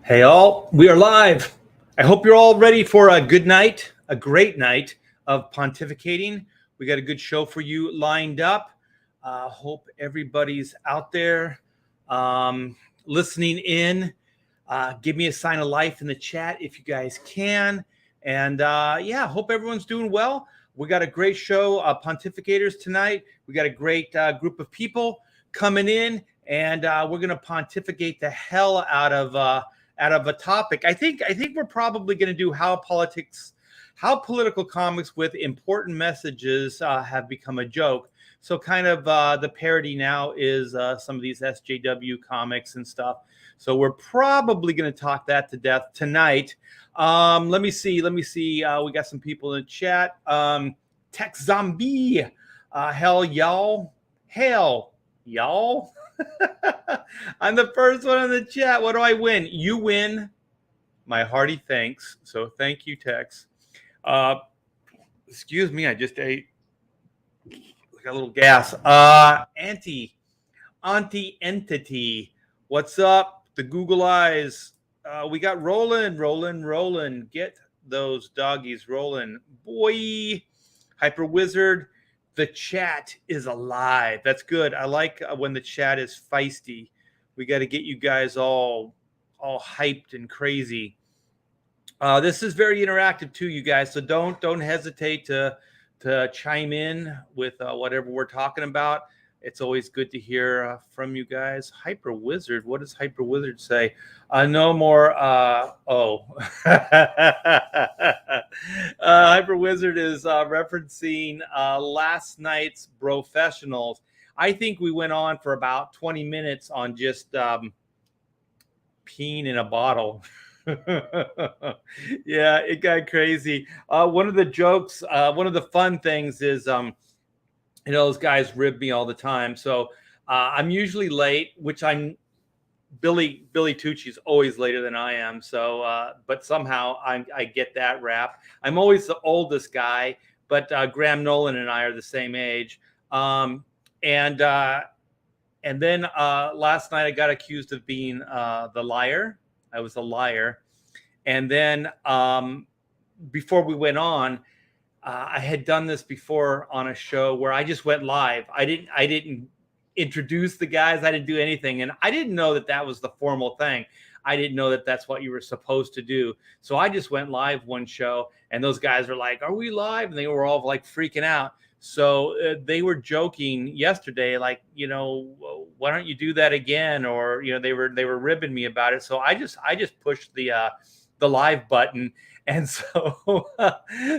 Hey all, we are live. I hope you're all ready for a good night, a great night of pontificating. We got a good show for you lined up. Hope everybody's out there listening in. Give me a sign of life in the chat if you guys can. And yeah, hope everyone's doing well. We got a great show, Pontificators tonight. We got a great group of people coming in, and we're going to pontificate the hell out of a topic. I think we're probably going to do how political comics with important messages have become a joke. So kind of the parody now is some of these SJW comics and stuff. So we're probably going to talk that to death tonight. Let me see. We got some people in the chat. Tech Zombie. Hell, y'all. I'm the first one in the chat. What do I win? You win my hearty thanks. So thank you, Tex. Excuse me, I just ate like a little gas. Auntie-entity. What's up? The Google eyes. We got rolling. Get those doggies rolling. Boy. Hyper Wizard. The chat is alive. That's good. I like when the chat is feisty. We got to get you guys all hyped and crazy. This is very interactive too, you guys. So don't hesitate to chime in with whatever we're talking about. It's always good to hear from you guys. Hyper Wizard. What does Hyper Wizard say? No more. Hyper Wizard is referencing last night's Professionals. I think we went on for about 20 minutes on just peeing in a bottle. Yeah, it got crazy. One of the jokes, one of the fun things is, those guys rib me all the time. So I'm usually late, which I'm Billy Tucci's always later than I am. So, but somehow I get that rap. I'm always the oldest guy, but Graham Nolan and I are the same age. And then last night I got accused of being the liar. I was a liar. And then before we went on, I had done this before on a show where I just went live. I didn't introduce the guys. I didn't do anything. And I didn't know that was the formal thing. I didn't know that that's what you were supposed to do. So I just went live one show and those guys were like, "Are we live?" And they were all like freaking out. So they were joking yesterday, like, why don't you do that again? Or, they were ribbing me about it. So I just pushed the live button. And so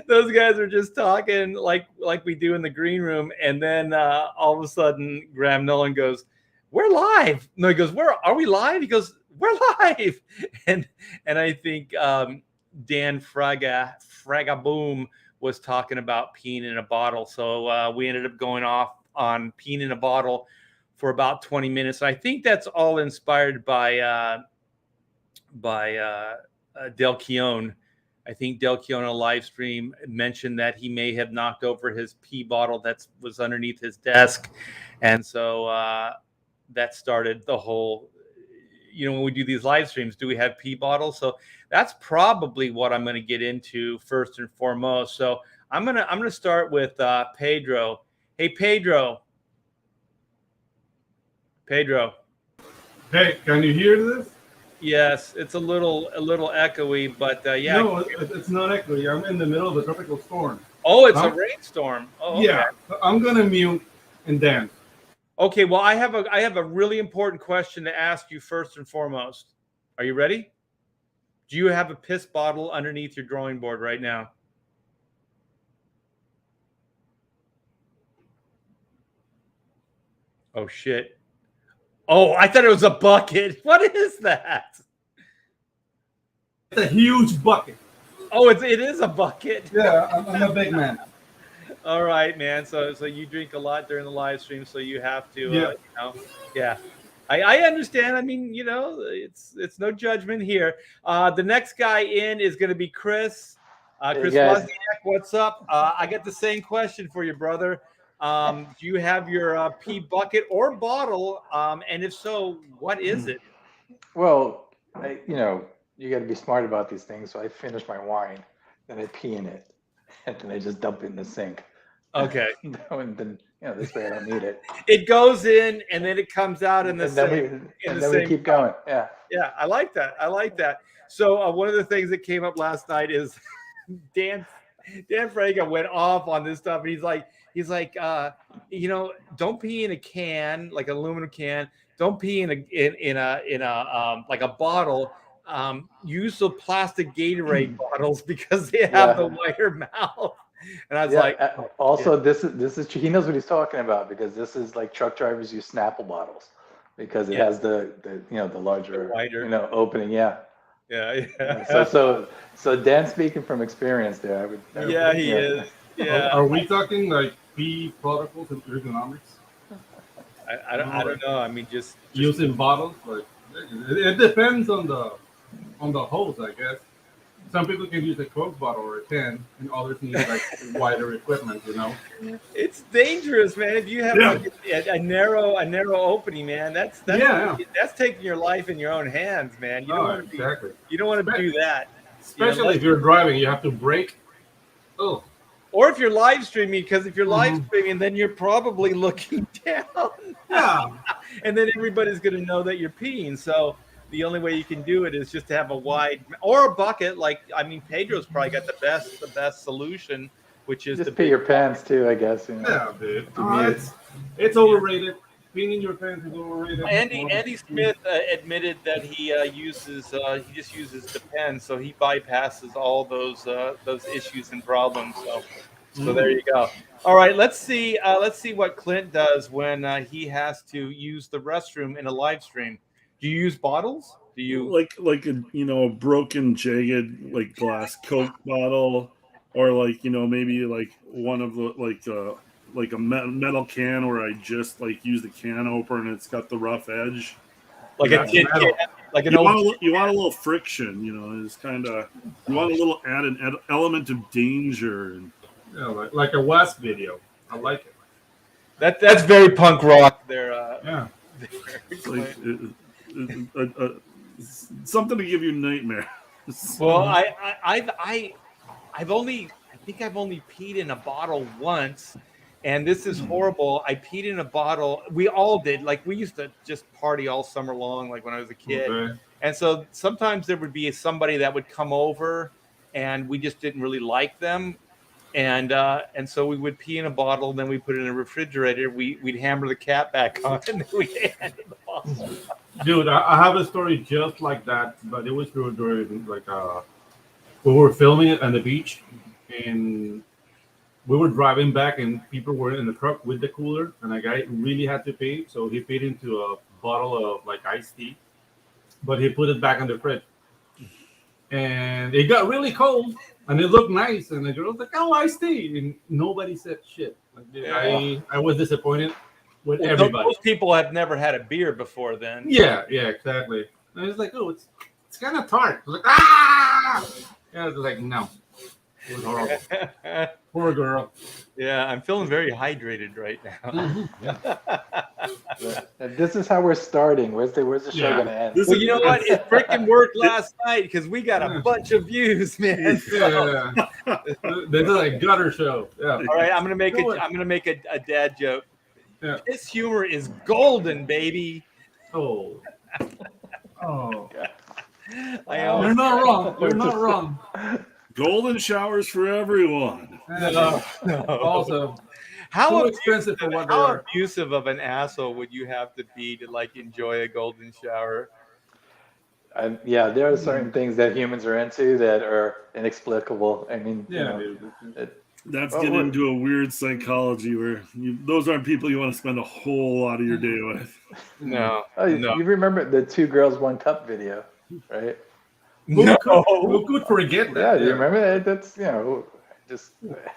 those guys are just talking like we do in the green room. And then all of a sudden, Graham Nolan goes, "We're live." No, he goes, "Are we live?" He goes, "We're live." And I think Dan Fragaboom was talking about peeing in a bottle. So we ended up going off on peeing in a bottle for about 20 minutes. I think that's all inspired by Del Keown. I think Del Keown on a live stream mentioned that he may have knocked over his pee bottle that was underneath his desk. And so that started the whole, when we do these live streams, do we have pee bottles? So that's probably what I'm going to get into first and foremost. So I'm going to start with Pedro. Hey, Pedro. Hey, can you hear this? Yes, it's a little echoey, but yeah. No, it's not echoey. I'm in the middle of a tropical storm. Oh, it's a rainstorm. Oh, okay. Yeah. I'm gonna mute and dance. Okay, well, I have a really important question to ask you first and foremost. Are you ready? Do you have a piss bottle underneath your drawing board right now? Oh shit. Oh, I thought it was a bucket. What is that? It's a huge bucket. Oh, it is a bucket. Yeah, I'm a big man. All right, man. So you drink a lot during the live stream, so you have to, yeah. I understand. I mean, it's no judgment here. The next guy in is going to be Chris. Chris Wozniak, what's up? I got the same question for you, brother. Do you have your pee bucket or bottle? And if so, what is it? Well, you got to be smart about these things. So I finish my wine, then I pee in it, and then I just dump it in the sink. Okay. And then this way I don't need it. It goes in and then it comes out in the And then same. we keep going. Yeah. Yeah, I like that. I like that. So one of the things that came up last night is Dan Fraga went off on this stuff. And he's like, don't pee in a can, like an aluminum can. Don't pee in a like a bottle. Use the plastic Gatorade bottles because they have the wider mouth. And I was like, also, this is he knows what he's talking about, because this is like truck drivers use Snapple bottles because it has the larger opening. Yeah. So Dan's speaking from experience there. He is. Yeah. Are we talking like pee protocols and ergonomics? I don't know. I mean, just using bottles. Like it depends on the hose, I guess. Some people can use a Coke bottle or a can, and others need like wider equipment. It's dangerous, man. If you have like a narrow opening, man, that's taking your life in your own hands, man. You don't want to you don't want to do that. Especially if you're driving, you have to brake. Oh. Or if you're live streaming, because if you're live streaming, then you're probably looking down. Yeah. And then everybody's going to know that you're peeing. So the only way you can do it is just to have a wide or a bucket. Pedro's probably got the best solution, which is just pee your pants too, I guess. Yeah, dude. It's overrated. Peeing in your pants is overrated. Andy Smith admitted that he just uses Depends, so he bypasses all those issues and problems. So there you go. All right, let's see what Clint does when he has to use the restroom in a live stream. Do you use bottles? Do you like a broken jagged like glass Coke bottle, or maybe like one of the like a metal can where I just use the can opener and it's got the rough edge. Like a tin can, like an you want a little friction, it's kind of you want a little added element of danger and like a West video. I like it. That's very punk rock there. Something to give you nightmares. Well, I've only peed in a bottle once, and this is horrible. I peed in a bottle. We all did. We used to just party all summer long, when I was a kid. Okay. And so sometimes there would be somebody that would come over, and we just didn't really like them. And so we would pee in a bottle, then we put it in a refrigerator. We'd hammer the cap back on, and then we'd hand it the bottle. Dude, I have a story just like that, but it was during we were filming it on the beach, and we were driving back, and people were in the truck with the cooler, and a guy really had to pee, so he peed into a bottle of iced tea, but he put it back in the fridge, and it got really cold, and it looked nice, and the girl was like, "Oh, iced tea," and nobody said shit. I was disappointed. With everybody. Most people have never had a beer before then. Yeah, exactly. And I was like, oh, it's kind of tart. I was like, ah! Yeah, I was like, no. It was horrible. Poor girl. Yeah, I'm feeling very hydrated right now. This is how we're starting. Where's the show going to end? Well, you know what? It freaking worked last night because we got a bunch of views, man. Yeah. This is a gutter show. Yeah. All right, I'm gonna make a dad joke. Yeah. This humor is golden, baby. Oh. You're not wrong. You're not wrong. Golden showers for everyone. No. Also, how expensive for what they are. How abusive of an asshole would you have to be to enjoy a golden shower? There are certain things that humans are into that are inexplicable. I mean, that's getting into a weird psychology where those aren't people you want to spend a whole lot of your day with. No. You remember the 2 girls 1 cup video, right? Who could forget that? Yeah, do you remember that? That's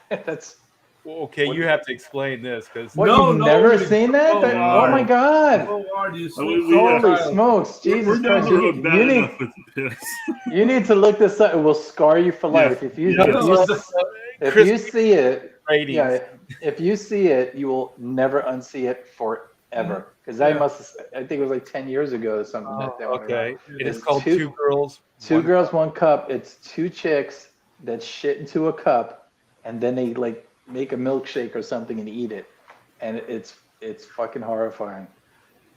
that's. Okay, you have to explain this because you've never seen that? Oh my God! Holy smokes! Jesus Christ! You need to look this up. It will scar you for life if you see it. If you see it, you will never unsee it for ever. Because I think it was like 10 years ago or something. Okay. It is It's called Two Girls. Two Girls, One Cup. It's two chicks that shit into a cup, and then they like make a milkshake or something and eat it. And it's fucking horrifying.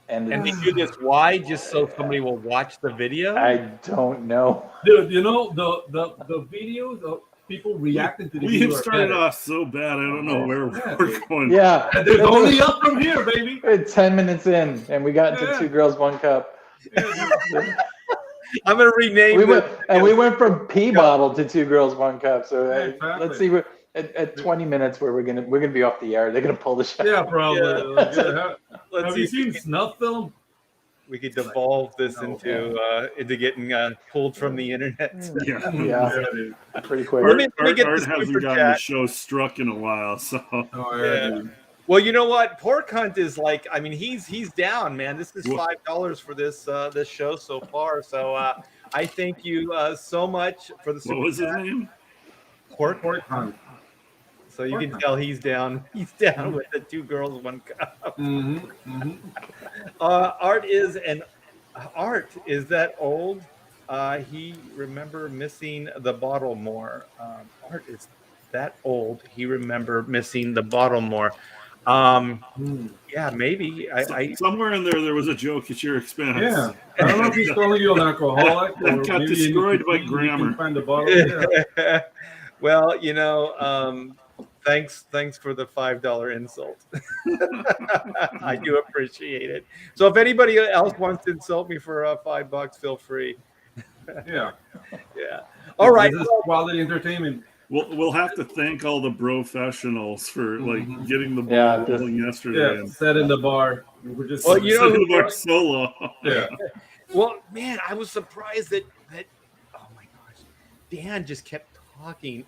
And they do this why? Just so somebody will watch the video? I don't know. Dude, you know, the videos of people reacting to the We video have started off so bad. I don't know where we're going. Yeah. There's only up from here, baby. 10 minutes in, and we got into Two Girls, One Cup. I'm going to rename it. We went from pee bottle to Two Girls, One Cup. So let's see. At 20 minutes, where we're gonna be off the air. They're gonna pull the show. Yeah, probably. Yeah. Have you seen snuff film? We could devolve this into getting pulled from the internet. Yeah. Pretty quick. Art hasn't gotten the show struck in a while, so. Well, you know what? Pork Hunt is like. I mean, he's down, man. This is $5 for this show so far. So I thank you so much for the. What was his name? Pork Hunt. So you can tell he's down. He's down with the Two Girls, One Cup. Art is that old? He remember missing the bottle more. Art is that old. He remember missing the bottle more. Yeah, maybe. Somewhere in there was a joke at your expense. Yeah, I don't know if he's calling you an alcoholic. That got destroyed by grammar. Find the bottle. Yeah. Well, you know, thanks for the $5 insult. I do appreciate it. So if anybody else wants to insult me for $5, feel free. Yeah. All right. This is quality entertainment. We'll have to thank all the professionals for getting the ball rolling yesterday. Yeah, setting the bar. We're just setting the bar so low. Yeah. Well, man, I was surprised that oh my gosh, Dan just kept talking.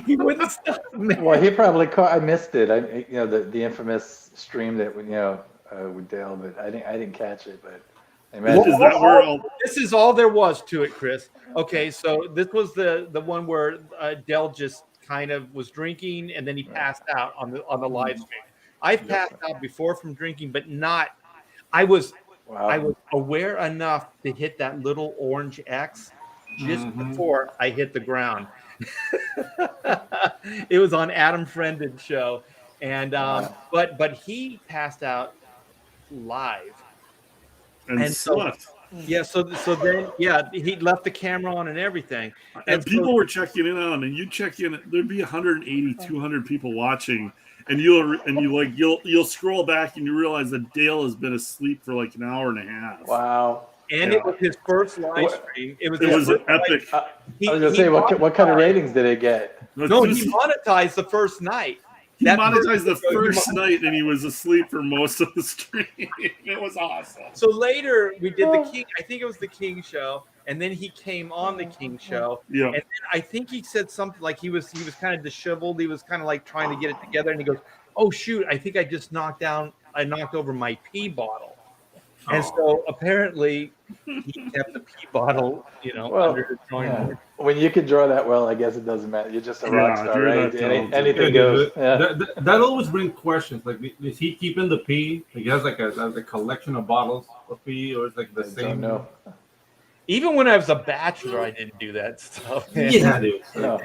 He wouldn't stop. Man. Well, he probably caught. I missed it. The infamous stream that with Dale, but I didn't catch it. But this is all there was to it, Chris. Okay, so this was the one where Dell just kind of was drinking and then he passed out on the live stream. I've passed out before from drinking, but not. I was aware enough to hit that little orange X just before I hit the ground. It was on Adam Friend's show, and but he passed out live and slept. So then he left the camera on and everything, and people were checking in on him, and you check in, there'd be 180, 200 people watching, and you'll scroll back and you realize that Dale has been asleep for like an hour and a half. Wow. And it was his first live stream. It was epic. I was gonna say, what kind of ratings did it get? No, he monetized the first night. He monetized the first night, and he was asleep for most of the stream. It was awesome. So later we did the King. I think it was the King show, and then he came on the King show. Yeah. And then I think he said something like he was kind of disheveled. He was kind of like trying to get it together, and he goes, "Oh shoot! I think I just knocked over my pee bottle." And so apparently he kept the pee bottle, under his drawing board. When you can draw that well, I guess it doesn't matter. You're just a rock star, right? Anything goes. That always brings questions. Like, is he keeping the pee? Like, he has like a collection of bottles of pee, or it's like the same? No. Even when I was a bachelor, I didn't do that stuff. Yeah, dude. No.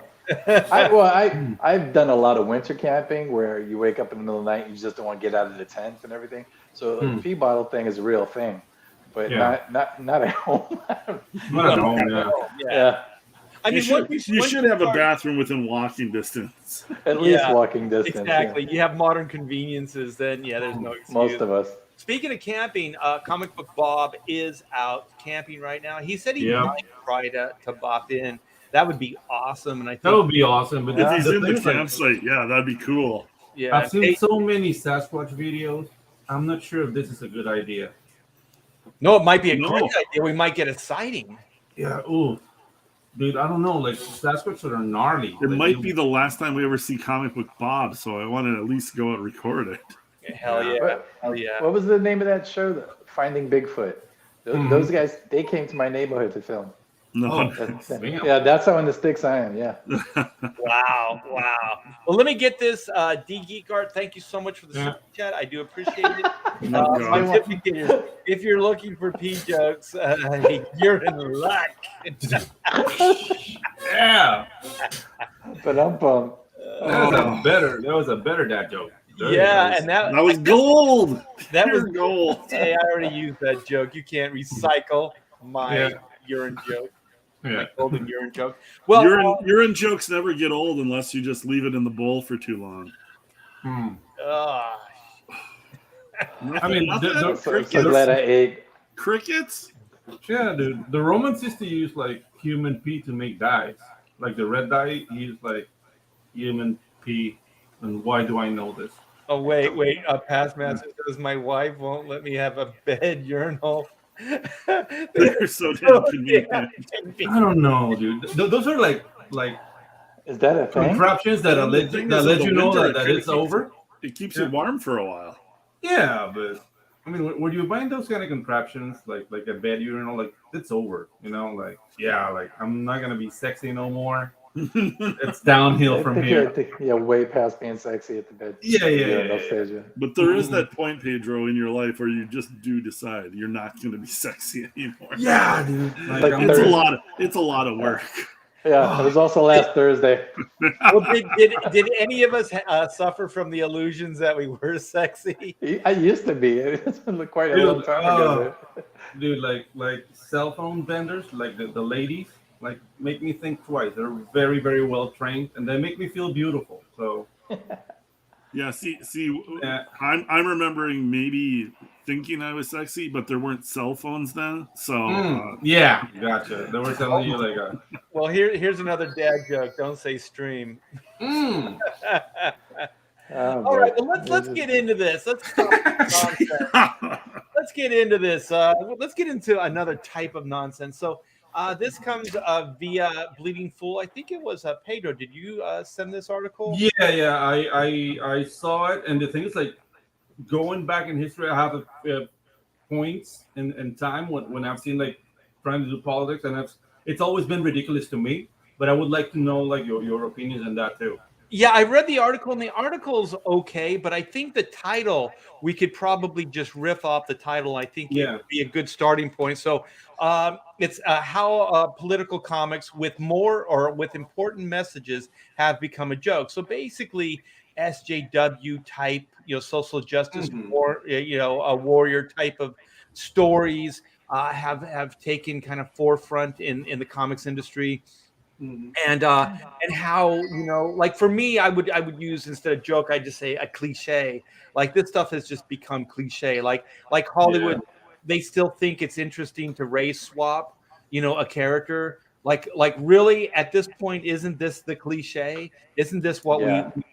I've done a lot of winter camping where you wake up in the middle of the night and you just don't want to get out of the tent and everything. So the pee bottle thing is a real thing, but not at home. Not at home. Yeah. I mean, you should have a bathroom within walking distance. At least walking distance. Exactly. You have modern conveniences, then there's no excuse. Most of us. Speaking of camping, Comic Book Bob is out camping right now. He said he might try to bop in. That would be awesome, and I think that would be awesome. But if he's in the campsite, that'd be cool. Yeah, I've seen so many Sasquatch videos. I'm not sure if this is a good idea. No, it might be a great idea. We might get a sighting. Yeah. Ooh, dude, I don't know. Like Sasquatch are gnarly. It might be the last time we ever see Comic Book Bob, so I want to at least go and record it. Hell yeah! Hell yeah! What was the name of that show? Finding Bigfoot. Those guys, they came to my neighborhood to film. No. Yeah, that's how in the sticks I am. Yeah. Wow. Well, let me get this. D Geek Art, thank you so much for the super chat. I do appreciate it. Pontificators, if you're looking for P jokes, you're in luck. Yeah. But I'm pumped. That was a better dad joke. Yeah, and that was gold. That was gold. Hey, I already used that joke. You can't recycle my urine joke. My golden urine joke. Well, urine jokes never get old unless you just leave it in the bowl for too long. I mean, so glad I ate crickets. Yeah, dude. The Romans used to use like human pee to make dyes. Like the red dye used like human pee. And why do I know this? Oh wait. Past master says my wife won't let me have a bed urinal. They're so damn convenient. I don't know, dude. Those are like. Is that a thing? Contraptions that let you know that it's over. It keeps you warm for a while. Yeah, but I mean, when you buying those kind of contraptions, like a bed urinal, like it's over. You know, like I'm not gonna be sexy no more. It's downhill from here. Yeah, way past being sexy at the bed. Yeah. But there is that point, Pedro, in your life where you just do decide you're not going to be sexy anymore. Yeah, dude. It's a lot of work. Yeah, it was also last Thursday. Well, did any of us suffer from the illusions that we were sexy? I used to be. It's been quite a long time ago. Dude, like cell phone vendors, like the ladies. Like, make me think twice. They're very, very well trained, and they make me feel beautiful. So, yeah. I'm remembering maybe thinking I was sexy, but there weren't cell phones then. So, gotcha. They were telling you like a. Well, here's another dad joke. Don't say stream. Oh, all right, well, let's get into this. Let's get into this. Let's get into another type of nonsense. So. This comes via Bleeding Fool. I think it was Pedro. Did you send this article? Yeah. I saw it, and the thing is, like, going back in history, I have points in time when I've seen like trying to do politics, and it's always been ridiculous to me. But I would like to know like your opinions on that too. Yeah, I read the article, and the article's okay, but I think the title, we could probably just riff off the title. I think it would be a good starting point. So it's how political comics with important messages have become a joke. So basically, SJW type, social justice a warrior type of stories have taken kind of forefront in the comics industry. And how, like for me, I would use, instead of joke, I just say a cliche. Like this stuff has just become cliche. Like Hollywood, they still think it's interesting to race swap, a character. Like really at this point, isn't this the cliche? Isn't this what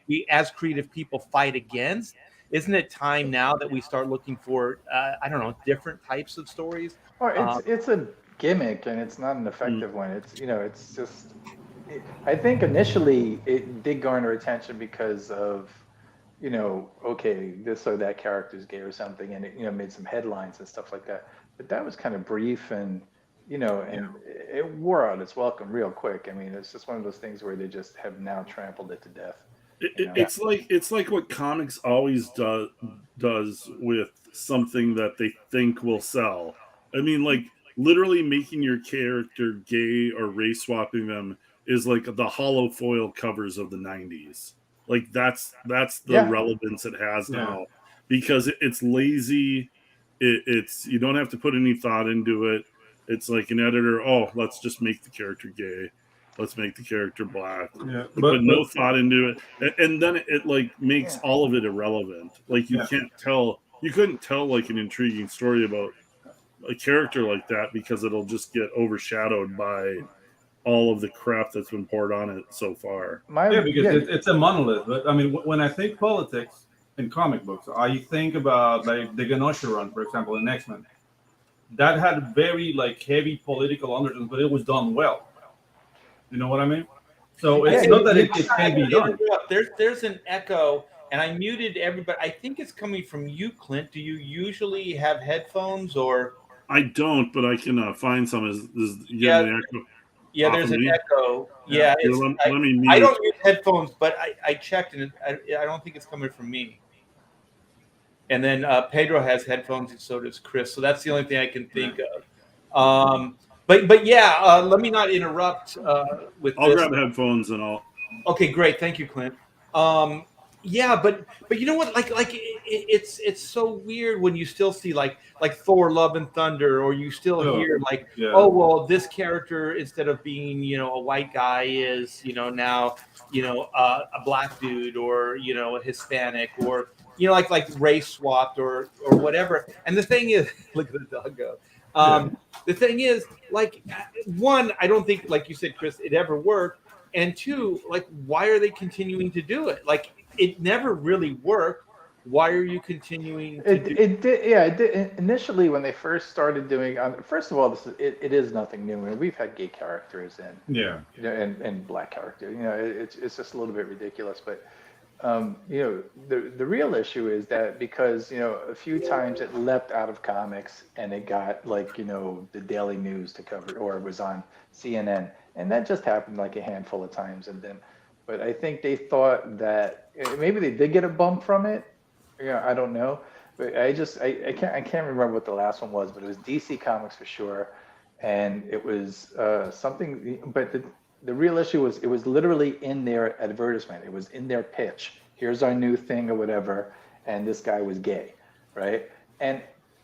we as creative people fight against? Isn't it time now that we start looking for different types of stories? Or it's a gimmick, and it's not an effective one. It's it's just. I think initially it did garner attention because of, okay, this or that character's gay or something, and it made some headlines and stuff like that. But that was kind of brief, and it wore out its welcome real quick. I mean, it's just one of those things where they just have now trampled it to death. It's like what comics always does with something that they think will sell. I mean, like literally making your character gay or race swapping them is like the hollow foil covers of the 90s. Like that's the relevance it has now, because it's lazy. It's you don't have to put any thought into it. It's like an editor, let's just make the character gay. Let's make the character black. Yeah, but no thought into it. And then it like makes all of it irrelevant. Like you couldn't tell like an intriguing story about a character like that, because it'll just get overshadowed by all of the crap that's been poured on it so far. It's a monolith. But I mean, when I think politics in comic books, I think about like the Genosha run, for example, in X-Men. That had very like heavy political undertones, but it was done well. You know what I mean? So it's not that it can be done. There's an echo, and I muted everybody. I think it's coming from you, Clint. Do you usually have headphones or? I don't, but I can find some. Is Yeah. getting the echo? Yeah, Off there's of an me? echo. Yeah, Here, it's let me I mute. don't use headphones, but I checked and I don't think it's coming from me. And then Pedro has headphones, and so does Chris. So that's the only thing I can think of. But yeah, let me not interrupt with I'll this. grab headphones and I'll. Okay, great. Thank you, Clint. Yeah, but you know what? It's so weird when you still see like Thor: Love and Thunder, or you still hear like, oh well, this character instead of being a white guy is now a black dude, or a Hispanic, or like race swapped or whatever. And the thing is, look at the dog go. The thing is, like, one, I don't think, like you said, Chris, it ever worked. And two, like, why are they continuing to do it? Like, it never really worked. Why are you continuing to do it? It did. Initially, when they first started doing, first of all, it is nothing new. I mean, we've had gay characters and black characters. It's just a little bit ridiculous. But the real issue is that because a few times it leapt out of comics and it got like the Daily News to cover, or it was on CNN. And that just happened like a handful of times. But I think they thought that maybe they did get a bump from it. I don't know. But I can't remember what the last one was, but it was DC Comics for sure. And it was something, but the real issue was it was literally in their advertisement. It was in their pitch. Here's our new thing or whatever. And this guy was gay, right?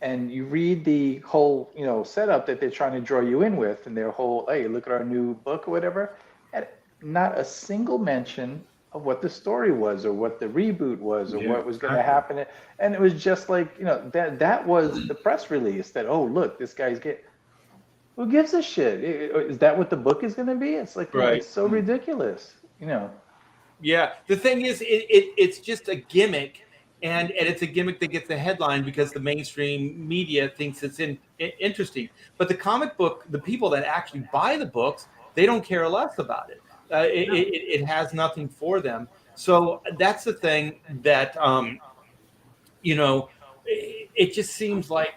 And you read the whole, setup that they're trying to draw you in with, and their whole, hey, look at our new book or whatever, and not a single mention of what the story was, or what the reboot was, or what was going to happen. And it was just like, that was the press release that, oh, look, this guy's gay. Who gives a shit? Is that what the book is going to be? It's like, right. It's so ridiculous, Yeah, the thing is, it's just a gimmick. And it's a gimmick that gets the headline because the mainstream media thinks it's interesting. But the comic book, the people that actually buy the books, they don't care less about it. It has nothing for them. So that's the thing that, it just seems like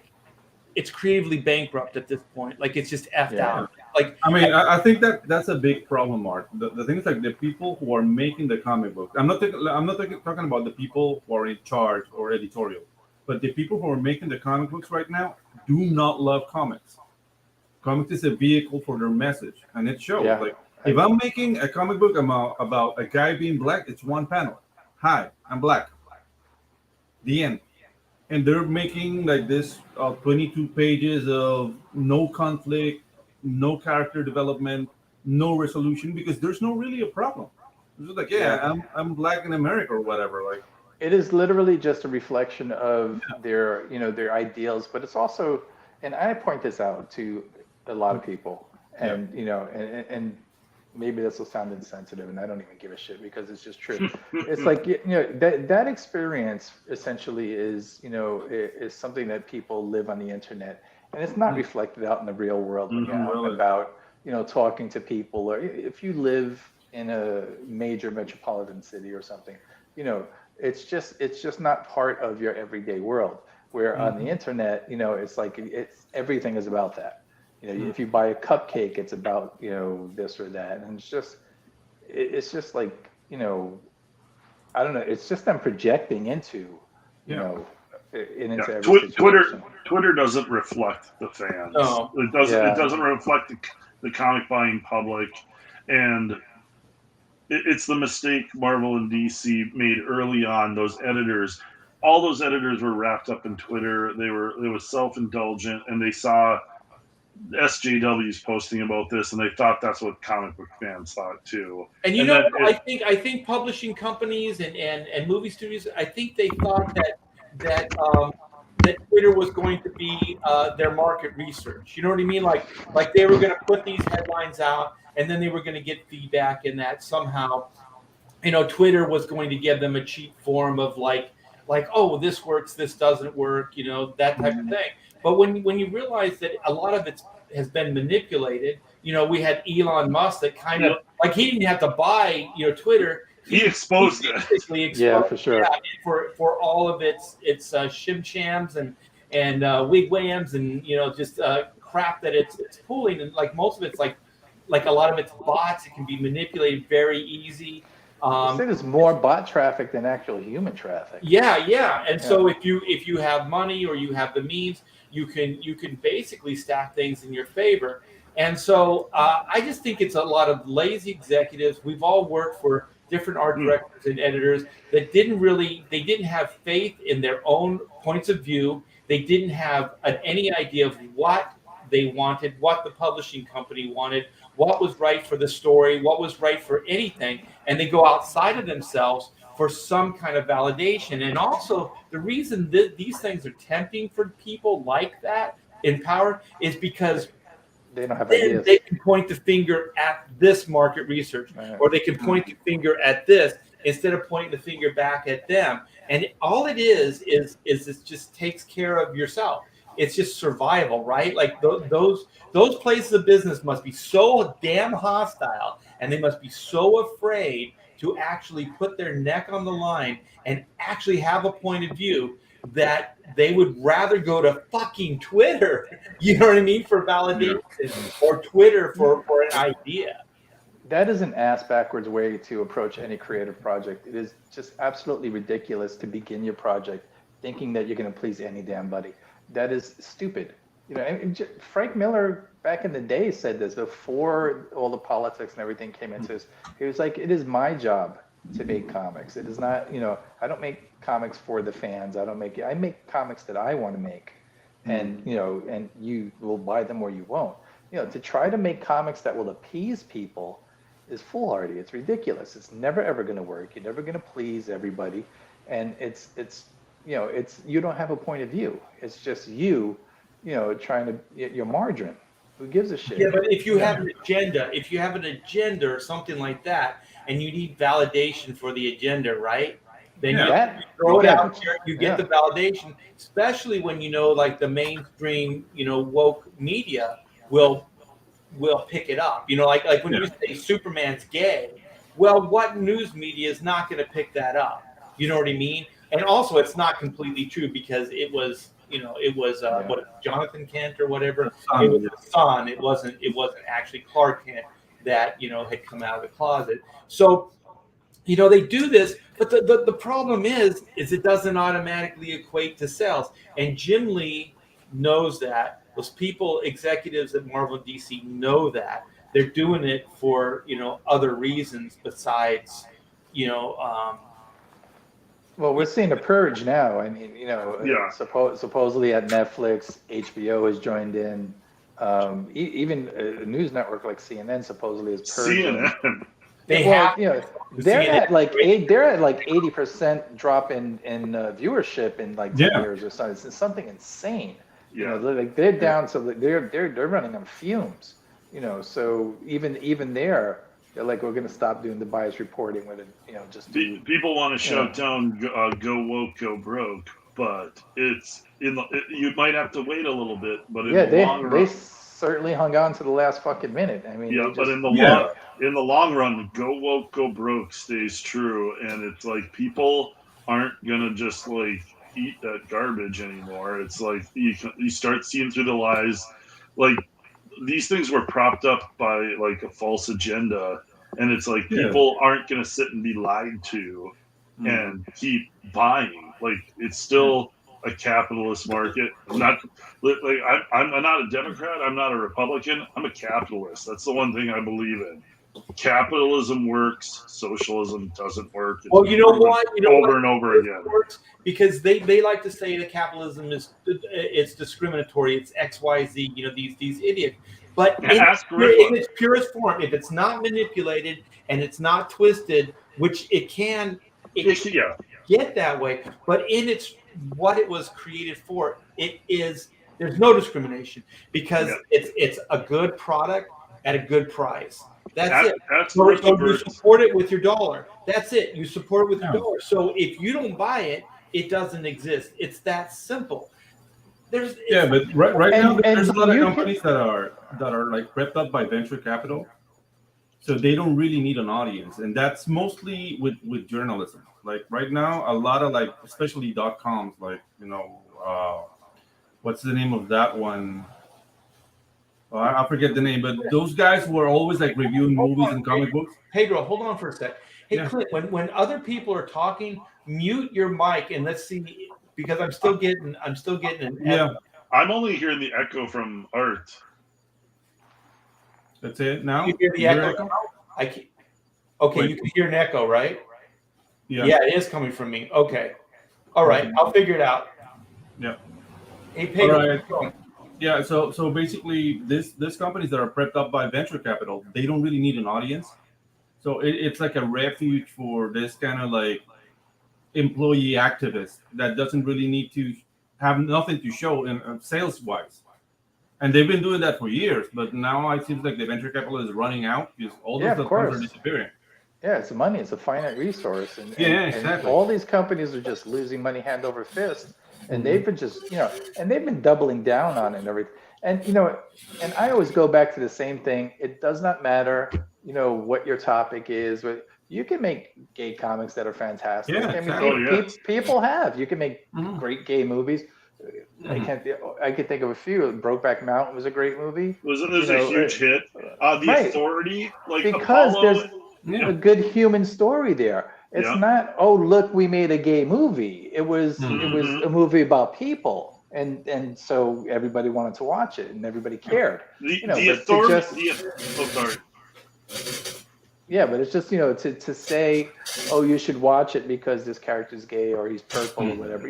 it's creatively bankrupt at this point. Like, it's just effed out. Like, I mean, I think that's a big problem, Mark. The thing is, like, the people who are making the comic book. I'm not talking about the people who are in charge or editorial, but the people who are making the comic books right now do not love comics. Comics is a vehicle for their message, and it shows. Like, if I'm making a comic book about a guy being black, it's one panel. Hi, I'm black. The end. And they're making like this 22 pages of no conflict, no character development, no resolution, because there's no really a problem. It's just like, I'm black in America or whatever. Like, it is literally just a reflection of their their ideals, but it's also, and I point this out to a lot of people, and and maybe this will sound insensitive, and I don't even give a shit because it's just true. It's like, that experience essentially is is something that people live on the internet, and it's not reflected out in the real world when you're out about talking to people, or if you live in a major metropolitan city or something, it's just not part of your everyday world. Where on the internet, it's like everything is about that. If you buy a cupcake, it's about this or that, and it's just like I don't know. It's just them projecting into into every situation. Twitter doesn't reflect the fans. No. It doesn't reflect the comic buying public, and it's the mistake Marvel and DC made early on. All those editors were wrapped up in Twitter. They were self-indulgent, and they saw SJWs posting about this, and they thought that's what comic book fans thought too. And I think publishing companies and movie studios, I think they thought that Twitter was going to be their market research. You know what I mean? Like they were going to put these headlines out, and then they were going to get feedback, and that somehow, Twitter was going to give them a cheap form of like, oh, this works, this doesn't work, that type of thing. But when you realize that a lot of it has been manipulated, we had Elon Musk that kind of like, he didn't have to buy Twitter. He exposed it. Yeah, for sure. For all of its shim shams wigwams and just crap that it's pulling, and like most of it's like a lot of it's bots. It can be manipulated very easy. They say there's more bot traffic than actual human traffic. Yeah. And so if you have money or you have the means, you can basically stack things in your favor. And so I just think it's a lot of lazy executives. We've all worked for different art directors and editors that didn't have faith in their own points of view. They didn't have any idea of what they wanted, what the publishing company wanted, what was right for the story, what was right for anything. And they go outside of themselves for some kind of validation. And also the reason that these things are tempting for people like that in power is because they don't have ideas. They can point the finger at this market research, or they can point the finger at this instead of pointing the finger back at them. And all it is it just takes care of yourself. It's just survival, right? Like those places of business must be so damn hostile, and they must be so afraid to actually put their neck on the line and actually have a point of view that they would rather go to fucking Twitter, you know what I mean, for validation, or Twitter for an idea. That is an ass-backwards way to approach any creative project. It is just absolutely ridiculous to begin your project thinking that you're going to please any damn buddy. That is stupid. Frank Miller back in the day said this before all the politics and everything came into this. He was like, it is my job to make comics. It is not, I don't make comics for the fans. I make comics that I want to make. And, and you will buy them or you won't. To try to make comics that will appease people is foolhardy. It's ridiculous. It's never, ever going to work. You're never going to please everybody. And it's you don't have a point of view. It's just you trying to, you're margarine. Who gives a shit? Yeah, but if you have an agenda or something like that, and you need validation for the agenda, right? Then you throw it out there, you get the validation, especially when like the mainstream, woke media will pick it up. Like when you say Superman's gay, well, what news media is not going to pick that up? You know what I mean? And also, it's not completely true because it was, what, Jonathan Kent or whatever. It was the Sun. It wasn't actually Clark Kent that had come out of the closet. So, they do this, but the problem is it doesn't automatically equate to sales. And Jim Lee knows that. Those people, executives at Marvel DC, know that. They're doing it for other reasons besides well, we're seeing a purge now. I mean, supposedly at Netflix, HBO has joined in. Even a news network like CNN supposedly is purging. CNN. They're at like 80% drop in viewership in like 10 years or something. It's something insane. They're down, so they're running on fumes. So even there. They're like, we're going to stop doing the bias reporting with it, just people want to shout down, go woke, go broke, but you might have to wait a little bit. But in the long run, they certainly hung on to the last fucking minute. I mean, but in the long run, go woke, go broke stays true, and it's like people aren't gonna just like eat that garbage anymore. It's like you start seeing through the lies, like. These things were propped up by like a false agenda, and it's like people aren't going to sit and be lied to and keep buying. Like it's still a capitalist market. I'm not a Democrat. I'm not a Republican. I'm a capitalist. That's the one thing I believe in. Capitalism works. Socialism doesn't work. Well, you know what? Over and over again. Works because they like to say that capitalism it's discriminatory. It's XYZ. These idiots. But in its purest form, if it's not manipulated and it's not twisted, which it can get that way. But in what it was created for, there's no discrimination because it's a good product at a good price. That's it. So you support it with your dollar. That's it. You support it with your dollar. So if you don't buy it, it doesn't exist. It's that simple. But right now there's a lot of companies that are like prepped up by venture capital, so they don't really need an audience, and that's mostly with journalism. Like right now, a lot of like especially .coms, like what's the name of that one? Oh, I forget the name, but those guys were always like reviewing movies and comic books. Pedro, hold on for a sec. Hey, Yeah. Clint, when other people are talking, mute your mic and let's see, because I'm still getting an Yeah, I'm only hearing the echo from Art. that's it. Now You hear the You hear echo? I can't. Okay, Wait. you can hear an echo, right? Yeah. Yeah, it is coming from me. Okay. All right, I'll figure it out. Yeah. Hey, Pedro, All right. keep going. Yeah, so basically, this companies that are prepped up by venture capital, they don't really need an audience. So it's like a refuge for this kind of like employee activist that doesn't really need to have nothing to show in sales wise. And they've been doing that for years, but now it seems like the venture capital is running out because all Yeah, those of funds are course. disappearing. Yeah, it's money. It's a finite resource, and Yeah, and exactly. all these companies are just losing money hand over fist, and they've been just and they've been doubling down on it and everything. And and I always go back to the same thing. It does not matter, what your topic is. But you can make gay comics that are fantastic. Yeah, I mean, exactly. people have. You can make Mhm. great gay movies. I could think of a few. Brokeback Mountain was a great movie. Wasn't this a huge hit? The right. Authority, like Because Apollo. there's Yeah. a good human story there. It's Yeah. not, oh look, we made a gay movie. It was Mhm. a movie about people, and so everybody wanted to watch it and everybody cared. The but to Authority. just- Sorry. Yeah, but it's just to say, oh, you should watch it because this character's gay or he's purple or whatever.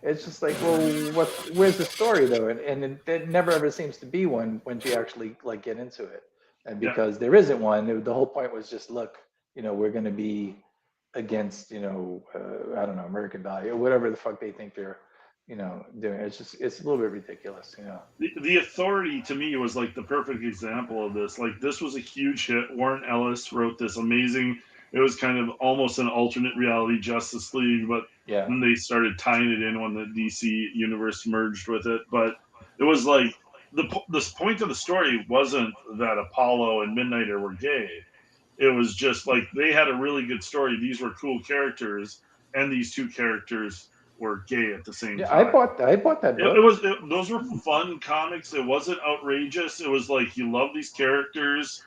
It's just like, well, where's the story though? And it never ever seems to be one once you actually like get into it. And because there isn't one, the whole point was just, look, we're going to be against, I don't know, American value or whatever the fuck they think they're, doing. It's a little bit ridiculous, The Authority to me was like the perfect example of this. Like this was a huge hit. Warren Ellis wrote this amazing. It was kind of almost an alternate reality Justice League, but Yeah. then they started tying it in when the DC universe merged with it. But it was like the point of the story wasn't that Apollo and Midnighter were gay. It was just like they had a really good story. These were cool characters, and these two characters were gay at the same time. I bought that book. Those were fun comics. It wasn't outrageous. It was like you love these characters,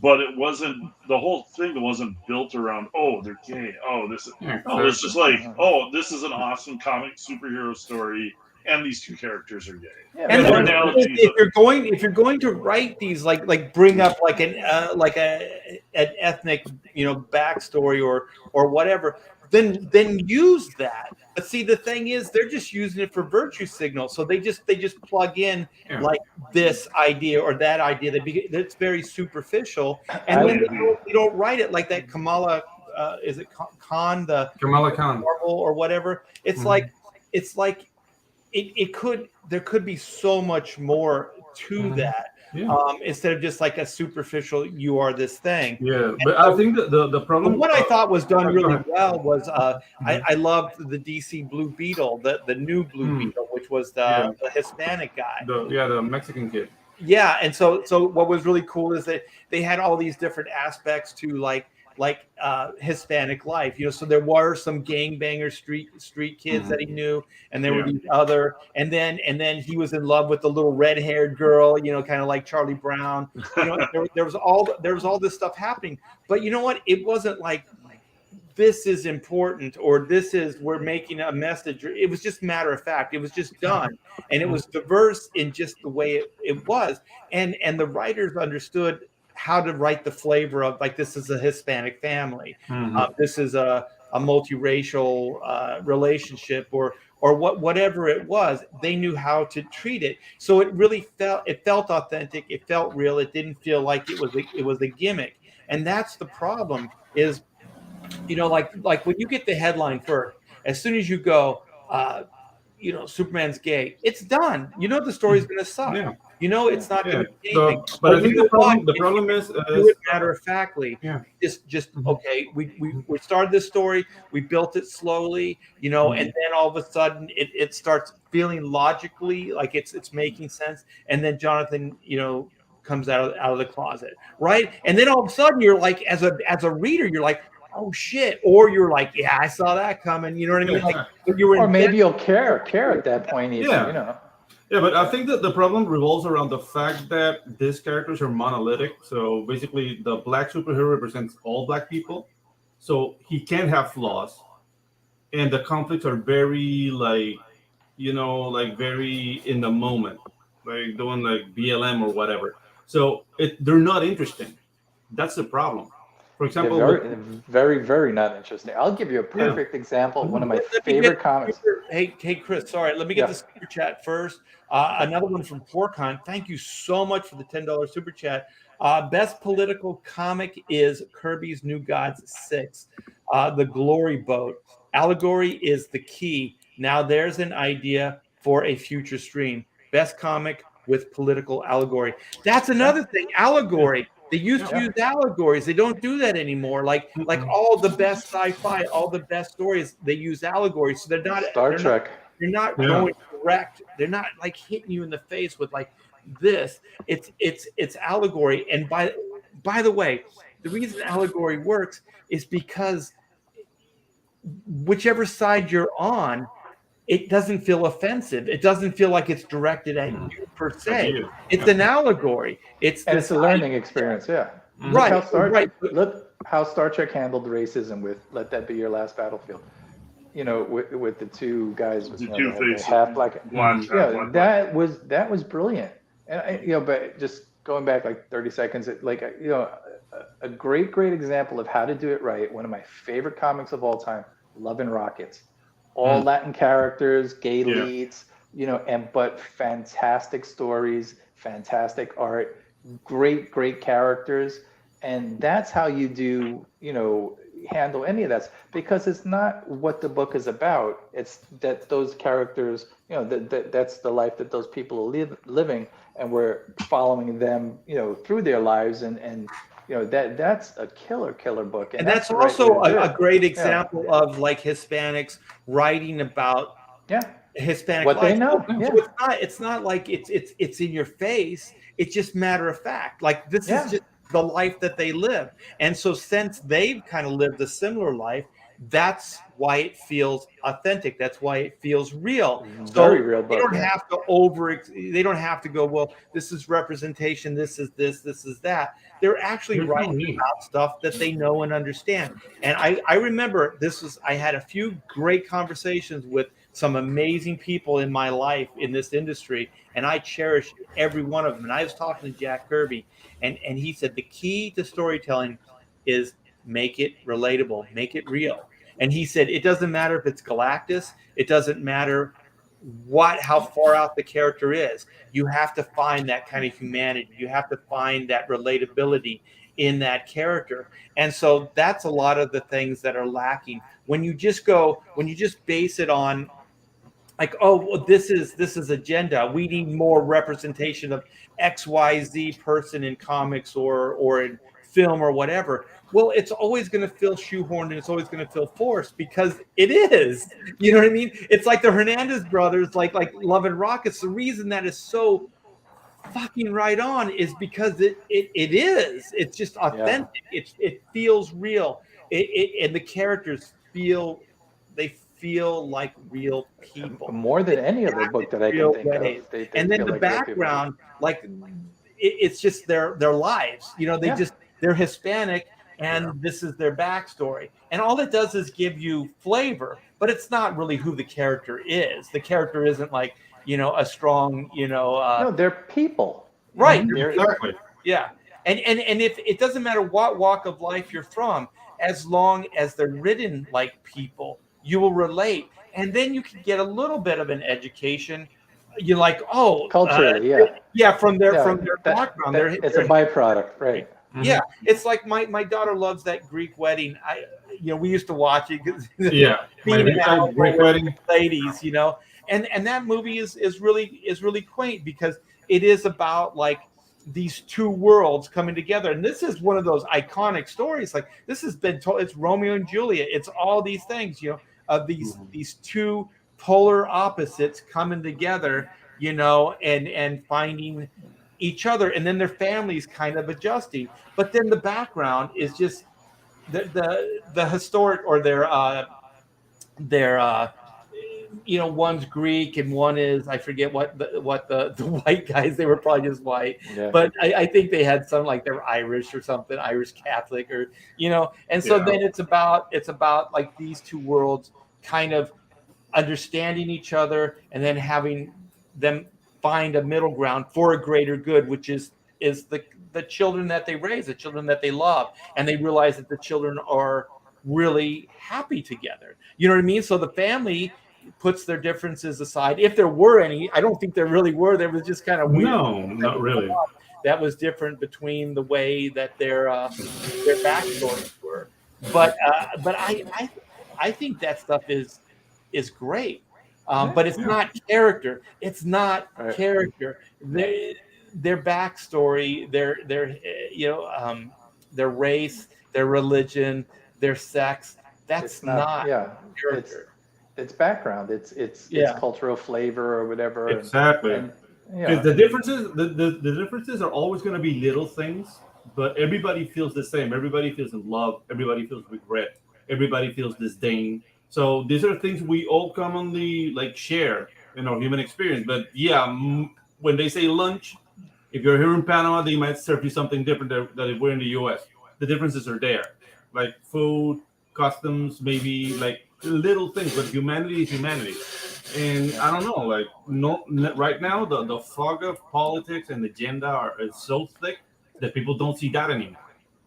but it wasn't the whole thing wasn't built around, oh, they're gay. Oh, this is Yeah, no, it's just like, oh, this is an awesome comic superhero story, and these two characters are gay. Yeah, And but if you're going to write these like bring up like an ethnic backstory or whatever, then use that. But see, the thing is, they're just using it for virtue signal. So they just plug in like this idea or that idea that's very superficial, and then they don't write it like that. Kamala, is it Khan, the Kamala Khan Marvel or whatever? It's like there could be so much more to that. Yeah. Instead of just like a superficial, you are this thing. Yeah, but I think the problem. What I thought was done really well was I loved the DC Blue Beetle, the new Blue Beetle, which was the Hispanic guy. The Mexican kid. Yeah, and so what was really cool is that they had all these different aspects to like Hispanic life, so there were some gangbanger street kids that he knew, and there were these other, and then he was in love with the little red-haired girl, kind of like Charlie Brown. There was all this stuff happening, but you know what? It wasn't like this is important or we're making a message. It was just matter of fact. It was just done, and it was diverse in just the way it was, and the writers understood how to write the flavor of like, this is a Hispanic family. This is a multiracial relationship or whatever it was. They knew how to treat it. So it really felt authentic. It felt real. It didn't feel like it was a gimmick. And that's the problem is, like when you get the headline first, as soon as you go, Superman's gay, it's done. The story's going to suck. Yeah. It's not going to be anything. But I think the problem is do it matter of factly. Yeah. Just okay. We started this story. We built it slowly, and then all of a sudden it starts feeling logically like it's making sense. And then Jonathan, comes out of the closet, right? And then all of a sudden you're like, as a reader, you're like, oh shit, or you're like, yeah, I saw that coming. You know what I mean? Like, or maybe you'll care at that point. Even, Yeah, but I think that the problem revolves around the fact that these characters are monolithic. So basically, the black superhero represents all black people, so he can have flaws, and the conflicts are very like, like very in the moment, like doing like BLM or whatever. So they're not interesting. That's the problem. For They're example, with very not interesting. I'll give you a yeah, perfect example. One of my Let me get favorite comics. hey Chris, sorry, let me get Yeah. the super chat first. Another one from Porcon. Thank you so much for the $10 super chat. Best political comic is Kirby's New Gods 6, The Glory Boat. Allegory is the key. Now there's an idea for a future stream. Best comic with political allegory. That's another thing. Allegory. They used to Yeah. use allegories. They don't do that anymore. Like all the best sci-fi, all the best stories, they use allegories. So Star Trek. they're not Yeah. going direct. They're not like hitting you in the face with like this. It's allegory. And by the way, the reason allegory works is because whichever side you're on, it doesn't feel offensive. It doesn't feel like it's directed at you per se. It's an allegory. It's a learning experience. Yeah. Right. Look how Star Trek handled racism with "Let That Be Your Last Battlefield." With the two guys, The two faces. half black. Black, Yeah, that was brilliant. And but just going back like 30 seconds, a great example of how to do it right. One of my favorite comics of all time, Love and Rockets. All Latin characters, gay leads, but fantastic stories, fantastic art, great characters. And that's how you do, handle any of that, because it's not what the book is about. It's that those characters, that's the life that those people are living, and we're following them, through their lives, and that's a killer book. And that's also a great example of like Hispanics writing about Hispanic what life. they know. So it's not like it's in your face. It's just matter of fact. Like this is just the life that they live. And so since they've kind of lived a similar life, that's why it feels authentic. That's why it feels real. Very real book. They don't have to they don't have to go, well, this is representation, this is this is that. They're actually writing about stuff that they know and understand. And I remember I had a few great conversations with some amazing people in my life in this industry, and I cherish every one of them. And I was talking to Jack Kirby, and he said the key to storytelling is make it relatable, make it real. And he said it doesn't matter if it's Galactus, it doesn't matter how far out the character is. You have to find that kind of humanity. You have to find that relatability in that character. And so that's a lot of the things that are lacking when you just base it on like, oh, well, this is agenda. We need more representation of XYZ person in comics or in film or whatever. Well, it's always going to feel shoehorned and it's always going to feel forced because it is. You know what I mean? It's like the Hernandez brothers, like Love and Rockets. The reason that is so fucking right on is because it is. It's just authentic. Yeah. It feels real. And the characters feel like real people. More than any other book that I can think of. And then the background, like it's just their lives. They're Hispanic. And this is their backstory. And all it does is give you flavor, but it's not really who the character is. The character isn't like, a strong, no, they're people. Right. Exactly. Yeah. And if it doesn't matter what walk of life you're from, as long as they're written like people, you will relate. And then you can get a little bit of an education. You're like, culturally, from their background. It's a byproduct, right? Mm-hmm. Yeah, it's like my daughter loves that Greek wedding. We used to watch it. Greek wedding, ladies, and that movie is really quaint because it is about like these two worlds coming together, and this is one of those iconic stories. Like this has been told. It's Romeo and Juliet. It's all these things, of these two polar opposites coming together, and finding each other, and then their families kind of adjusting. But then the background is just the historic or their one's Greek and one is, I forget what the white guys, they were probably just white, Yeah. but I think they had some, like they're Irish or something, Irish Catholic, or and so then it's about like these two worlds kind of understanding each other and then having them find a middle ground for a greater good, which is the children that they raise, the children that they love, and they realize that the children are really happy together. You know what I mean? So the family puts their differences aside, if there were any. I don't think there really were. There was just kind of weird. No, not really. That was different between the way that their backstories were. But I think that stuff is great. But it's not character. It's not character. Their backstory, their race, their religion, their sex. That's not character. It's background. It's cultural flavor or whatever. Exactly. The differences are always going to be little things, but everybody feels the same. Everybody feels in love. Everybody feels regret. Everybody feels disdain. So these are things we all commonly share in our human experience. But when they say lunch, if you're here in Panama, they might serve you something different than if we're in the U.S. The differences are there, like food, customs, maybe like little things. But humanity is humanity, and I don't know. Right now, the fog of politics and agenda is so thick that people don't see that anymore.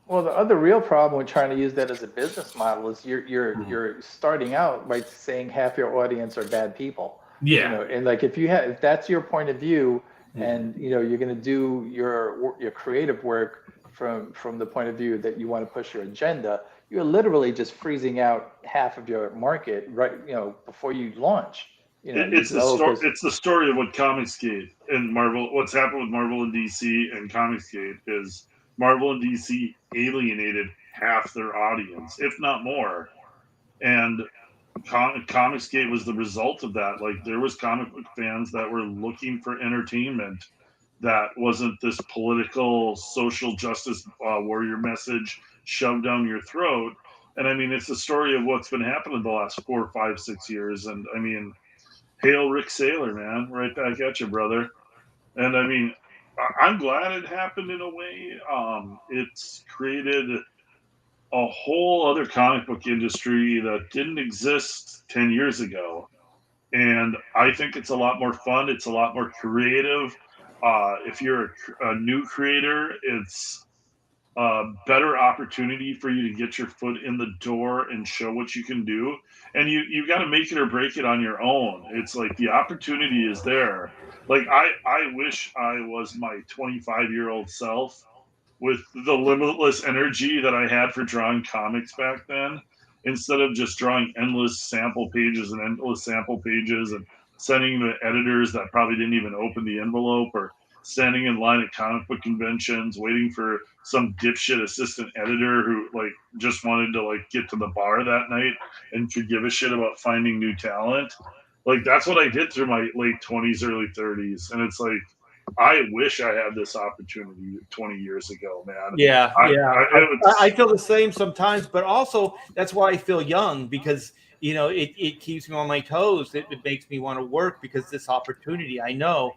Well, the other real problem with trying to use that as a business model is you're starting out by saying half your audience are bad people. Yeah. And if that's your point of view, and you're going to do your creative work from the point of view that you want to push your agenda, you're literally just freezing out half of your market right before you launch. It's the story of what Comicsgate and Marvel, what's happened with Marvel and DC and Comicsgate is Marvel and DC alienated half their audience, if not more. And Comicsgate was the result of that. Like, there was comic book fans that were looking for entertainment that wasn't this political social justice warrior message shoved down your throat. And I mean, it's the story of what's been happening the last 4, 5, 6 years. And I mean, hail Rick Saylor, man, right back at you, brother. And I mean, I'm glad it happened in a way. It's created a whole other comic book industry that didn't exist 10 years ago. And I think it's a lot more fun. It's a lot more creative. If you're a new creator, it's a better opportunity for you to get your foot in the door and show what you can do. And you got to make it or break it on your own. It's like the opportunity is there. Like, I wish I was my 25-year-old self with the limitless energy that I had for drawing comics back then, instead of just drawing endless sample pages and sending to editors that probably didn't even open the envelope, or standing in line at comic book conventions waiting for some dipshit assistant editor who just wanted to get to the bar that night and could give a shit about finding new talent. That's what I did through my late 20s, early 30s. And it's like, I wish I had this opportunity 20 years ago, man. Yeah. I feel the same sometimes, but also that's why I feel young, because it keeps me on my toes. It makes me want to work, because this opportunity, I know,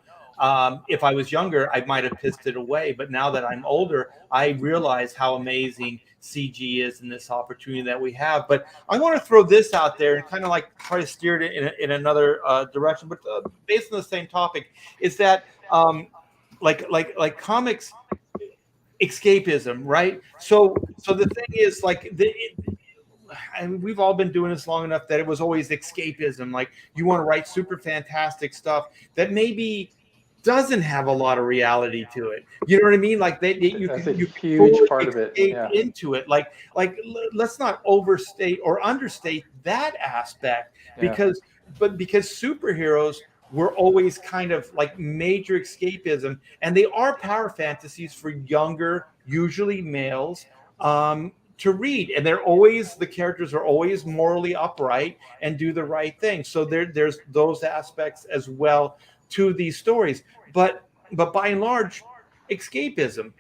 if I was younger, I might have pissed it away. But now that I'm older, I realize how amazing CG is in this opportunity that we have. But I want to throw this out there and kind of try to steer it in another direction, but based on the same topic, is that like comics escapism, right? So the thing is, we've all been doing this long enough that it was always escapism. Like, you want to write super fantastic stuff that maybe doesn't have a lot of reality to it. You know what I mean? You huge part of it into it. Let's not overstate or understate that aspect, because superheroes were always kind of like major escapism, and they are power fantasies for younger, usually males, to read. And the characters are always morally upright and do the right thing. So there's those aspects as well to these stories. But by and large, escapism.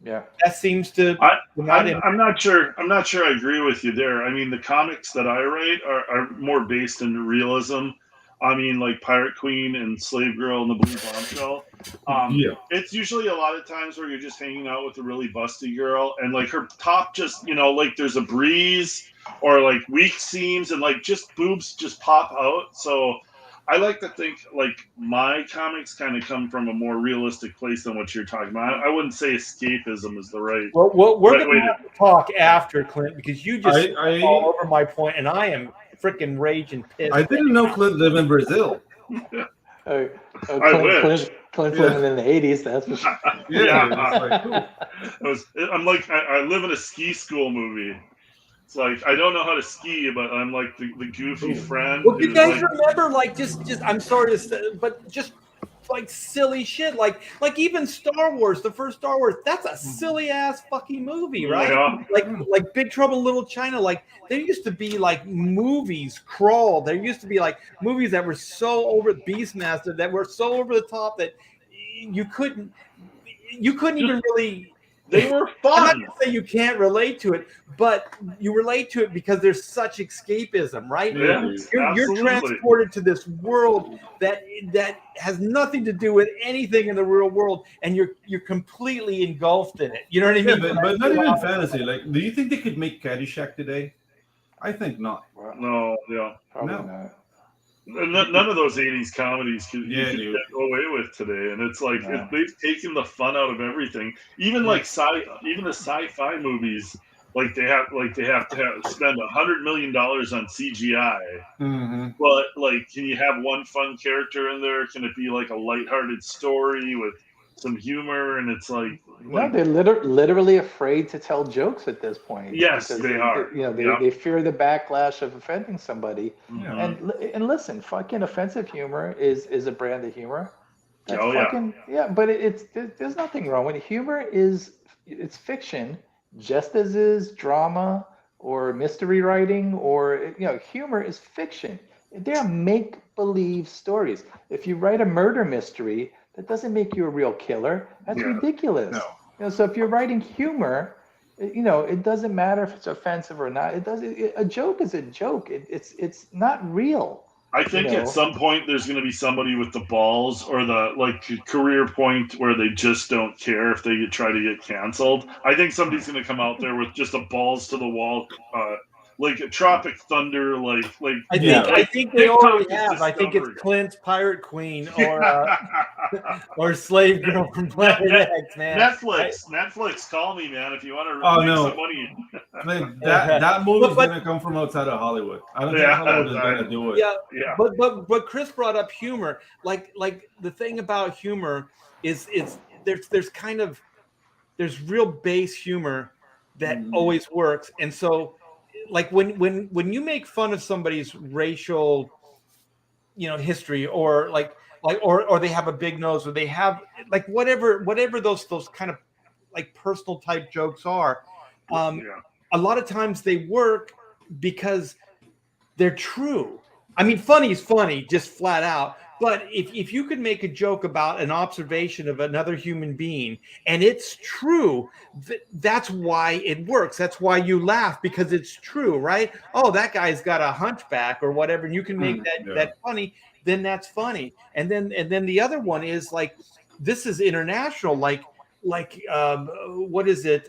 Yeah, that seems to. I'm not sure I agree with you there. I mean, the comics that I write are more based in realism. I mean, like Pirate Queen and Slave Girl and the Blue Bombshell. It's usually a lot of times where you're just hanging out with a really busty girl, and like her top just, like there's a breeze or like weak seams, and like just boobs just pop out. So I like to think like my comics kind of come from a more realistic place than what you're talking about. I wouldn't say escapism is the right. Well, we're right going to have to talk after, Clint, because you just I all over my point, and I am freaking raging pissed. I didn't know Clint lived in Brazil. Clint's living in the 80s. That's for sure. I'm like I live in a ski school movie. It's like I don't know how to ski, but I'm like the goofy friend. Well, you guys remember, like, just I'm sorry to say, but just like silly shit, like even Star Wars, the first Star Wars, that's a silly ass fucking movie, right? Yeah. Like Big Trouble in Little China. Like there used to be like movies, Crawl. There used to be like movies that were so over Beastmaster that were so over the top that you couldn't even really. They were fun. I'm not going to say you can't relate to it, but you relate to it because there's such escapism, right? Yeah, you're transported to this world that has nothing to do with anything in the real world, and you're completely engulfed in it. You know what I mean? Yeah, but not even fantasy. Like, do you think they could make Caddyshack today? I think not. No, yeah, probably not. None of those 80s comedies you could get away with today, and it's like they've taken the fun out of everything. Even like even the sci-fi movies, like they have to spend $100 million on CGI. Mm-hmm. But like, can you have one fun character in there? Can it be like a lighthearted story with some humor? And it's like no, they're literally afraid to tell jokes at this point. Yes, they are. They fear the backlash of offending somebody. Yeah. And listen, fucking offensive humor is a brand of humor. That's yeah, but there's nothing wrong with it. Humor. It's fiction, just as is drama or mystery writing, or humor is fiction. They're make-believe stories. If you write a murder mystery, that doesn't make you a real killer. That's ridiculous. No. So if you're writing humor, it doesn't matter if it's offensive or not. A joke is a joke. It's not real. I think at some point there's going to be somebody with the balls or the career point where they just don't care if they try to get canceled. I think somebody's going to come out there with just a balls to the wall, like a Tropic Thunder, I think they already have. I think it's Clint's Pirate Queen or Slave Girl from Planet X, man. Netflix, call me, man, if you want to make some money. That movie's gonna come from outside of Hollywood. I don't think Hollywood is gonna do it. Yeah. But Chris brought up humor. Like the thing about humor is there's real base humor that always works, and so. Like when you make fun of somebody's racial, history, or or they have a big nose, or they have like whatever those kind of like personal type jokes are, a lot of times they work because they're true. I mean, funny is funny, just flat out. But if you could make a joke about an observation of another human being and it's true, that's why it works. That's why you laugh, because it's true, right? Oh, that guy's got a hunchback or whatever, and you can make that funny. Then that's funny. And then the other one is like, this is international. Like what is it?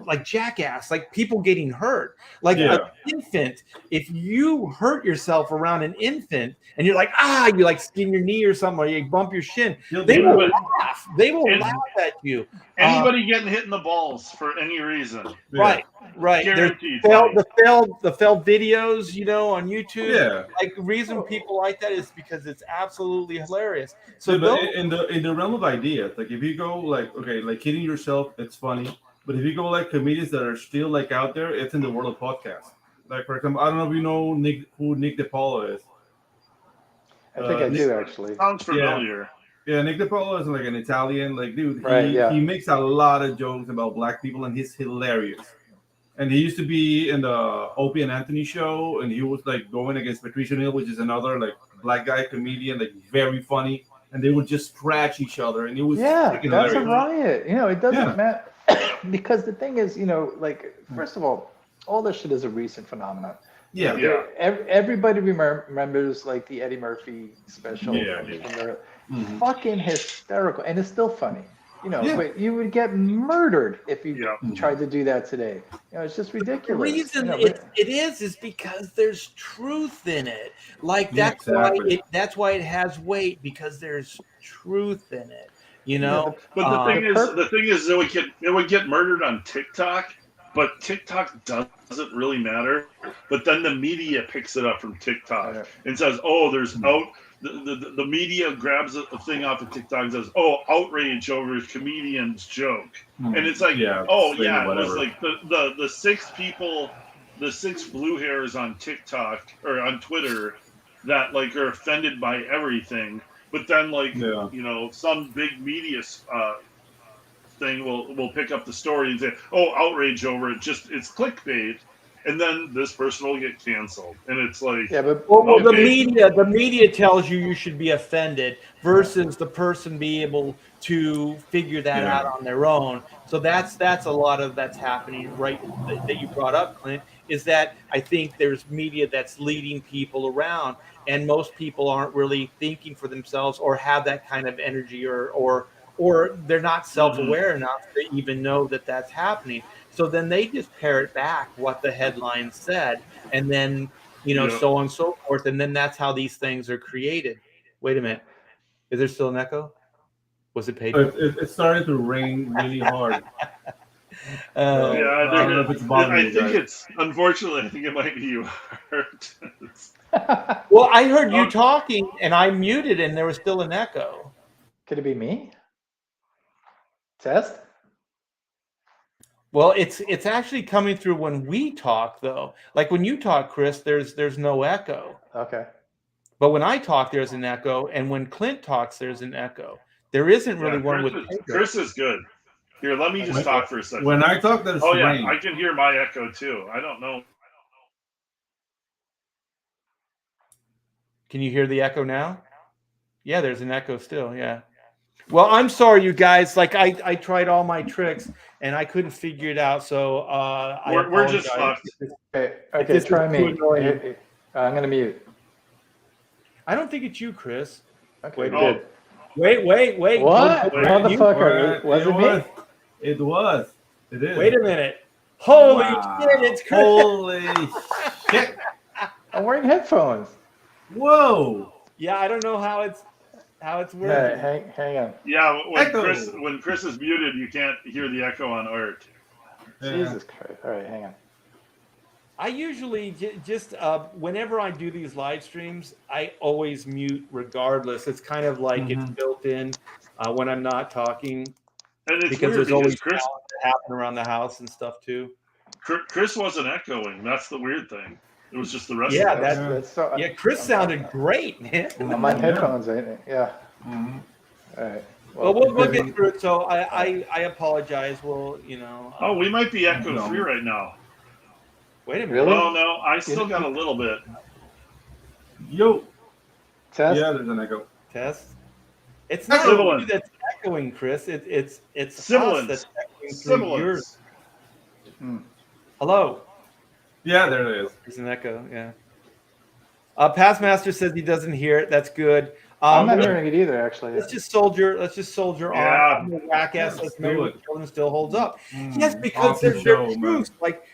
Like Jackass, like people getting hurt, like an infant. If you hurt yourself around an infant and you're like, you like skin your knee or something, or you bump your shin, they will laugh. They will laugh at you. Anybody getting hit in the balls for any reason. Right. Guaranteed. The failed videos, on YouTube. Yeah. Like the reason people like that is because it's absolutely hilarious. So in the realm of ideas, like if you go like hitting yourself, it's funny. But if you go like comedians that are still like out there, it's in the world of podcasts. Like for example, I don't know if you know who Nick DiPaolo is. I think I do actually. Sounds familiar. Yeah, Nick DiPaolo is like an Italian, like dude. He makes a lot of jokes about black people, and he's hilarious. And he used to be in the Opie and Anthony show, and he was like going against Patricia Neal, which is another like black guy comedian, like very funny. And they would just scratch each other, and it was that's hilarious. A riot. It doesn't matter. Because the thing is, first of all this shit is a recent phenomenon. Yeah. Everybody remembers like the Eddie Murphy special. Yeah. Fucking hysterical, and it's still funny. But you would get murdered if you tried to do that today. It's just ridiculous. The reason it is because there's truth in it. Like that's why it has weight, because there's truth in it. But the thing is, it would get murdered on TikTok, but TikTok doesn't really matter. But then the media picks it up from TikTok and says, "Oh, there's The media grabs a thing off of TikTok and says, "Oh, outrage over a comedian's joke," and it's like, it was like the 6 people, the 6 blue hairs on TikTok or on Twitter that like are offended by everything, but then some big media thing will pick up the story and say, "Oh, outrage over it, it's clickbait." And then this person will get canceled, and it's like, the media tells you should be offended versus the person be able to figure that out on their own. So that's a lot of that's happening, right? That you brought up, Clint, is that I think there's media that's leading people around, and most people aren't really thinking for themselves or have that kind of energy, or they're not self-aware enough to even know that that's happening. So then they just parrot back what the headline said, and then, so on and so forth. And then that's how these things are created. Wait a minute. Is there still an echo? Was it paid? It started to rain really hard. Unfortunately, I think it might be you. Well, I heard you talking, and I muted, and there was still an echo. Could it be me? Test? Well, it's actually coming through when we talk, though. Like when you talk, Chris, there's no echo. Okay. But when I talk, there's an echo, and when Clint talks, there's an echo. There isn't really one with Chris is good. Here, let me just talk for a second. When I talk, there's rain. I can hear my echo too. I don't know. Can you hear the echo now? Yeah, there's an echo still. Yeah. Well, I'm sorry, you guys. Like I tried all my tricks and I couldn't figure it out. So we're just fucked. Okay, try me. I'm gonna mute. I don't think it's you, Chris. Okay. Wait. What? Motherfucker! Was it me? It was. It is. Wait a minute. Holy shit! It's Chris. Holy shit! I'm wearing headphones. Whoa. Yeah, I don't know how it's working. Yeah, hang on. Yeah, when Chris is muted, you can't hear the echo on Art. Jesus Christ! All right, hang on. I usually just whenever I do these live streams, I always mute regardless. It's kind of like it's built in when I'm not talking, and it's because weird there's always Chris happen around the house and stuff too. Chris wasn't echoing. That's the weird thing. It was just the rest. Yeah, of us. that's Chris sounded great, man. I'm on headphones, ain't it? Yeah. Mm-hmm. All right. Well, we'll get through it. So I apologize. Well, Oh, we might be echo free right now. Wait a minute. Really? Oh no, I still got a little bit. Yo. Test. Yeah, there's an echo. Test. It's not you that's echoing, Chris. It's sibilance. Us that's echoing through yours. Hello. Yeah, there it is. There's an echo. Yeah. Pastmaster says he doesn't hear it. That's good. I'm not hearing it either, actually. Let's just soldier on. Whack ass. Let's know what children still holds up. Yes, because they're truths. Like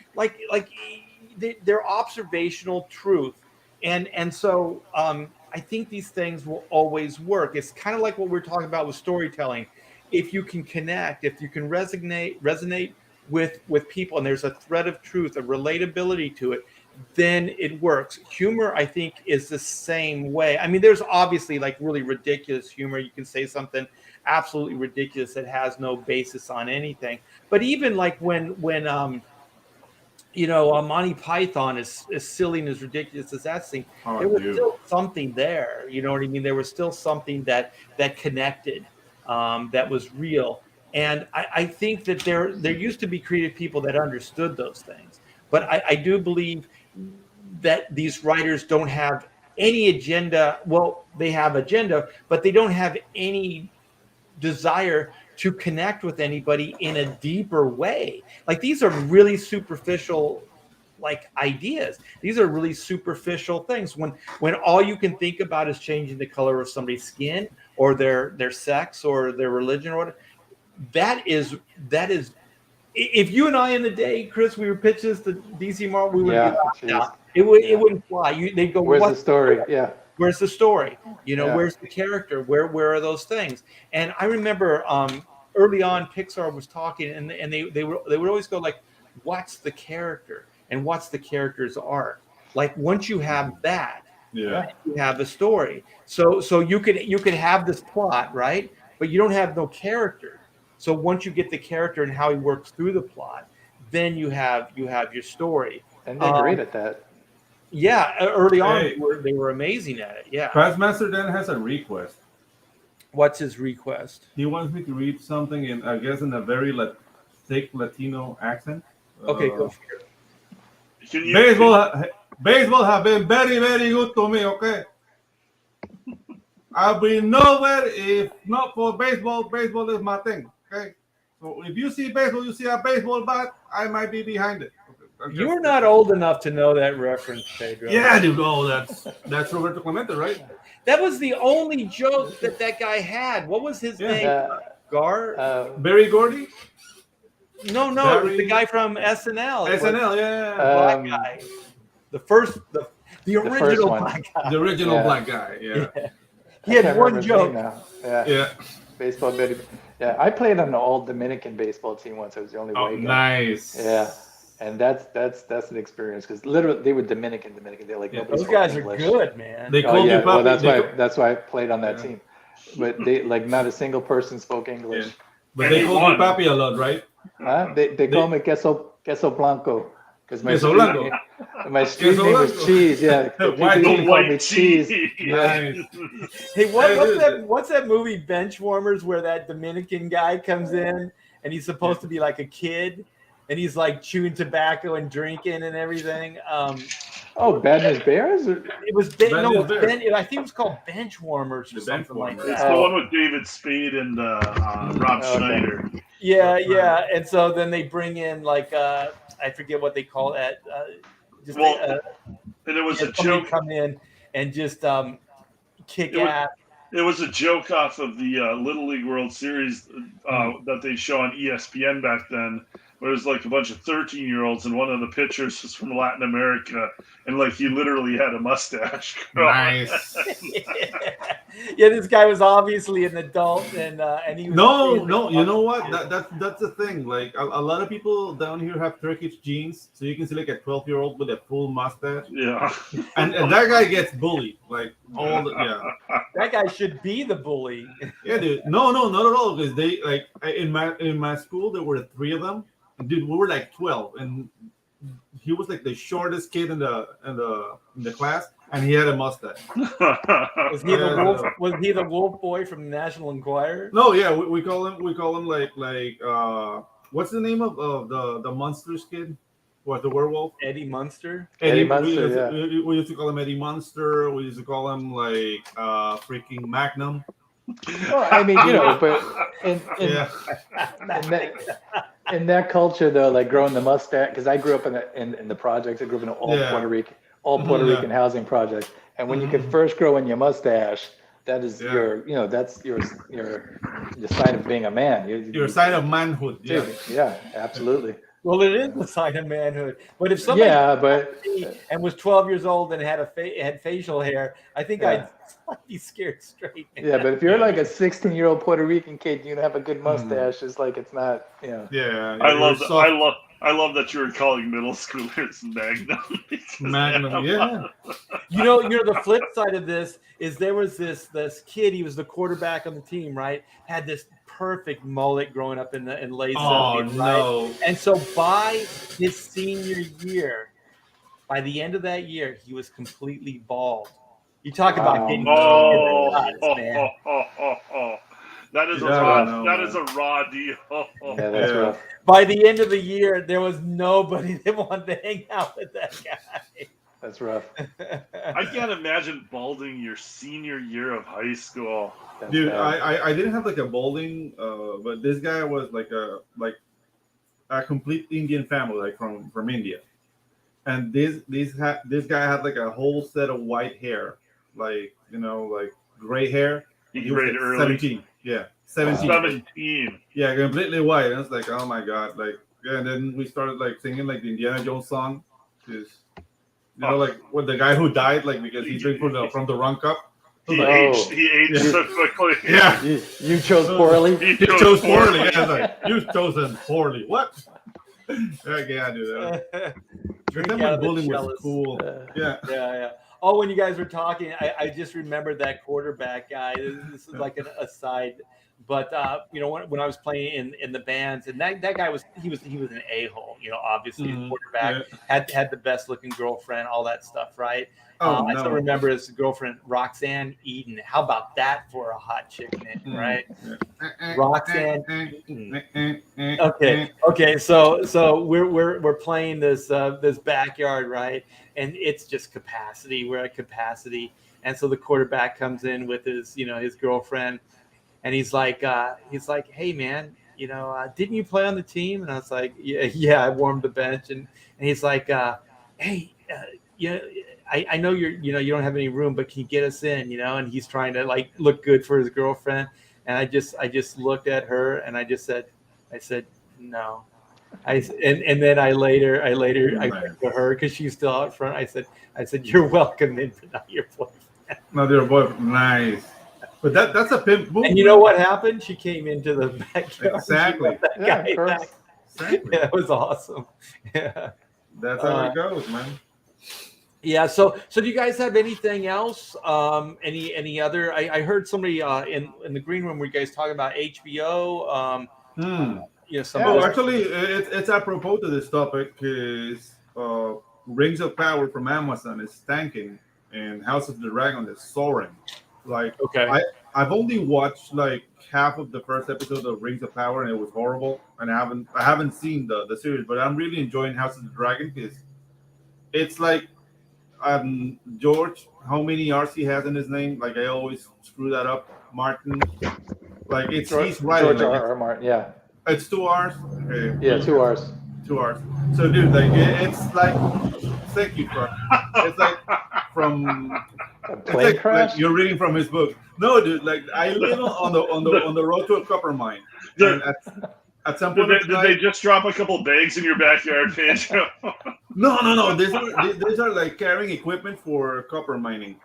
they're observational truth, and so I think these things will always work. It's kind of like what we're talking about with storytelling. If you can connect, if you can resonate with people, and there's a thread of truth, a relatability to it, then it works. Humor, I think, is the same way. I mean, there's obviously like really ridiculous humor. You can say something absolutely ridiculous that has no basis on anything. But even like when Monty Python is silly and as ridiculous as that thing, there was still something there. You know what I mean? There was still something that connected, that was real. And I think that there used to be creative people that understood those things. But I do believe that these writers don't have any agenda. Well, they have agenda, but they don't have any desire to connect with anybody in a deeper way. Like, these are really superficial like ideas. These are really superficial things. When all you can think about is changing the color of somebody's skin or their sex or their religion or whatever, that is. If you and I in the day, Chris, we were pitching this to DC Marvel, we would be laughed out. It wouldn't fly. They'd go, where's the story? Yeah. Where's the story? Where's the character? Where are those things? And I remember early on, Pixar was talking, and they would always go like, "What's the character? And what's the character's arc?" Like once you have that, you have the story. So you could have this plot, right? But you don't have no character. So once you get the character and how he works through the plot, then you have your story. And they're great at that. Yeah, early on they were amazing at it. Yeah. Passmaster then has a request. What's his request? He wants me to read something in, I guess, in a very thick Latino accent. Okay, go for it. Baseball have been very, very good to me. Okay. I'll be nowhere if not for baseball. Baseball is my thing. Okay. So if you see baseball, you see a baseball bat, I might be behind it. You're not old enough to know that reference, Pedro. Yeah, dude. Oh, that's Roberto Clemente, right? That was the only joke that guy had. What was his name? Barry Gordy? No, it was the guy from SNL. SNL, yeah. Black guy. The original black guy. The original black guy, yeah. He had one joke. Yeah. Baseball, Betty. Yeah, I played on an all Dominican baseball team once. I was the only white guy. Nice. Yeah, and that's an experience because literally they were Dominican. They're like nobody. Those guys English. are good, man. They called me Well, that's why I played on that team. But they like not a single person spoke English. Yeah. But they called me Papi a lot, right? They call me queso blanco because my street name was Cheese. Yeah, Why don't call me Cheese? Nice. Hey, what's that movie Benchwarmers where that Dominican guy comes in and he's supposed to be like a kid and he's like chewing tobacco and drinking and everything? Bad News Bears? It was I think it was called Benchwarmers or something like that. It's the one with David Spade and Rob Schneider. Yeah. And so then they bring in like I forget what they call that. And it was a joke. Come in and just kick ass. It was a joke off of the Little League World Series that they show on ESPN back then. Where it was like a bunch of 13-year-olds, and one of the pitchers was from Latin America, and like he literally had a mustache. Nice. Yeah, this guy was obviously an adult, and he was. No. You know what? That's the thing. Like a lot of people down here have Turkish genes, so you can see like a 12-year-old with a full mustache. Yeah. And that guy gets bullied. Like That guy should be the bully. Yeah, dude. No, not at all. Because they like in my school there were 3 of them. Dude, we were like 12, and he was like the shortest kid in the class, and he had a mustache. Was he the wolf? Was he the wolf boy from the National Enquirer? No, yeah, we call him like what's the name of the Monsters kid? What, the werewolf? Eddie Munster. Eddie Munster. We used to call him Eddie Munster. We used to call him like freaking Magnum. Well, I mean, but in that culture though, like growing the mustache, because I grew up in the projects. I grew up in an Puerto Rican housing project, and when you can first grow in your mustache, that is that's your sign of being a man. Your sign of manhood. Yeah, absolutely. Well, it is the sign of manhood. But if somebody and was 12 years old and had had facial hair, I think I'd be scared straight. Man. Yeah, but if you're like a 16-year-old Puerto Rican kid, you have a good mustache. It's like it's not, Yeah, I love that you were calling middle schoolers Magnum. Magnum, yeah. The flip side of this is there was this kid. He was the quarterback on the team, right? Had this perfect mullet growing up in late 70s, right? And so by his senior year, by the end of that year, he was completely bald. You talk about getting man. That is a raw deal. Yeah, that's rough. By the end of the year, there was nobody that wanted to hang out with that guy. That's rough. I can't imagine balding your senior year of high school. Dude, I didn't have like a balding, but this guy was like a complete Indian family, like from India. and this guy had like a whole set of white hair, like like gray hair. He was grayed like early. 17. Yeah, 17. 17. Yeah, completely white. And I was like, oh my god, like yeah. And then we started like singing like the Indiana Jones song, because like with the guy who died, like because he drank from the wrong cup. He Like, aged so quickly. yeah, you chose poorly. You chose poorly. Yeah, I was like, you've chosen poorly. What? Okay, I do that. Drink Then out when of the bullying was chalice. cool. Yeah. Yeah. Oh, when you guys were talking, I just remembered that quarterback guy. This is like an aside, but when I was playing in the bands, and that guy was an a-hole. Obviously, quarterback had the best looking girlfriend, all that stuff, right? I still remember his girlfriend Roxanne Eden. How about that for a hot chick name, right? Roxanne Eden. Okay. So we're playing this backyard, right? And it's just capacity. We're at capacity, and so the quarterback comes in with his girlfriend, and he's like, hey man, didn't you play on the team? And I was like, yeah, I warmed the bench, and he's like, hey, I know you don't have any room, but can you get us in? And he's trying to like look good for his girlfriend, and I just looked at her, and I said no. And then I later I went to her because she's still out front. I said you're welcome in, but not your boyfriend. Not your boyfriend. Nice. But that's a pimp move. And you know what happened? She came into the backyard. Exactly. That guy back. Exactly. Yeah, it was awesome. Yeah. That's how it goes, man. Yeah. So do you guys have anything else? Any other? I heard somebody in the green room where you guys talking about HBO. Actually, it's apropos to this topic, because Rings of Power from Amazon is tanking, and House of the Dragon is soaring. Like, okay, I've only watched like half of the first episode of Rings of Power, and it was horrible. And I haven't seen the series, but I'm really enjoying House of the Dragon, because it's like George, how many R's he has in his name? Like, I always screw that up. Martin, like he's writing. George R. Martin, yeah. It's 2 R's. Okay. Yeah, 2 R's. 2 R's. So, dude, like it's like, thank you, Truck. It's like from a plane crash. Like you're reading from his book. No, dude, like I live on the road to a copper mine. And at some point, did they just drop a couple bags in your backyard, Pedro? No. These are like carrying equipment for copper mining.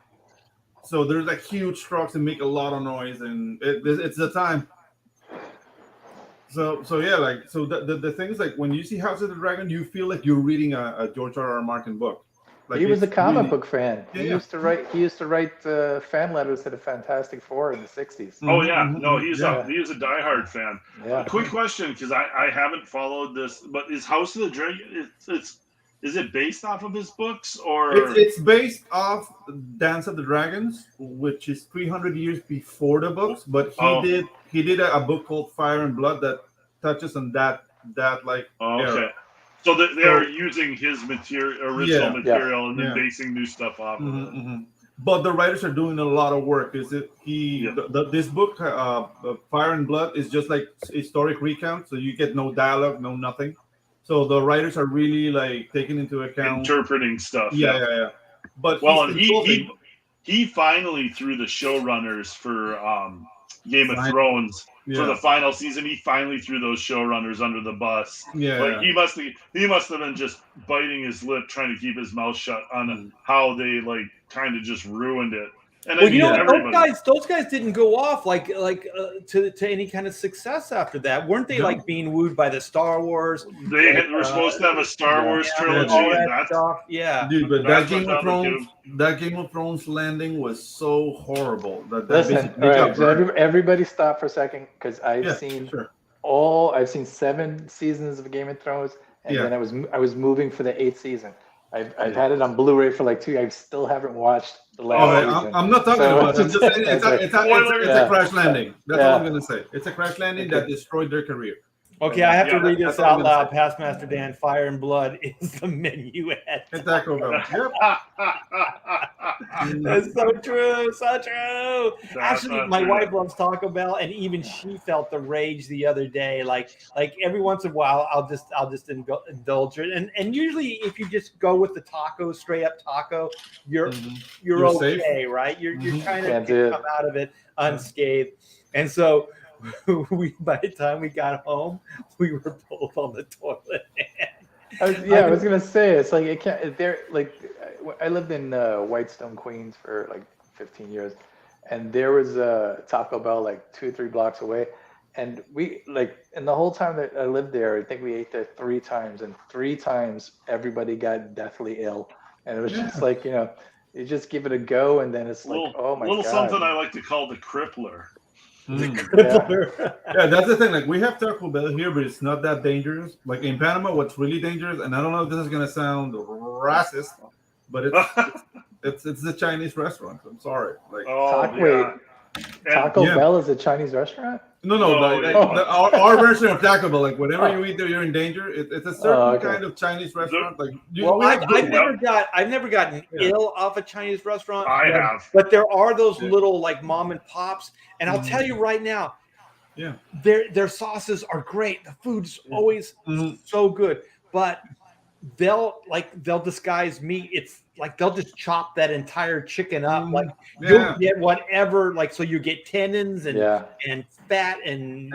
So there's like huge trucks that make a lot of noise, and it's the time. So yeah, like so the thing is, like when you see House of the Dragon, you feel like you're reading a George R. Martin book. Like he was a comic book fan. Yeah, he used to write fan letters to the Fantastic Four in the 60s. Oh yeah, no, he's a diehard fan. Yeah. Quick question, because I haven't followed this, but is House of the Dragon is it based off of his books, or it's based off Dance of the Dragons, which is 300 years before the books, but he did a book called Fire and Blood that touches on that like era. So they are using his original material and then basing new stuff off of it. But the writers are doing a lot of work. This book, Fire and Blood, is just like historic recount, so you get no dialogue, no nothing. So the writers are really like taking into account interpreting stuff. Yeah. But and he finally, through the showrunners for Game of Thrones for the final season, he finally threw those showrunners under the bus. Like he must have been just biting his lip, trying to keep his mouth shut on how they like kind of just ruined it. And those guys didn't go off to any kind of success after that. Weren't they like being wooed by the Star Wars? They were supposed to have a Star Wars trilogy, and that stuff. Yeah, dude, but that Game of Thrones landing was so horrible. Listen, all right, so everybody stop for a second, because I've seen 7 seasons of Game of Thrones, and then I was moving for the 8th season. I've had it on Blu-ray for like 2. I still haven't watched the last season. I'm not talking about it. I'm just saying it's a crash landing. That's all I'm going to say. It's a crash landing that destroyed their career. Okay, I have to read this out loud. say. Past Master Dan, Fire and Blood is the menu at Taco Bell. Yep. That's so true, so true. Actually, my wife loves Taco Bell, and even she felt the rage the other day. Like every once in a while, I'll just indulge it, and usually if you just go with the taco, straight up taco, you're okay, safe. Right? You're kind of come out of it unscathed, and so. By the time we got home, we were both on the toilet. I was gonna say it's like it can't. They're like, I lived in Whitestone, Queens for like 15 years, and there was a Taco Bell like 2 or 3 blocks away, and and the whole time that I lived there, I think we ate there 3 times, and 3 times everybody got deathly ill, and it was just like you just give it a go, and then it's like oh my god. Something I like to call the crippler. Yeah, that's the thing. Like we have Taco Bell here, but it's not that dangerous. Like in Panama, what's really dangerous, and I don't know if this is gonna sound racist, but it's a Chinese restaurant. I'm sorry. Like Taco Bell is a Chinese restaurant? No. Our version of Taco Bell, like whenever you eat there, you're in danger. It's a certain kind of Chinese restaurant. Like I've never gotten ill off a Chinese restaurant. I have, but there are those little like mom and pops, and I'll tell you right now, their sauces are great. The food's always so good, but they'll disguise meat. It's like they'll just chop that entire chicken up. Like you'll get whatever, like so you get tendons and fat and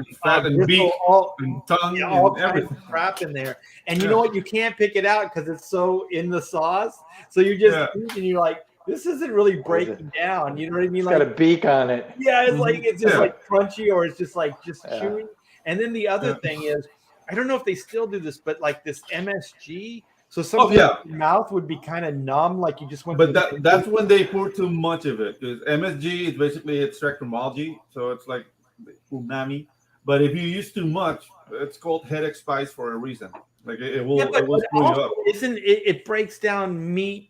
beef and tongue all and kinds everything. of crap in there. And you know what? You can't pick it out because it's so in the sauce. So you just eat and you're like, this isn't really breaking down. You know what I mean? It's like, got a beak on it. Yeah, it's like it's just like crunchy or it's just like chewy. And then the other thing is, I don't know if they still do this, but like this MSG. So sometimes your mouth would be kind of numb, like you just went. But that's when they pour too much of it, because MSG is basically extract from algae, so it's like umami. But if you use too much, it's called headache spice for a reason. Like it will screw you up. Isn't it breaks down meat?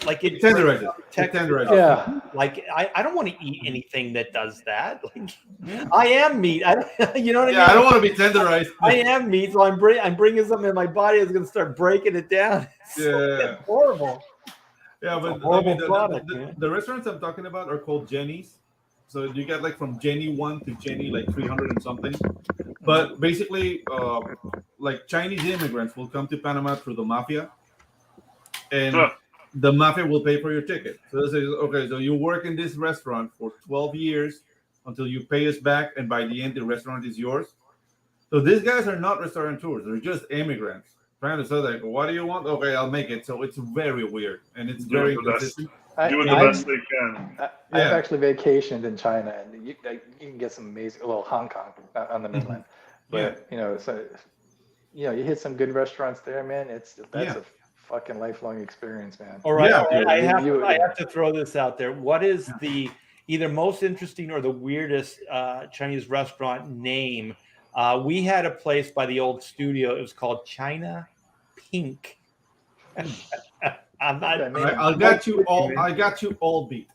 Like it tenderizes. Yeah. Like I don't want to eat anything that does that. Like I am meat. You know what I mean? Yeah, I don't want to be tenderized. I am meat, so I'm bringing something in my body that's going to start breaking it down. It's horrible. Yeah, but the restaurants I'm talking about are called Jenny's. So you get like from Jenny 1 to Jenny like 300 and something. But basically, like Chinese immigrants will come to Panama through the mafia, and the mafia will pay for your ticket. So they say, okay, so you work in this restaurant for 12 years until you pay us back, and by the end, the restaurant is yours. So these guys are not restaurateurs; they're just immigrants trying to say like, "What do you want? Okay, I'll make it." So it's very weird, and it's very inconsistent. Doing the best they can. I've actually vacationed in China, and you can get some amazing. Well, Hong Kong, not on the mainland, but you hit some good restaurants there, man. That's a fucking lifelong experience, man. All right, I have to throw this out there. What is the either most interesting or the weirdest Chinese restaurant name? We had a place by the old studio. It was called China Pink. I got you all beat.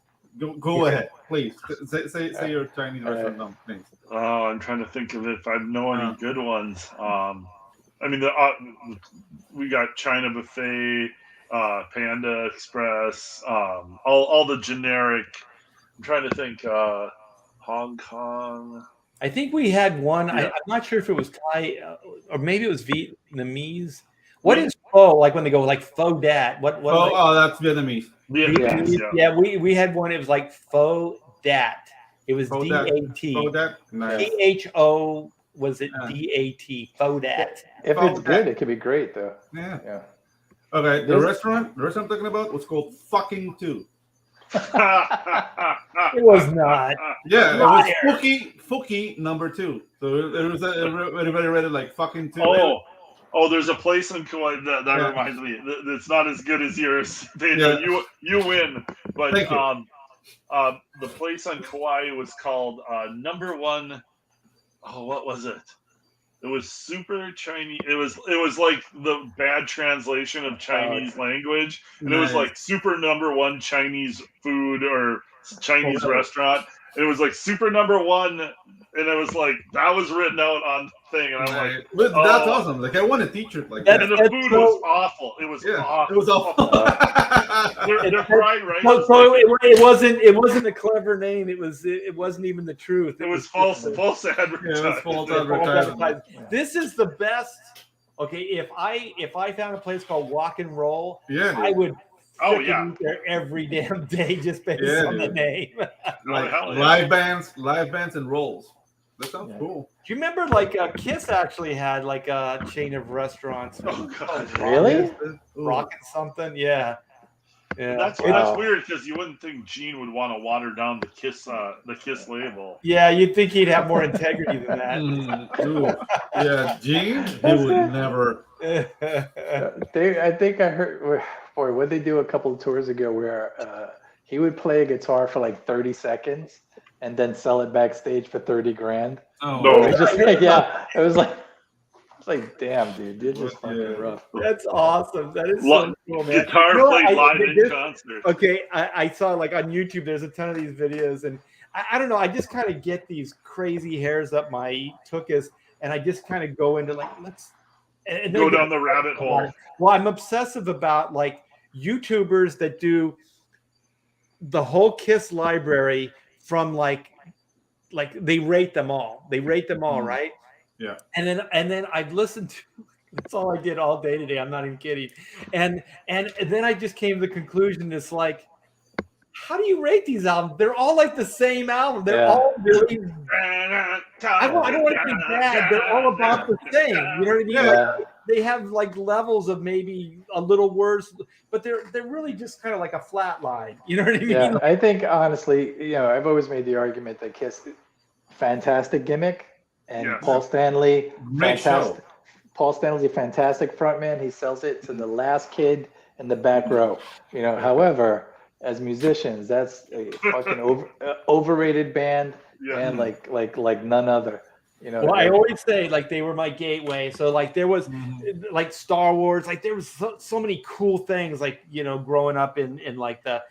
Go ahead, please. Say your Chinese restaurant names. Oh, I'm trying to think of if I know any good ones. I mean, we got China Buffet, Panda Express, all the generic. I'm trying to think. Hong Kong. I think we had one. I'm not sure if it was Thai or maybe it was Vietnamese. What is pho? Like when they go like pho dat? What? That's Vietnamese. Yeah, we had one. It was like pho dat. It was D-A-T. Pho dat. Nice. P-H-O. Was it D-A-T? Pho dat. If it's good, it could be great though. Yeah. Okay, the restaurant I'm talking about was called Fucking 2. It was not. Yeah, it was Fuki number 2. So it was everybody read it like Fucking 2. Oh, there's a place in Kauai that reminds me. It's not as good as yours. You win, but the place on Kauai was called Number One. Oh, what was it? It was super Chinese. It was like the bad translation of Chinese language, and it was like super number one Chinese food or Chinese restaurant. and it was like super number one, and it was like that was written out on the thing, and I'm like, But that's awesome. Like I want a t-shirt like and that. the food was awful. It was awful. It was awful. They're fried rice. So it wasn't a clever name. It wasn't even the truth. It was false advertising. Yeah, it was false advertising. This is the best. Okay, if I found a place called Walk and Roll, I would. Eat there every damn day just based on the name. Like live bands and rolls. That sounds cool. Do you remember like Kiss actually had like a chain of restaurants? Oh God, really? Rockin' something, yeah. That's weird because you wouldn't think Gene would want to water down the Kiss label. Yeah, you'd think he'd have more integrity than that. Yeah, Gene, he would never. I think I heard. Boy, what they do a couple of tours ago where he would play a guitar for like 30 seconds and then sell it backstage for 30 grand. Oh, no. It was just like, it was like, damn, dude, you're just fucking rough. That's awesome. That is so cool, man. Guitar played live in concert. Okay, I saw like on YouTube, there's a ton of these videos, and I don't know, I just kind of get these crazy hairs up my tuchus, and I just kind of go into like, let's go down the rabbit hole. Well, I'm obsessive about like YouTubers that do the whole Kiss library from like they rate them all. They rate them all, right? Yeah. And then I've listened to. That's all I did all day today. I'm not even kidding. And then I just came to the conclusion. It's like, how do you rate these albums? They're all like the same album. They're all really. I don't want to be bad. They're all about the same. You know what I mean? Yeah. Like, they have like levels of maybe a little worse, but they're really just kind of like a flat line. You know what I mean? Yeah, I think honestly, I've always made the argument that Kiss, fantastic gimmick, and Paul Stanley, fantastic. Paul Stanley's a fantastic frontman. He sells it to the last kid in the back row. However, as musicians, that's a fucking overrated band, and like none other. Well, I always say like they were my gateway. So like there was like Star Wars, like there was so many cool things like growing up in like the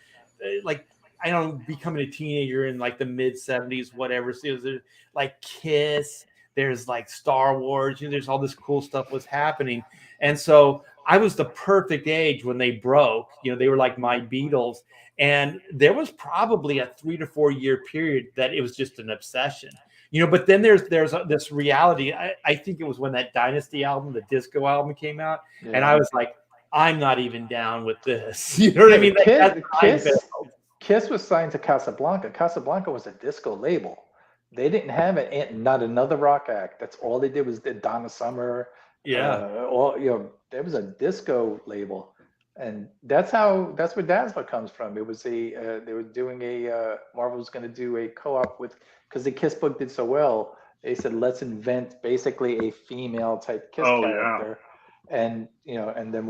like I don't becoming a teenager in like the mid 70s, whatever. So there's like Kiss, there's like Star Wars, there's all this cool stuff was happening. And so I was the perfect age when they broke. They were like my Beatles. And there was probably a 3 to 4 year period that it was just an obsession. But then there's this reality. I think it was when that Dynasty album, the disco album, came out, and I was like, I'm not even down with this. You know what I mean? Kiss was signed to Casablanca. Casablanca was a disco label. They didn't have not another rock act. That's all they did was Donna Summer. Yeah. There was a disco label, and that's where Dazzler comes from. It was they were doing Marvel was going to do a co-op with. Because the Kiss book did so well, they said, let's invent basically a female type Kiss character. Yeah. And, and then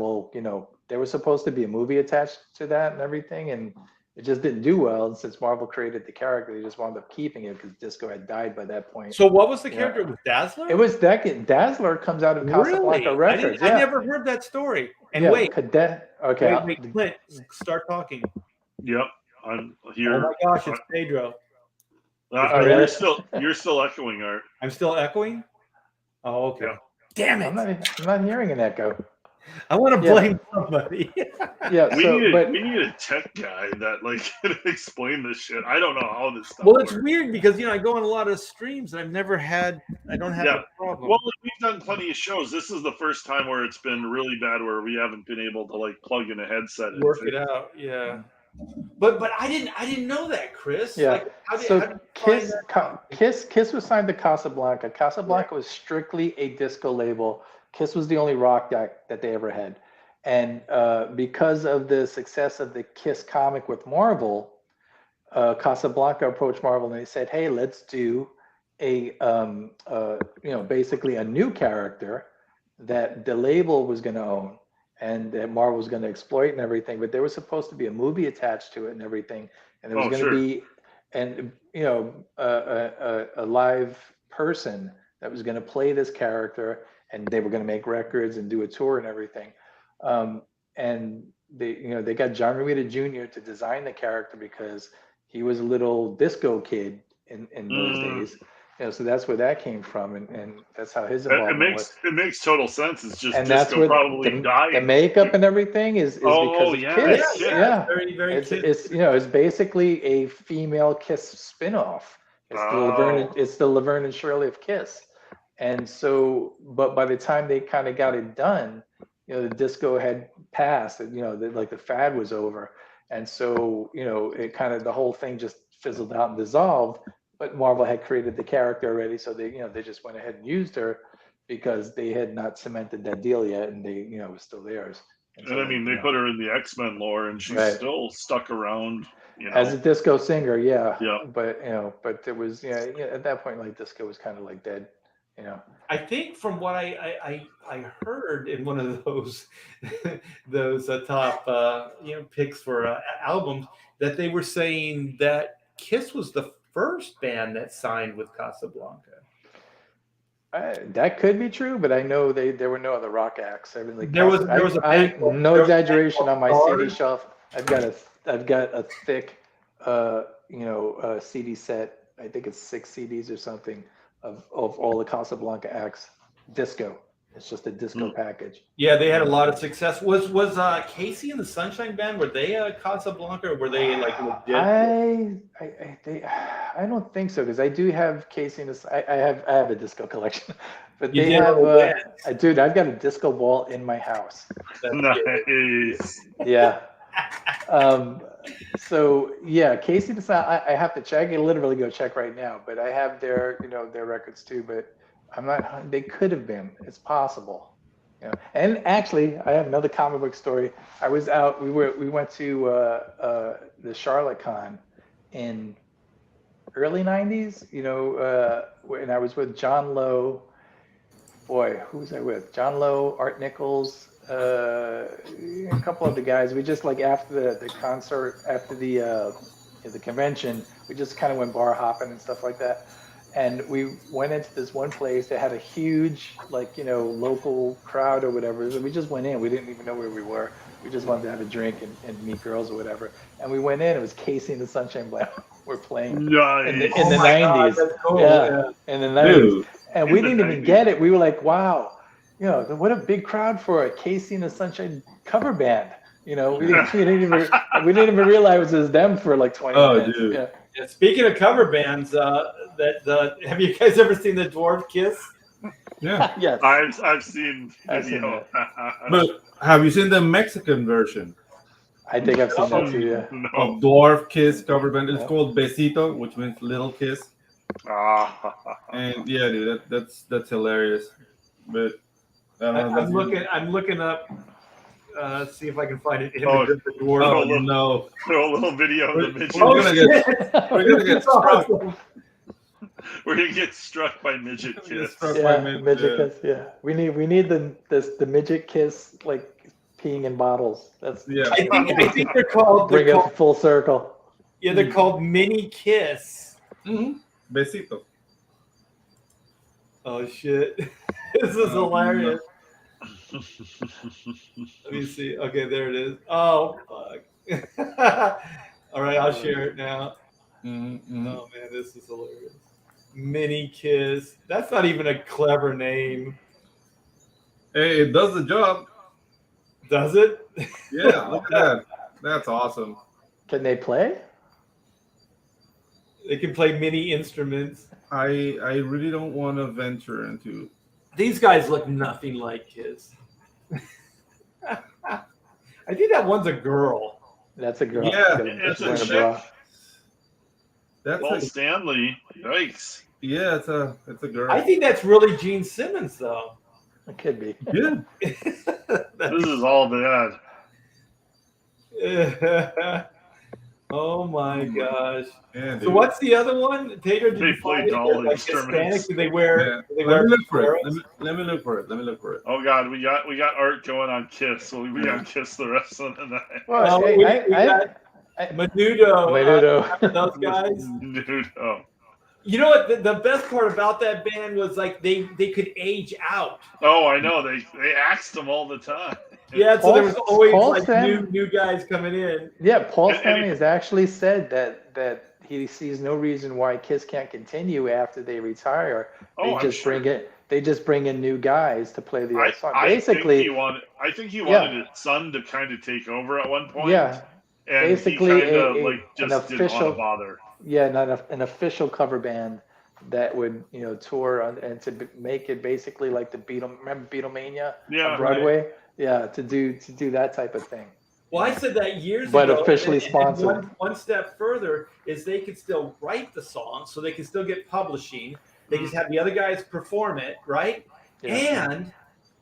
there was supposed to be a movie attached to that and everything. And it just didn't do well. And since Marvel created the character, they just wound up keeping it because Disco had died by that point. So what was the character? It was Dazzler? It was Dazzler comes out of Casablanca Records. I never heard that story. And wait, Clint, start talking. Yep, I'm here. Oh my gosh, it's Pedro. You're still echoing, Art. I'm still echoing? Oh, okay. Yeah. Damn it. I'm not hearing an echo. I want to blame somebody. We need a tech guy that can explain this shit. I don't know how this stuff works. It's weird because I go on a lot of streams and I don't have a problem. Well, we've done plenty of shows. This is the first time where it's been really bad where we haven't been able to plug in a headset and work it out. Yeah. But I didn't know that, Chris. Yeah. Kiss was signed to Casablanca. Casablanca was strictly a disco label. Kiss was the only rock act that they ever had. And because of the success of the Kiss comic with Marvel, Casablanca approached Marvel and they said, hey, let's do basically a new character that the label was going to own and that Marvel was going to exploit and everything. But there was supposed to be a movie attached to it and everything. And there was going to be, a live person that was going to play this character, and they were going to make records and do a tour and everything. And they got John Romita Jr. to design the character because he was a little disco kid in those days. So that's where that came from, and that's how his involvement was. It makes total sense. It's just and that's disco where probably died. the makeup and everything is because of Kiss. Yeah. Very, very it's Kiss. it's basically a female Kiss spinoff. It's the Laverne and Shirley of Kiss. And so, but by the time they kind of got it done, the disco had passed, and like the fad was over, and so it kind of, the whole thing just fizzled out and dissolved. But Marvel had created the character already, so they just went ahead and used her because they had not cemented that deal yet, and it was still theirs. And so they put her in the X-Men lore, and she's still stuck around. As a disco singer, yeah. But but there was at that point, like, disco was kind of like dead. I think from what I heard in one of those top picks for albums, that they were saying that Kiss was the first band that signed with Casablanca. That could be true, but I know there were no other rock acts. I mean, like, there was no exaggeration on my CD shelf. I've got a thick CD set. I think it's 6 CDs or something of all the Casablanca acts. Disco. It's just a disco package. Yeah, they had a lot of success. Was Casey and the Sunshine Band, were they Casablanca, or were they like legit? I don't think so, because I do have Casey and I have a disco collection, but You they have dude, I've got a disco ball in my house. nice. Yeah. So yeah, Casey and I have to check. I can literally go check right now, but I have their their records too. But I'm not. They could have been. It's possible. And actually, I have another comic book story. I was out. We went to the Charlotte Con in early '90s. And I was with John Lowe. Boy, who was I with? John Lowe, Art Nichols, a couple of the guys. We just, like, after the concert, after the convention, we just kind of went bar hopping and stuff like that. And we went into this one place that had a huge, like, local crowd or whatever. So we just went in. We didn't even know where we were. We just wanted to have a drink and meet girls or whatever. And we went in. It was Casey and the Sunshine Band were playing in the 90s. God, cool. Yeah, in the 90s. Dude. And we didn't even get it. We were like, wow, what a big crowd for a Casey and the Sunshine cover band. We didn't even realize it was them for like 20 minutes. Dude. Yeah, speaking of cover bands, have you guys ever seen the Dwarf Kiss? Yeah. Yes. I've seen video. But have you seen the Mexican version I think I've seen that too, yeah. of Dwarf Kiss cover band? It's called Besito, which means little kiss. And yeah, dude, that's hilarious. But I'm looking up, see if I can find an image Oh, of the dwarf. Oh no, Throw a little video of the midget. we're gonna get struck. We're gonna get struck by midget kiss. Midget kiss. Yeah, we need the midget kiss, like peeing in bottles. That's I think they're called. Bring it full circle. Yeah, they're called Mini Kiss. Mm-hmm. Besito. Oh shit, this is hilarious. Let me see. Okay, there it is. Oh fuck. All right, I'll share it now. Mm-hmm. Oh man, this is hilarious. Mini Kiss. That's not even a clever name. Hey, it does the job. Does it? Yeah, look at that. That's awesome. Can they play? They can play mini instruments. I really don't want to venture into. These guys look nothing like Kiss. I think that one's a girl. That's a girl. Yeah, it's wearing a chick. bra. That's Well, a, Stanley, yikes. yeah, it's a girl. I think that's really Gene Simmons, though. It could be. Yeah. This is all bad. Oh my gosh! Yeah, So what's the other one, Tater? Did They you play find it? all Like instruments. Hispanic? Do they wear? Yeah. Do they Let wear me look for it. fedoras? Let me look for it. Let me look for it. Oh God, we got art going on Kiss, so we got Kiss the rest of the night. Well, We got Menudo. Those guys. Dude, oh. You know what? The best part about that band was, like, they could age out. Oh, I know. They axed them all the time. Yeah, so there was always Paul's like new guys coming in. Yeah, Paul Stanley has actually said that he sees no reason why Kiss can't continue after they retire. They just bring in new guys to play the old song. Basically, I think he wanted his son to kind of take over at one point. Yeah, and basically he kind of just didn't want to bother. Yeah, not an official cover band that would tour and to make it basically like the remember Beatlemania on Broadway. Right. Yeah, to do that type of thing. Well, I said that years but ago. But officially sponsored. One step further is they could still write the song, so they can still get publishing. They just have the other guys perform it, right? Yeah. And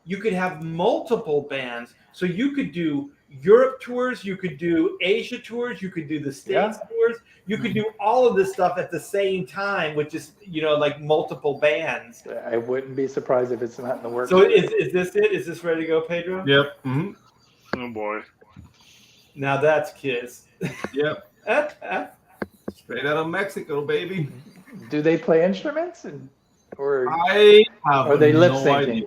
you could have multiple bands. So you could do Europe tours, you could do Asia tours, you could do the States tours, you could do all of this stuff at the same time, which is like multiple bands. I wouldn't be surprised if it's not in the works. So is this it? Is this ready to go, Pedro? Yep. Mm-hmm. Oh boy. Now that's Kiss. Yep. Straight out of Mexico, baby. Do they play instruments or are they lip syncing?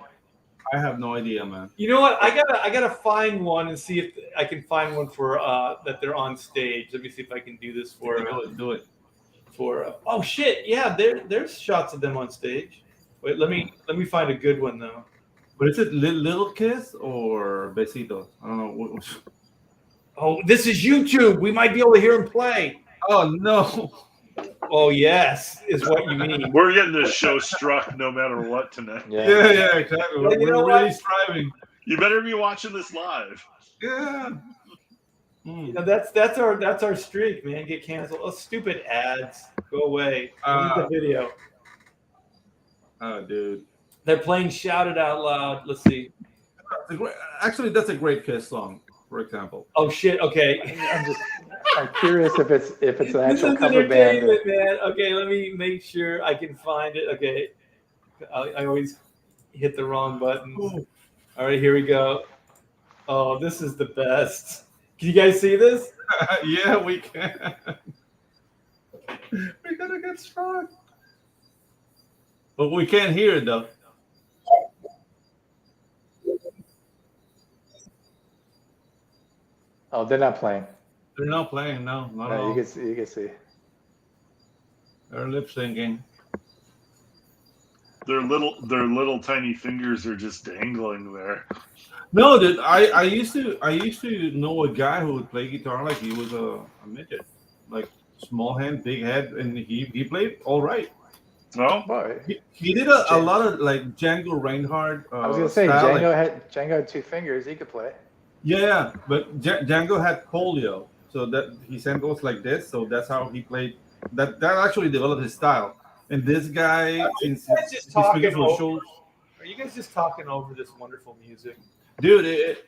I have no idea, man. You know what? I gotta find one and see if I can find one for that they're on stage. Let me see if I can do this for do it. For oh shit, yeah, there's shots of them on stage. Wait, let me find a good one though. But is it Little Kiss or Besito? I don't know. Oh, this is YouTube. We might be able to hear him play. Oh no. Oh yes, is what you mean. We're getting this show struck no matter what tonight. Yeah, exactly. We're really striving. You better be watching this live. Yeah. That's our streak, man. Get canceled. Oh, stupid ads. Go away. The video. Oh, dude. They're playing "Shout It Out Loud." Let's see. Actually, that's a great Kiss song, for example. Oh shit. Okay. I'm curious if it's an actual cover band. Man. Okay, let me make sure I can find it. Okay, I always hit the wrong button. Ooh. All right, here we go. Oh, this is the best. Can you guys see this? Yeah, we can. We're gonna get struck. But we can't hear it though. Oh, they're not playing. They're not playing, no, not at all. You can see. They're lip syncing. Their little tiny fingers are just dangling there. No, dude, I used to know a guy who would play guitar like he was a midget, like small hand, big head, and he played all right. No, he did a lot of like Django Reinhardt. I was gonna say Django had two fingers. He could play. Yeah, but Django had polio, so that his hand goes like this. So that's how he played. That actually developed his style. And this guy, are you guys just talking over this wonderful music? Dude, it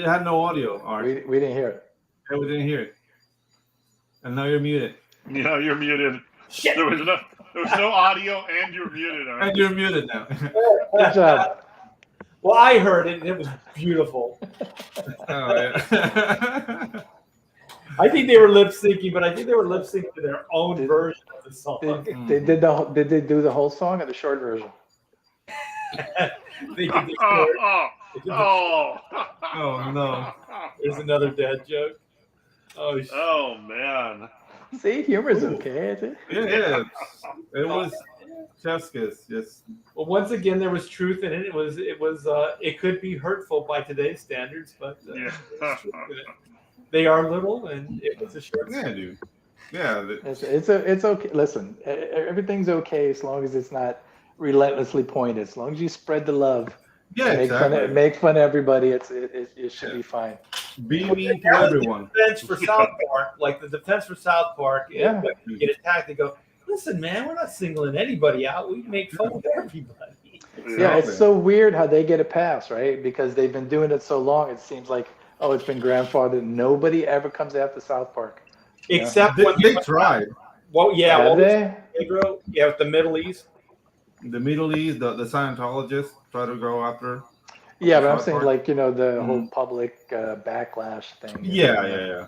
had no audio. We didn't hear it. Yeah, we didn't hear it. And now you're muted. Yeah, you're muted. Shit. There was no audio, and you're muted. And you're muted now. Good job. Well, I heard it, and it was beautiful. Oh, yeah. I think they were lip syncing, but I think they were lip syncing to their own version of the song. Did they do the whole song or the short version? They did the short. Oh no! There's another dad joke. Oh man! See, humor's okay, is it? Yeah. It was chef's kiss. Yes. Well, once again, there was truth in it. It could be hurtful by today's standards, but they are little, and it was a short. Yeah, dude. Yeah. It's okay. Listen, everything's okay as long as it's not relentlessly pointed. As long as you spread the love. Yeah, make fun of everybody. It should be fine. Be mean to everyone. Defense for South Park, like the defense for South Park. Yeah. When you get attacked, they go, "Listen, man, we're not singling anybody out. We make fun of everybody." Yeah, it's so weird how they get a pass, right? Because they've been doing it so long. It seems like it's been grandfathered. Nobody ever comes after South Park, except when they tried. Well, yeah, with the Middle East. The Middle East, the Scientologists try to go after. Yeah, but I'm saying like the whole public backlash thing. Yeah.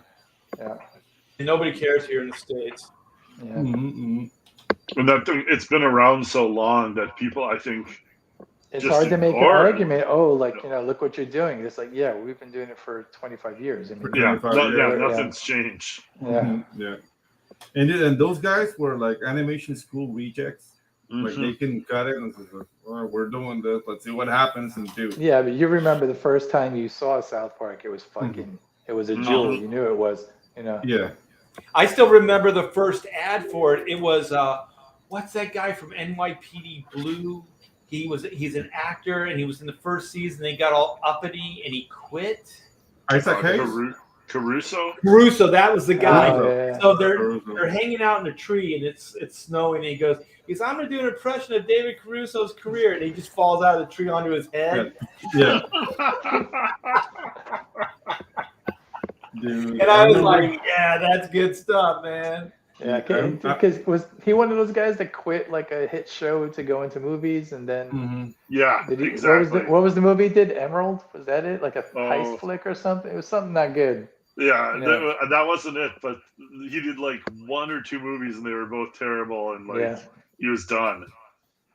And nobody cares here in the States. Yeah. And that thing, it's been around so long that people, I think, It's just hard to make an ignore it. argument. Oh, like, look what you're doing. It's like, yeah, we've been doing it for 25 years. I mean, Yeah, 25 years. nothing's changed. yeah. Yeah. And those guys were like animation school rejects. Like Mhm. they can cut it and say, well, we're doing this. Let's see what happens and do. Yeah, but you remember the first time you saw South Park, it was fucking, it was a jewel. You knew it was, Yeah. I still remember the first ad for it. It was what's that guy from NYPD Blue? He's an actor and he was in the first season. They got all uppity and he quit. Isaac Hayes? Caruso. Caruso, that was the guy. yeah. So they're hanging out in a tree and it's snowing and he goes, I'm gonna do an impression of David Caruso's career, and he just falls out of the tree onto his head. Yeah. Dude, And I was like, yeah, that's good stuff, man. Yeah, because was he one of those guys that quit like a hit show to go into movies and then Yeah, did he, exactly. what was the movie he did? Emerald? Was that it? Like a heist flick or something? It was something not good. Yeah, that wasn't it. But he did like 1 or 2 movies, and they were both terrible. And he was done.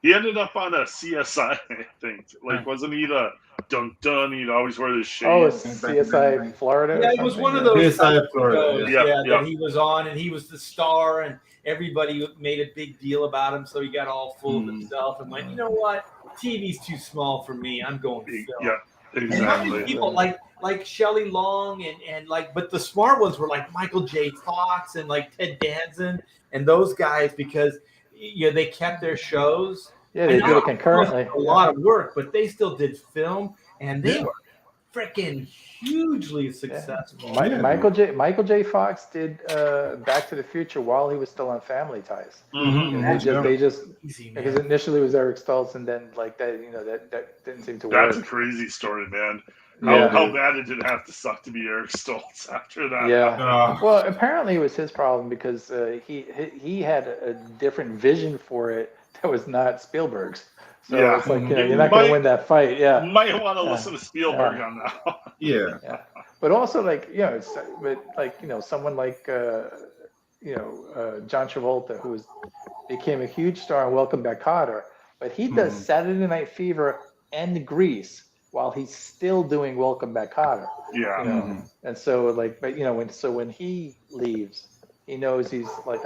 He ended up on a CSI, I think. Like, wasn't he the dun? He'd always wear this shade. Oh, CSI Florida. Yeah, it was one of those CSI Florida. that he was on, and he was the star, and everybody made a big deal about him, so he got all full of himself and went, you know what? TV's too small for me. I'm going film. Yeah, exactly. And how many people like Shelley Long and like, but the smart ones were like Michael J. Fox and like Ted Danson and those guys because they kept their shows. Yeah, they did it concurrently. A lot of work, but they still did film, and they were freaking hugely successful. Yeah. Michael J. Fox did Back to the Future while he was still on Family Ties. They just because initially it was Eric Stoltz, and then like that, that didn't seem to work. That's a crazy story, man. How bad did it have to suck to be Eric Stoltz after that? Yeah. Well, apparently it was his problem because he had a different vision for it that was not Spielberg's. So it's like you're not going to win that fight. Yeah. You might want to listen to Spielberg on that one. Yeah. But also someone like John Travolta, who became a huge star in Welcome Back, Kotter, but he does Saturday Night Fever and Grease while he's still doing Welcome Back, Kotter. Yeah. And so when he leaves, he knows he's like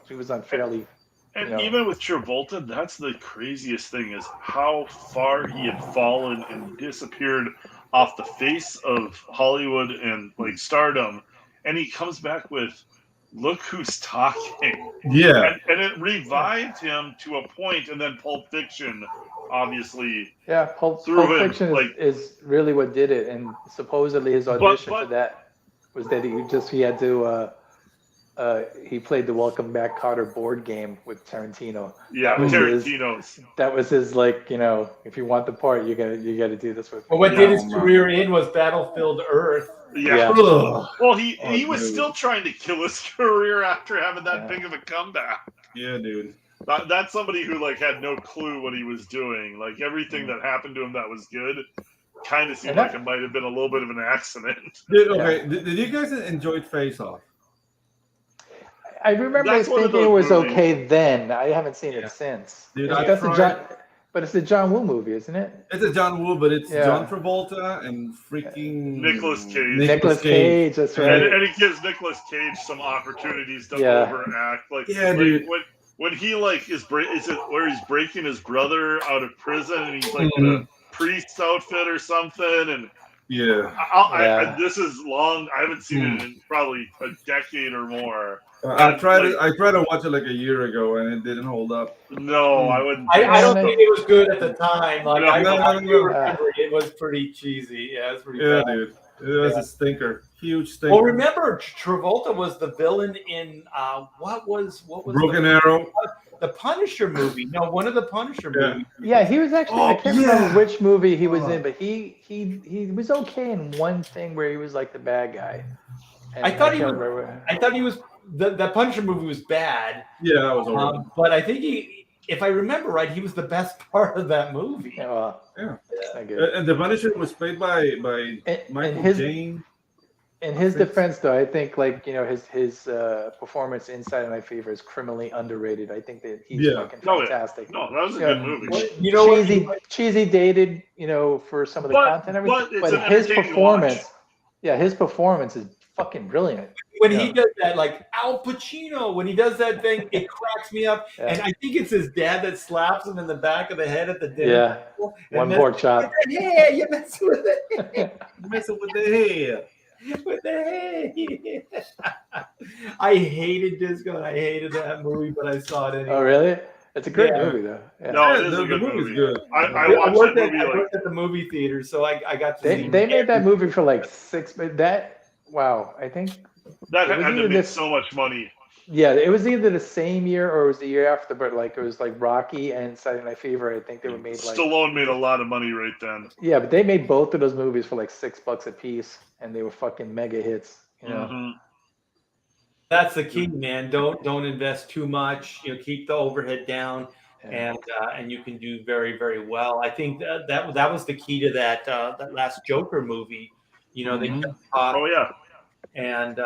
he was unfairly. And even with Travolta, that's the craziest thing is how far he had fallen and disappeared off the face of Hollywood and like stardom. And he comes back with Look Who's Talking. Yeah. And it revived him to a point, and then Pulp Fiction, obviously. Yeah, Pulp Fiction is really what did it. And supposedly his audition for that was that he had to he played the Welcome Back Kotter board game with Tarantino. Yeah, Tarantino's. That was his if you want the part, you gotta do this with. Well, what did his career in was Battlefield Earth. Yeah. Well, he was still trying to kill his career after having that big of a comeback. Yeah, dude. That's somebody who had no clue what he was doing. Like everything that happened to him that was good kind of seemed like it might have been a little bit of an accident. Dude, okay, did you guys enjoy Face Off? I remember thinking it was okay then. I haven't seen it since. Dude, but it's a John Woo movie, isn't it? It's a John Woo, but it's John Travolta and freaking Nicolas Cage. Nicolas Cage, that's right. And it gives Nicolas Cage some opportunities to overact. Dude. When he is it where he's breaking his brother out of prison and he's in a priest's outfit or something and this is long. I haven't seen it in probably a decade or more. I tried to watch it like a year ago and it didn't hold up. No, I wouldn't. I don't think it was good at the time. I remember it was pretty cheesy. Yeah, it was pretty bad. Dude. It was a stinker. Huge stinker. Well, remember Travolta was the villain in what was Broken Arrow? The Punisher movie. No, one of the Punisher movies. Yeah, he was actually. I can't remember which movie he was in, but he was okay in one thing where he was like the bad guy. And I thought he was. The Punisher movie was bad. Yeah, that was horrible. But I think if I remember right, he was the best part of that movie. And the Punisher was played by Michael Caine. In his defense, though, I think his performance in Saturday Night Fever is criminally underrated. I think that he's fucking fantastic. No, that was a good movie. You know cheesy, dated, for some of the content, but his performance, his performance is fucking brilliant. When he does that, like Al Pacino, when he does that thing, it cracks me up. Yeah. And I think it's his dad that slaps him in the back of the head at the dinner. Yeah, one pork chop. Yeah, you messing with it. Messing with the head. With the head. I hated Disco and I hated that movie, but I saw it anyway. Oh, really? It's a great movie, though. Yeah. No, it is a good movie. Good. I worked at the movie theater, so I got to see. They made that movie for like I think that had to make so much money. Yeah, it was either the same year or it was the year after, but it was like Rocky and Saturday Night Fever. I think they were made Stallone made a lot of money right then. Yeah, but they made both of those movies for like $6 a piece, and they were fucking mega hits. Mm-hmm. That's the key, man. Don't invest too much. Keep the overhead down, and you can do very, very well. I think that was the key to that last Joker movie. They kept caught. Oh yeah. And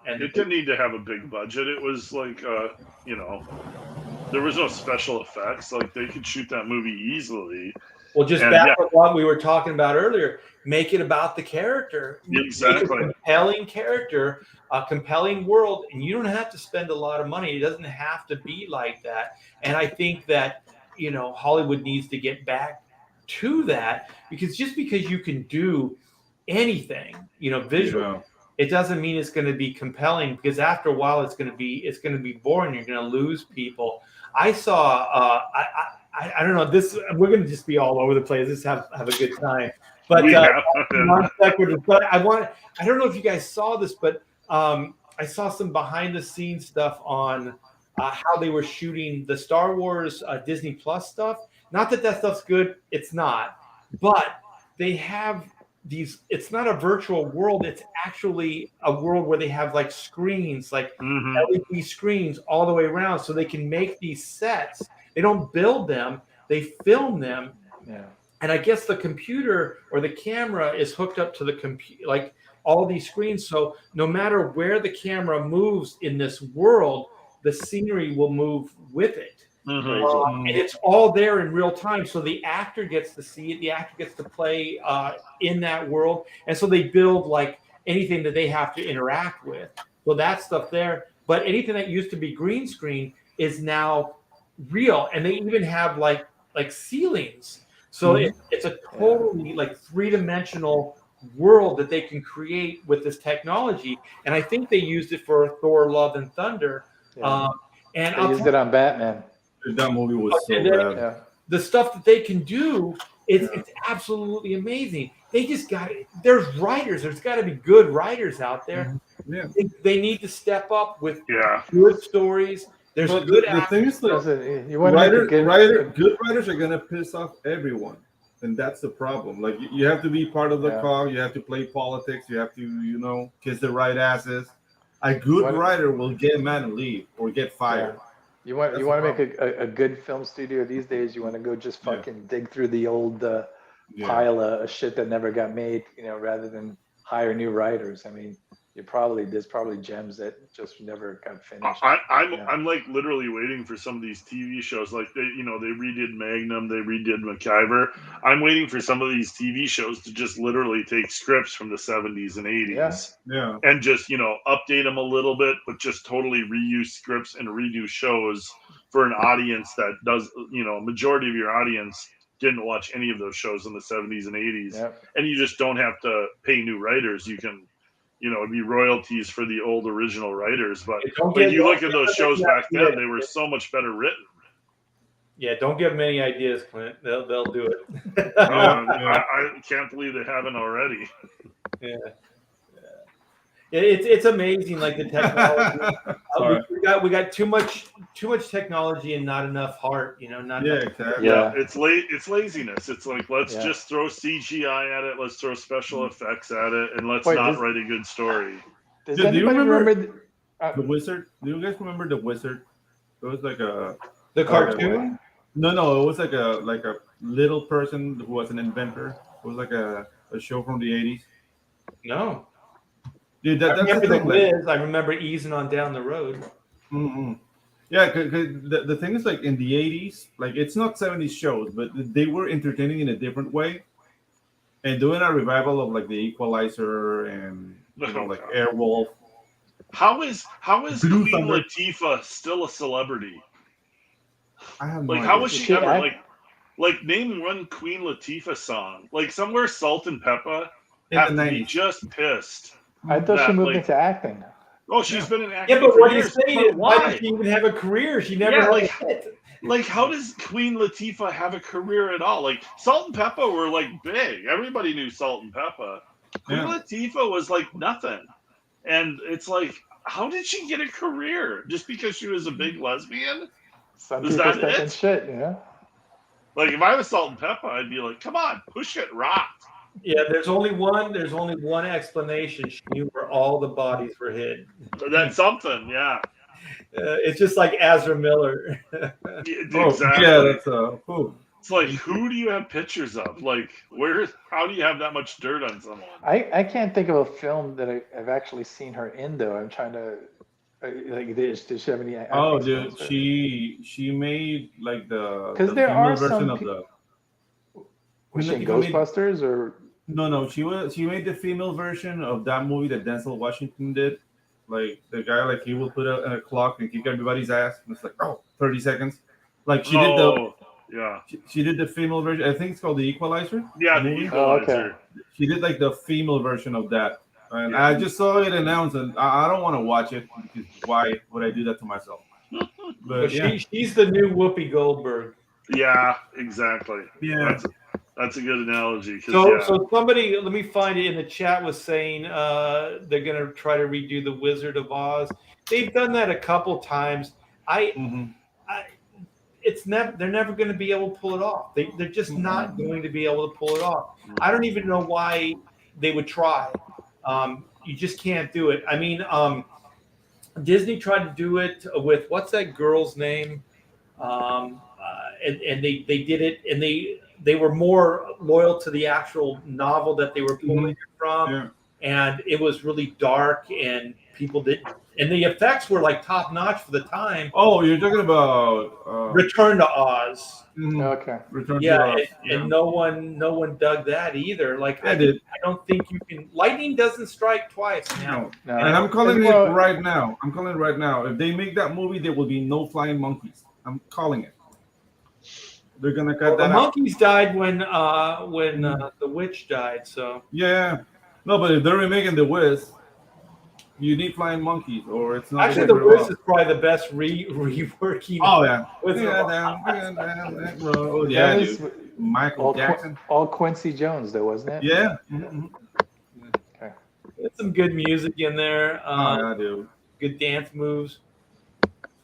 it didn't need to have a big budget. It was like there was no special effects. Like they could shoot that movie easily. Well, just back to what we were talking about earlier. Make it about the character. Exactly. Make a compelling character, a compelling world, and you don't have to spend a lot of money. It doesn't have to be like that. And I think that Hollywood needs to get back to that, because just because you can do anything, visually. It doesn't mean it's going to be compelling, because after a while it's going to be boring. You're going to lose people. I saw I don't know, this we're going to just be all over the place. Just have a good time. But I don't know if you guys saw this, but I saw some behind the scenes stuff on how they were shooting the Star Wars Disney Plus stuff. Not that stuff's good, it's not, but they have it's not a virtual world, it's actually a world where they have like screens, like LED screens all the way around, so they can make these sets. They don't build them, they film them. Yeah. And I guess the computer or the camera is hooked up to the computer, like all these screens, so no matter where the camera moves in this world, the scenery will move with it. And it's all there in real time, so the actor gets to see it, the actor gets to play in that world, and so they build like anything that they have to interact with. So that stuff there, but anything that used to be green screen is now real, and they even have like ceilings, so it's a totally like three-dimensional world that they can create with this technology. And I think they used it for Thor: Love and Thunder, and they used it on Batman. That movie was so bad. Yeah. The stuff that they can do is it's absolutely amazing. They just there's writers. There's got to be good writers out there. Yeah. They need to step up with good stories. There's good the thing is, good writers are gonna piss off everyone, and that's the problem. Like you have to be part of the cog. You have to play politics. You have to kiss the right asses. A good writer will get mad and leave or get fired. Yeah. You want to make a good film studio these days, you want to go just fucking dig through the old pile of shit that never got made, rather than hire new writers. I mean, there's probably gems that just never got finished. I'm like literally waiting for some of these TV shows. Like they redid Magnum, they redid MacGyver. I'm waiting for some of these TV shows to just literally take scripts from the 70s and 80s, and just update them a little bit, but just totally reuse scripts and redo shows for an audience that does majority of your audience didn't watch any of those shows in the 70s and 80s, and you just don't have to pay new writers. You can it'd be royalties for the old original writers, but you look at those shows back then, they were so much better written. Yeah, don't give them any ideas, Clint. They'll do it. I can't believe they haven't already. Yeah. It's amazing, like the technology. we got too much technology and not enough heart. Exactly. It's laziness. It's like let's just throw CGI at it. Let's throw special effects at it, and let's not write a good story. Does anybody remember the Wizard? Do you guys remember the Wizard? It was like the cartoon. No, it was like a little person who was an inventor. It was like a show from the 80s. No. Dude, I that's the remember thing. the Wiz. I remember easing on down the road. Mm-hmm. Yeah, cause the thing is, like in the 80s, like it's not 70s shows, but they were entertaining in a different way. And doing a revival of like The Equalizer and like God. Airwolf. How is Blue Queen Thunder. Latifah still a celebrity? I have no Like, idea. how was Is she she ever act- like name one Queen Latifah song? Like somewhere Salt and Peppa In have the to be 90s. just pissed. I thought she That, moved like, into acting. oh, she's been in acting Yeah, but for what he's years. saying But is, why why? did she even have a career? She never Yeah, had like- a hit. Like, how does Queen Latifah have a career at all? Like, Salt and Peppa were like big. Everybody knew Salt and Peppa. Queen Yeah. Latifah was like nothing. And it's like, how did she get a career? Just because she was a big lesbian? Some Is people that think it? in shit, you know? Like, if I was Salt and Peppa, I'd be like, come on, push it, rock. Yeah, there's only one explanation. She knew where all the bodies were hid. That's something, yeah. It's just like Ezra Miller. Oh, Exactly. yeah, that's It's like, who do you have pictures of? Like, how do you have that much dirt on someone? I can't think of a film that I've actually seen her in, though. I'm trying to, like, does she have any acting Oh, dude, skills or- she made like the 'Cause there female are version some of pe- the. Was she in Latifah made- Ghostbusters or? No, she made the female version of that movie that Denzel Washington did. Like the guy, like he will put a clock and kick everybody's ass. And it's like, 30 seconds. Like she did the yeah. she did the female version. I think it's called The Equalizer. Yeah, the movie. Equalizer. Oh, okay. She did like the female version of that. And Yeah. I just saw it announced, and I don't want to watch it because why would I do that to myself? But But yeah, she's the new Whoopi Goldberg. Yeah, exactly. yeah. That's a good analogy. 'Cause, So, yeah. so somebody, let me find it in the chat, was saying they're going to try to redo the Wizard of Oz. They've done that a couple times. Mhm. It's never, they're never going to be able to pull it off. They're just not going to be able to pull it off. I don't even know why they would try. You just can't do it. I mean, Disney tried to do it with, what's that girl's name? And they did it, and they were more loyal to the actual novel that they were pulling it from. Yeah. And it was really dark, and people didn't, and the effects were like top notch for the time. Oh, you're talking about Return to Oz. Okay. Return Yeah, to Oz. and no one dug that either. Like I did. I don't think you can. Lightning doesn't strike twice now. No. No. And I'm calling it Well- right now. I'm calling it right now. If they make that movie, there will be no flying monkeys. I'm calling it. They're gonna cut The that out. monkeys died when the witch died. So Yeah. No, but if they're remaking The Wiz, you need flying monkeys, or it's not. actually, gonna the work Wiz is probably the best reworking. Oh yeah. With That road. That Yeah, was dude. Michael Jackson. all Quincy Jones, though, wasn't it? Yeah. Mhm. There's some good music in there. Oh yeah, dude. Good dance moves.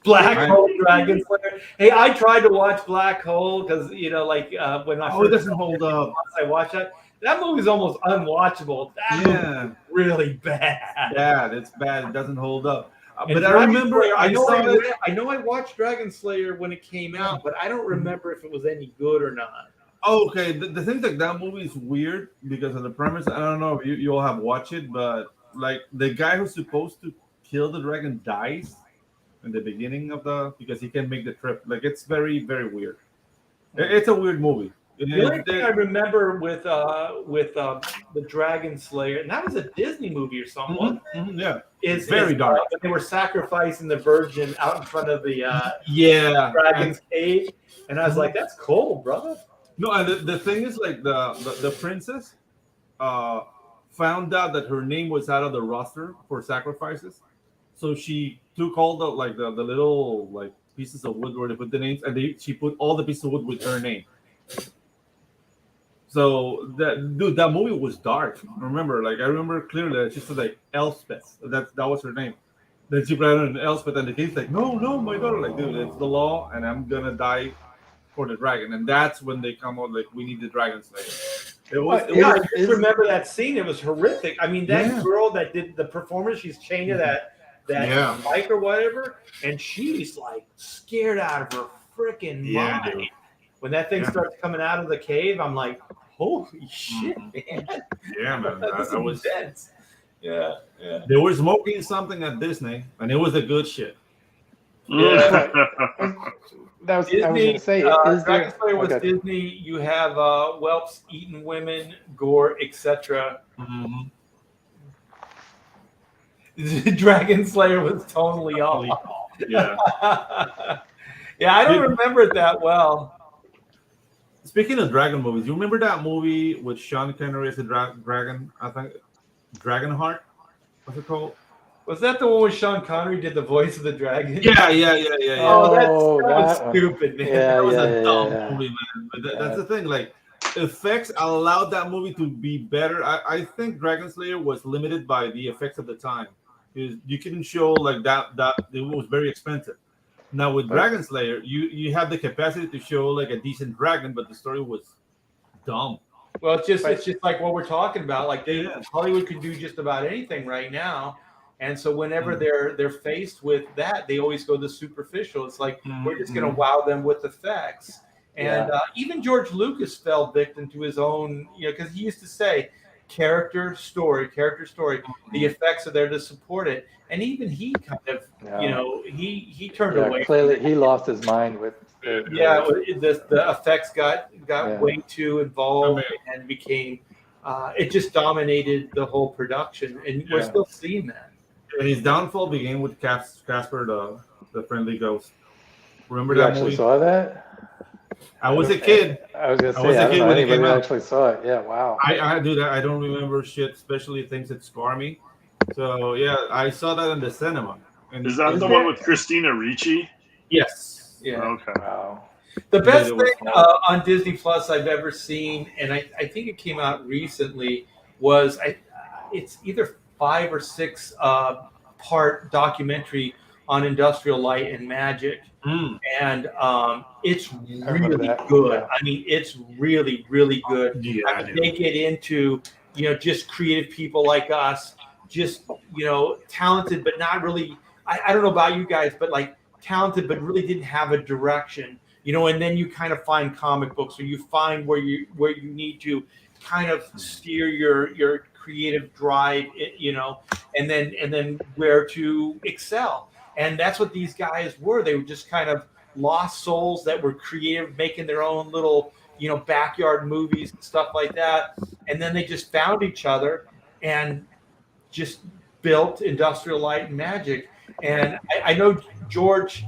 Black Right. Hole Dragon Slayer. Hey, I tried to watch Black Hole because when I Oh, it doesn't hold up. I watched that. That movie's almost unwatchable. That movie's Yeah. really bad. Yeah, it's bad. It doesn't hold up. And But I Dragon remember Slayer, I saw it. I know I watched Dragon Slayer when it came out, but I don't remember if it was any good or not. Oh, okay, the thing like that movie is weird because of the premise. I don't know if you all have watched it, but like the guy who's supposed to kill the dragon dies in the beginning of because he can make the trip. Like it's very very weird. It's a weird movie. The only thing I remember with the Dragon Slayer, and that was a Disney movie or something, wasn't it? Yeah, is very dark. when they were sacrificing the virgin out in front of the yeah. dragon's cage, and I was like, "That's cold, brother." No, and the thing is, like the princess found out that her name was out of the roster for sacrifices, so she took all the the little like pieces of wood where they put the names, and she put all the pieces of wood with her name. So that movie was dark. Remember, I remember clearly that she said like Elspeth. That was her name. Then she brought in Elspeth, and the kid's like, no, my daughter. Like, dude, it's the law, and I'm gonna die for the dragon. And that's when they come out like, we need the dragon slayer. I just remember that scene. It was horrific. I mean, that Yeah. girl that did the performance, she's chained to that Yeah. bike or whatever, and she's like scared out of her freaking Yeah, mind. dude. When that thing Yeah. starts coming out of the cave, I'm like, holy shit, man. Yeah, man. This That was intense. Yeah. They were smoking something at Disney, and it was a good shit. Yeah. I was Disney, going to say, is Dragon there? Slayer was Okay. Disney. You have whelps eating women, gore, etc. Mhm. Dragon Slayer was totally off. Yeah. Yeah, I don't remember it that well. Speaking of dragon movies, you remember that movie with Sean Connery as a dragon? I think Dragonheart. What's it called? Was that the one where Sean Connery did the voice of the dragon? Yeah. Oh, that was stupid, man. Yeah, That was yeah, a dumb yeah. movie, man. But that's the thing. Like, effects allowed that movie to be better. I think Dragon Slayer was limited by the effects of the time. Because you couldn't show like that it was very expensive. Now with Dragon Slayer, you have the capacity to show like a decent dragon, but the story was dumb. Well, it's just like what we're talking about. Like Hollywood could do just about anything right now, and so whenever they're faced with that, they always go the superficial. It's like we're just going to wow them with effects. And even George Lucas fell victim to his own, because he used to say, character story. The effects are there to support it, and even he kind of, he turned away. Clearly, he lost his mind with. The effects got way too involved and became. It just dominated the whole production, and we're still seeing that. His downfall began with Casper the Friendly Ghost. Remember You that actually movie? saw that? I was a kid. I was gonna say I don't know anybody who actually saw it. Yeah, wow. I do that. I don't remember shit, especially things that scar me. So yeah, I saw that in the cinema. And is that the one with Christina Ricci? Yes. Yeah. Okay. Wow. The best thing on Disney Plus I've ever seen, and I think it came out recently, was it's either 5 or 6 part documentary on industrial light and magic. And it's really good. Yeah. I mean, it's really, really good. Yeah, I mean, they get into, just creative people like us, just, talented, but not really, I don't know about you guys, but like talented, but really didn't have a direction, and then you kind of find comic books, or you find where you need to kind of steer your creative drive, and then where to excel. And that's what these guys were. They were just kind of lost souls that were creative, making their own little, backyard movies and stuff like that. And then they just found each other and just built Industrial Light and Magic. And I know George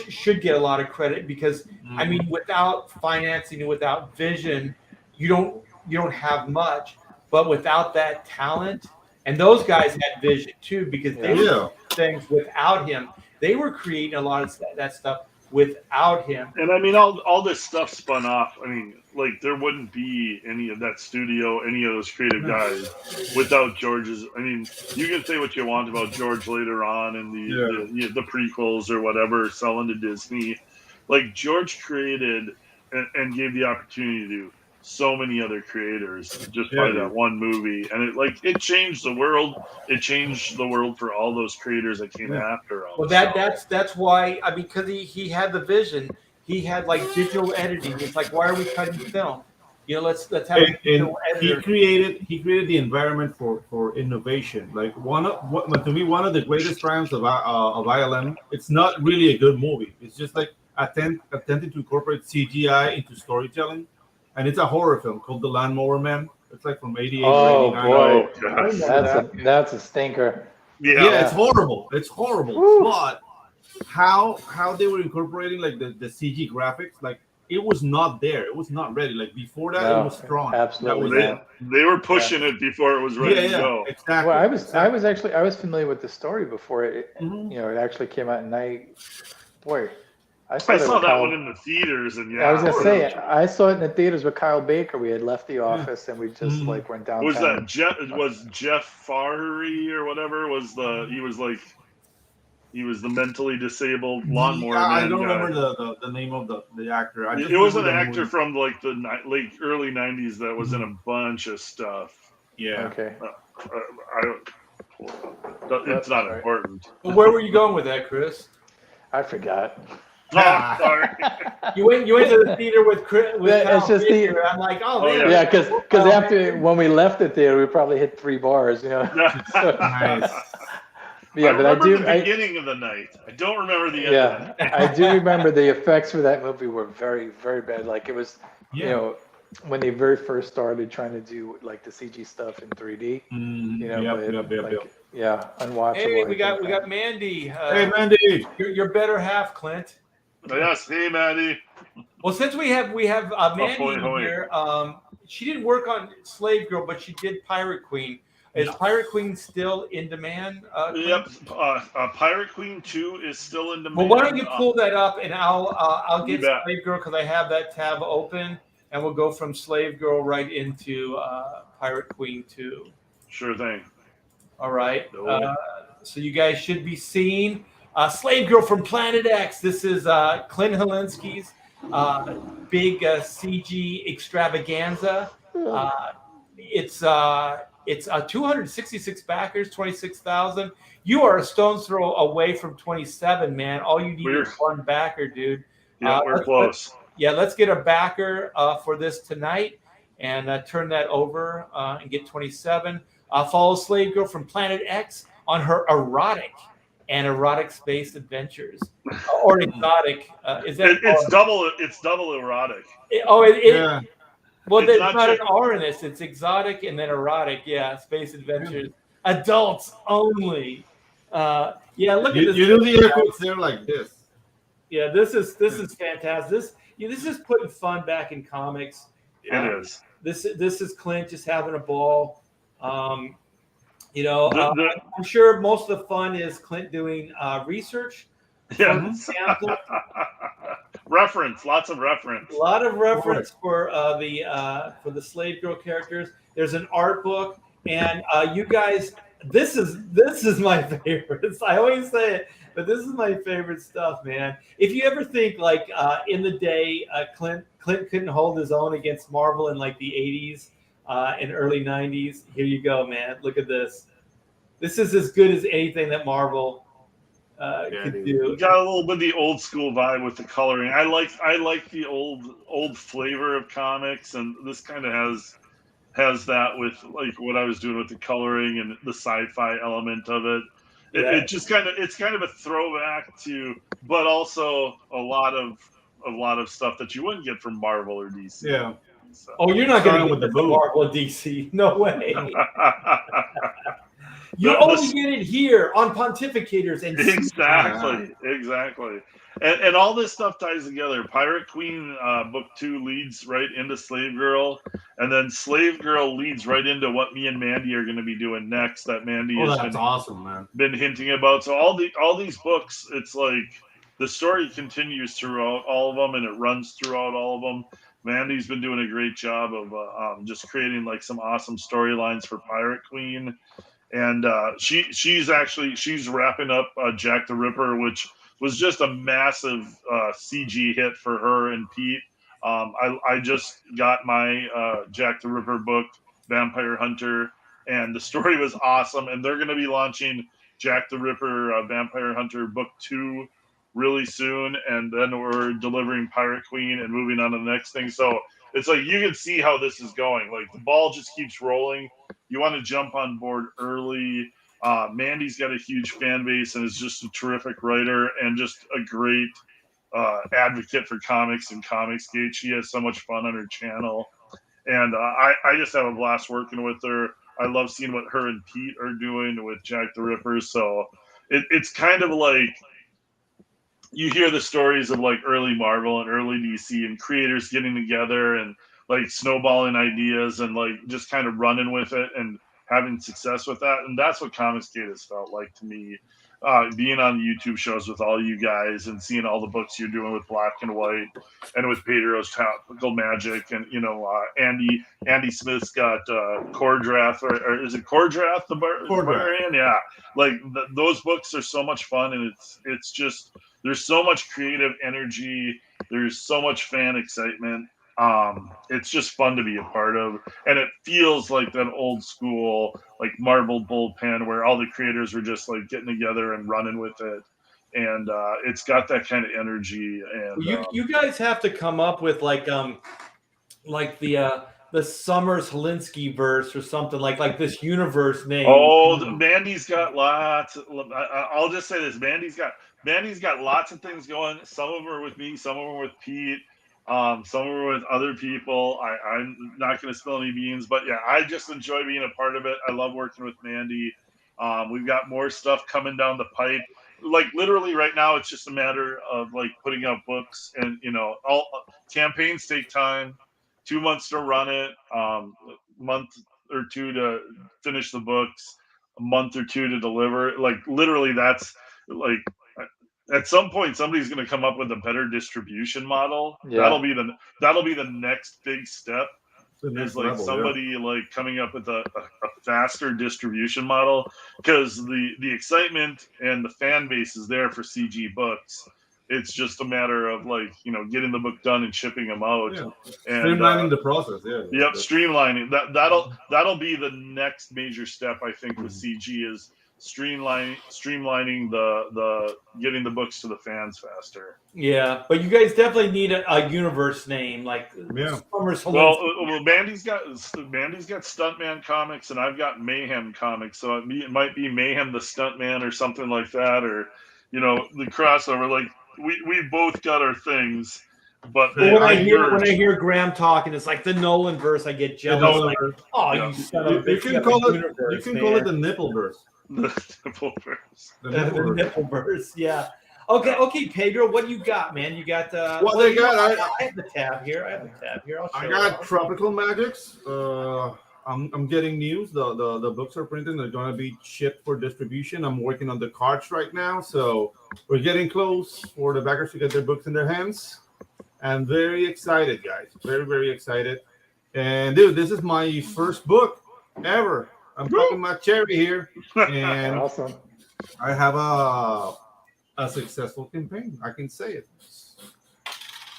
should get a lot of credit because, I mean, without financing and without vision, you don't have much. But without that talent, and those guys had vision too, because they were doing things without him. They were creating a lot of that stuff without him. And I mean, all this stuff spun off. I mean, like there wouldn't be any of that studio, any of those creative guys without George's. I mean, you can say what you want about George later on in the prequels or whatever, selling to Disney. Like George created and gave the opportunity to so many other creators just by that one movie, and it changed the world. It changed the world for all those creators that came after him. Well, that's why. I mean, because he had the vision. He had like digital editing. It's like, why are we cutting film? Let's have a digital editor. He created the environment for innovation. Like to me, one of the greatest triumphs of ILM. It's not really a good movie. It's just like attempting to incorporate CGI into storytelling. And it's a horror film called The Lawnmower Man. It's like from 88 or 89. Oh, boy. That's a stinker. Yeah, it's horrible. It's horrible. Woo. But how they were incorporating like the CG graphics, like it was not there. It was not ready. Like before that, it was strong. Absolutely. They were pushing it before it was ready to go. Exactly. Well, I was familiar with the story before it. It actually came out, and I saw that one in the theaters, and I was gonna say I saw it in the theaters with Kyle Baker. We had left the office and we just went downtown. Was that Jeff Farry or whatever? He was the mentally disabled lawnmower man. I don't guy. remember the name of the actor. It was an actor from like the early '90s that was in a bunch of stuff. Yeah. Okay. It's not important. Well, where were you going with that, Chris? I forgot. Oh, sorry. You went to the theater with It's just Baker. I'm like, oh man. Yeah, because after when we left the theater, we probably hit 3 bars, So, Nice. yeah, I but I remember do. the beginning of the night. I don't remember the end of the night. I do remember the effects for that movie were very, very bad. Like it was, when they very first started trying to do like the CG stuff in 3D, unwatchable. Hey, we got Mandy. Hey, Mandy. Your better half, Clint. Yes, hey, Mandy. Well, since we have Mandy in here, she didn't work on Slave Girl, but she did Pirate Queen. Is Pirate Queen still in demand? Yep, Pirate Queen 2 is still in demand. Well, why don't you pull that up, and I'll get bet. Slave Girl because I have that tab open, and we'll go from Slave Girl right into Pirate Queen 2. Sure thing. All right. So you guys should be seeing Slave Girl from Planet X. This is Clint Helinski's big CG extravaganza. It's 266 backers, 26,000. You are a stone's throw away from 27, man. All you need is one backer, dude. Yeah, we're close. Let's get a backer for this tonight and turn that over and get 27. Follow Slave Girl from Planet X on her erotic space adventures, or exotic. Is that it's double erotic. Well, there's not an R in this. It's exotic and then erotic. Yeah, space adventures, adults only. Look at this. You do the air quotes there like this. Yeah, this is fantastic. This is putting fun back in comics. It is. This is Clint just having a ball. I'm sure most of the fun is Clint doing research. Yeah. Reference, lots of reference. A lot of reference for the Slave Girl characters. There's an art book, and you guys, this is my favorite. I always say it, but this is my favorite stuff, man. If you ever think like in the day, Clint couldn't hold his own against Marvel in like the 80s and early 90s, here you go, man. Look at this. This is as good as anything that Marvel could do. You got a little bit of the old school vibe with the coloring. I like the old flavor of comics, and this kind of has that with like what I was doing with the coloring and the sci-fi element of it. It's kind of a throwback to, but also a lot of stuff that you wouldn't get from Marvel or DC. Yeah. So. Oh, you're not going to get the Marvel DC. No way. You only get it here on Pontificators. And Exactly. And all this stuff ties together. Pirate Queen book 2 leads right into Slave Girl, and then Slave Girl leads right into what me and Mandy are going to be doing next. That Mandy has awesome, man. Been hinting about. So all these books, it's like the story continues throughout all of them, and it runs throughout all of them. Mandy's been doing a great job of just creating like some awesome storylines for Pirate Queen. And she's wrapping up Jack the Ripper, which was just a massive CG hit for her and Pete. I just got my Jack the Ripper book, Vampire Hunter, and the story was awesome. And they're going to be launching Jack the Ripper Vampire Hunter book 2 really soon, and then we're delivering Pirate Queen and moving on to the next thing. So it's like you can see how this is going. Like the ball just keeps rolling. You want to jump on board early. Mandy's got a huge fan base and is just a terrific writer and just a great advocate for comics and Comicsgate. She has so much fun on her channel. And I just have a blast working with her. I love seeing what her and Pete are doing with Jack the Ripper. So it's kind of like you hear the stories of like early Marvel and early DC and creators getting together and like snowballing ideas and like just kind of running with it and having success with that. And that's what Comicsgate has felt like to me, being on the YouTube shows with all you guys and seeing all the books you're doing with Black and White and with Pedro's Topical Magic. And, Andy Smith's got Cordrath, or is it Cordrath? Barbarian? Yeah. Like those books are so much fun. And it's just, there's so much creative energy. There's so much fan excitement. It's just fun to be a part of, and it feels like that old school like Marvel bullpen where all the creators were just like getting together and running with it. and it's got that kind of energy. And you guys have to come up with like the Summers Holinsky verse or something like this universe name. Oh, Mandy's got lots. I'll just say this: Mandy's got lots of things going. Some of them are with me, some of them are with Pete, some of them are with other people. I'm not going to spill any beans, but yeah, I just enjoy being a part of it. I love working with Mandy. We've got more stuff coming down the pipe. Like literally right now, it's just a matter of like putting out books, and all campaigns take time. 2 months to run it, month or two to finish the books, a month or two to deliver. Like literally, that's like at some point somebody's going to come up with a better distribution model. Yeah. That'll be the next big step. Is like level, somebody like coming up with a faster distribution model, because the excitement and the fan base is there for CG books. It's just a matter of like getting the book done and shipping them out. Yeah. And Streamlining the process. Yeah. Yep, streamlining. That'll be the next major step, I think, with CG is streamlining the getting the books to the fans faster. Yeah, but you guys definitely need a universe name like Summers Holinsky. Well, Mandy's got Stuntman Comics, and I've got Mayhem Comics, so it might be Mayhem the Stuntman or something like that, or the crossover. Like we both got our things. But when I hear Graham talking, it's like the Nolan verse. I get jealous. Like, you son of a bitch! You can call it the nipple verse. The nipple verse. The nipple verse. Yeah. Okay, Pedro, what do you got, man? You got what they got? I have the tab here. I got Tropical Magics. I'm getting news. The books are printed. They're going to be shipped for distribution. I'm working on the cards right now, so we're getting close for the backers to get their books in their hands. I'm very excited, guys. Very, very excited. And dude, this is my first book ever. I'm popping my cherry here, and awesome. I have a successful campaign. I can say it.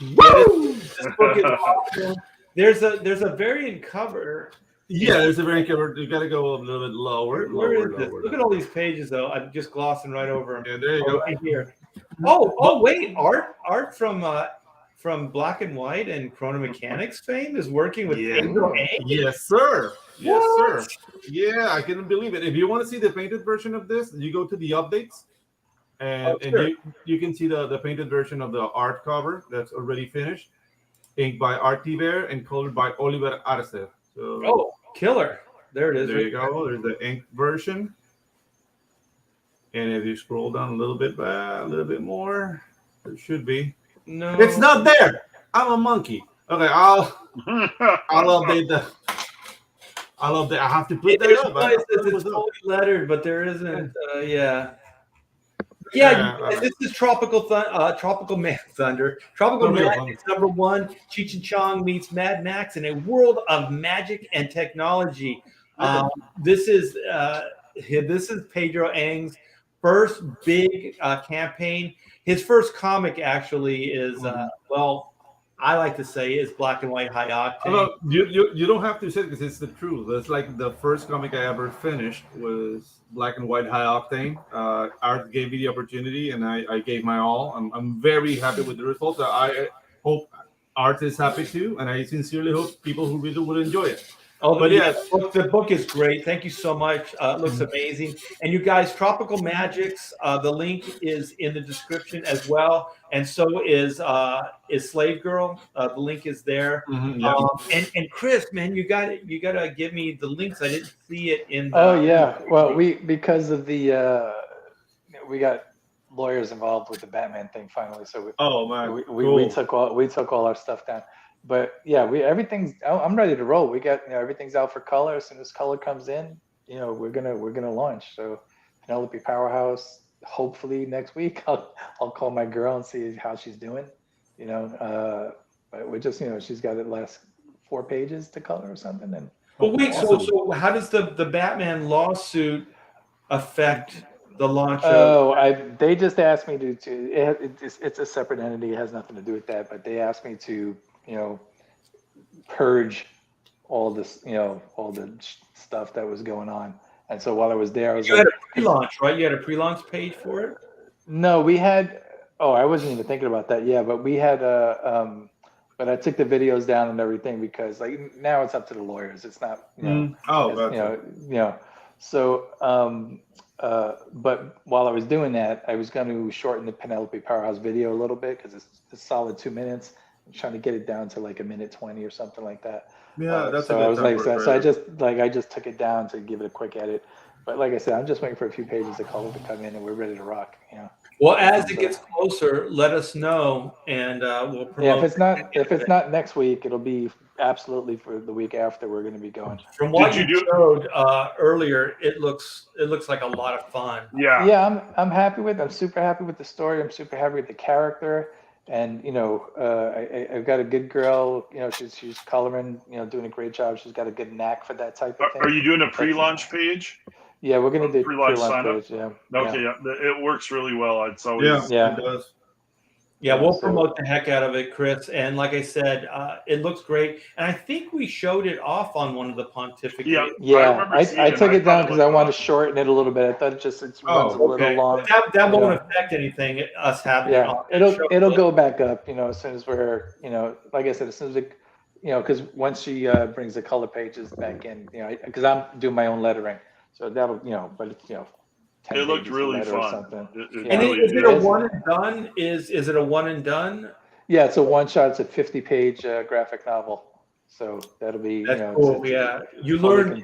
Woo! This book is awesome. There's a variant cover. Yeah, there's a variant cover. You got to go a little bit lower. Where is this? Look at all these pages, though. I'm just glossing right over them. Yeah, there you go. Right here. Oh, wait, art from Black and White and Chrono Mechanics fame is working with Pedro Ang? Yes, sir. Yes, sir. Yeah, I couldn't believe it. If you want to see the painted version of this, you go to the updates, and you can see the painted version of the art cover that's already finished, inked by Art Bear and colored by Oliver Arce. So, killer. There it is. There you go. There's the ink version. And if you scroll down a little bit more, there should be. No, it's not there. I'm a monkey. Okay, I'll update that. I have to put that up. It's fully lettered, but there isn't. This is Tropical Man Thunder. Tropical Man is #1. Cheech and Chong meets Mad Max in a world of magic and technology. This is Pedro Ang's first big campaign. His first comic actually is I like to say is Black and White High Octane. You don't have to say it because it's the truth. It's like the first comic I ever finished was Black and White High Octane. Art gave me the opportunity, and I gave my all. I'm very happy with the results. I hope Art is happy too, and I sincerely hope people who read it will enjoy it. The book is great. Thank you so much. It looks amazing. And you guys, Tropical Magics, the link is in the description as well. And so is Slave Girl. The link is there. And Chris, man, you gotta give me the links. I didn't see it in. Well, because of the we got lawyers involved with the Batman thing finally. So we took all our stuff down. But yeah, I'm ready to roll. We got everything's out for color. As soon as color comes in, we're gonna launch. So Penelope Powerhouse, hopefully next week I'll call my girl and see how she's doing. But we're just she's got the last 4 pages to color or something. And so how does the Batman lawsuit affect the launch? They just asked me it's a separate entity. It has nothing to do with that. But they asked me to purge all this, all the stuff that was going on. And so while I was there, you had a pre-launch, right? You had a pre-launch page for it? No, we had. Oh, I wasn't even thinking about that. Yeah, but we had but I took the videos down and everything because like now it's up to the lawyers. It's not, Gotcha. So, but while I was doing that, I was going to shorten the Penelope Powerhouse video a little bit because it's a solid 2 minutes. I'm trying to get it down to like 1:20 or something like that. Yeah, that's so a good I was like, number, so I just took it down to give it a quick edit. But like I said, I'm just waiting for a few pages of color to come in, and we're ready to rock. Well, as it gets closer, let us know, and we'll promote. Yeah, if it's not next week, it'll be absolutely for the week after. We're going to be going. From what you showed earlier, it looks like a lot of fun. Yeah. Yeah, I'm happy with. I'm super happy with the story. I'm super happy with the character, and I've got a good girl. She's coloring. Doing a great job. She's got a good knack for that type of thing. Are you doing a pre-launch page? Yeah, we're gonna do pre-launch page. Yeah. Okay. Yeah. It works really well. It's always. It does. Yeah, we'll promote the heck out of it, Chris. And like I said, it looks great. And I think we showed it off on one of the Pontificators. Yeah. I took it down because I wanted to shorten it a little bit. I thought it runs a little long. That won't affect anything. Us having it on. It'll go back up. As soon as we're like I said, as soon as it, because once she brings the color pages back in, because I'm doing my own lettering. So that'll, but it's, 10 it looked really fun. Or something. Is it a one and done? Is it a one and done? Yeah, it's a one shot. It's a 50-page graphic novel. So that'll be. That's cool. You learn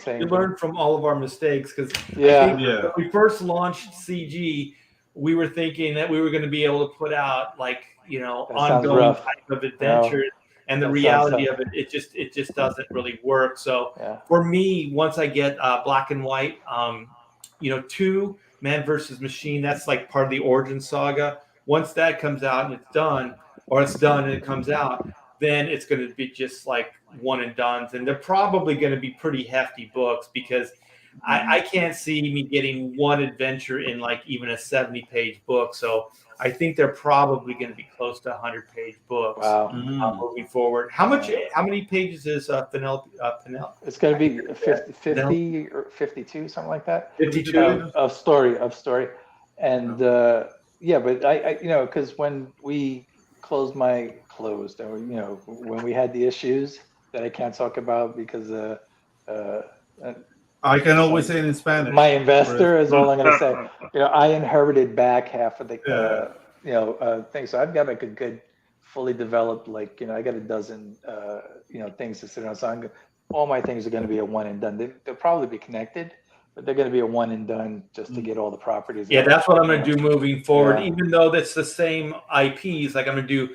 from all of our mistakes because when we first launched CG, we were thinking that we were going to be able to put out ongoing type of adventures. No. And the reality of it just doesn't really work. So for me, once I get black and white, 2 Man versus Machine, that's like part of the origin saga. Once that comes out and it's done, or it's done and it comes out, then it's going to be just like one and dones. And they're probably going to be pretty hefty books because I can't see me getting one adventure in like even a 70-page book. So I think they're probably going to be close to 100-page books moving forward. How many pages is Penelope? It's going to be 50 or 52, something like that. 52 of story, and but I because when we when we had the issues that I can't talk about because I can always say it in Spanish. My investor is all I'm going to say. I inherited back half of the thing, so I've got like a good, fully developed I got a dozen things to sit on. So all my things are going to be a one and done. They'll probably be connected, but they're going to be a one and done just to get all the properties. Yeah, that's what I'm going to do moving forward. Even though that's the same IPs, like I'm going to do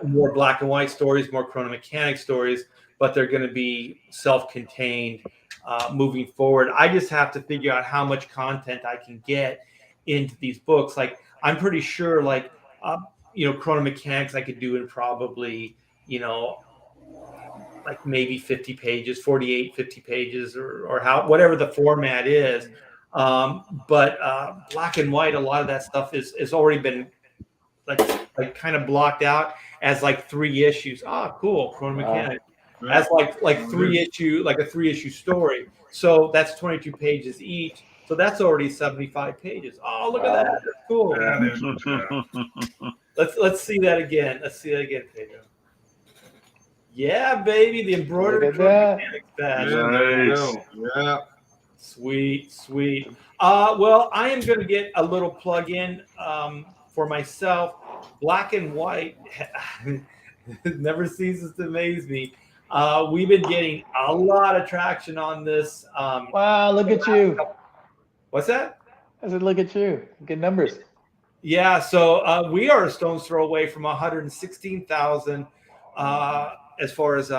more black and white stories, more chrono mechanic stories, but they're going to be self-contained. Moving forward, I just have to figure out how much content I can get into these books. Like I'm pretty sure, chrono mechanics I could do in probably, like maybe 50 pages, 48, 50 pages, or whatever the format is. But black and white, a lot of that stuff is already been like kind of blocked out as like 3 issues. Cool, chrono mechanics. As like a 3-issue story. So that's 22 pages each. So that's already 75 pages. Oh, look at that. That's cool. Let's see that again. Pedro. Yeah, baby, the embroidered mechanics badge. Yeah. Sweet. Well, I am going to get a little plug in for myself. Black and white never ceases to amaze me. We've been getting a lot of traction on this. Wow, look at you. What's that? I said, look at you. Good numbers. Yeah, so we are a stone's throw away from 116,000 as far as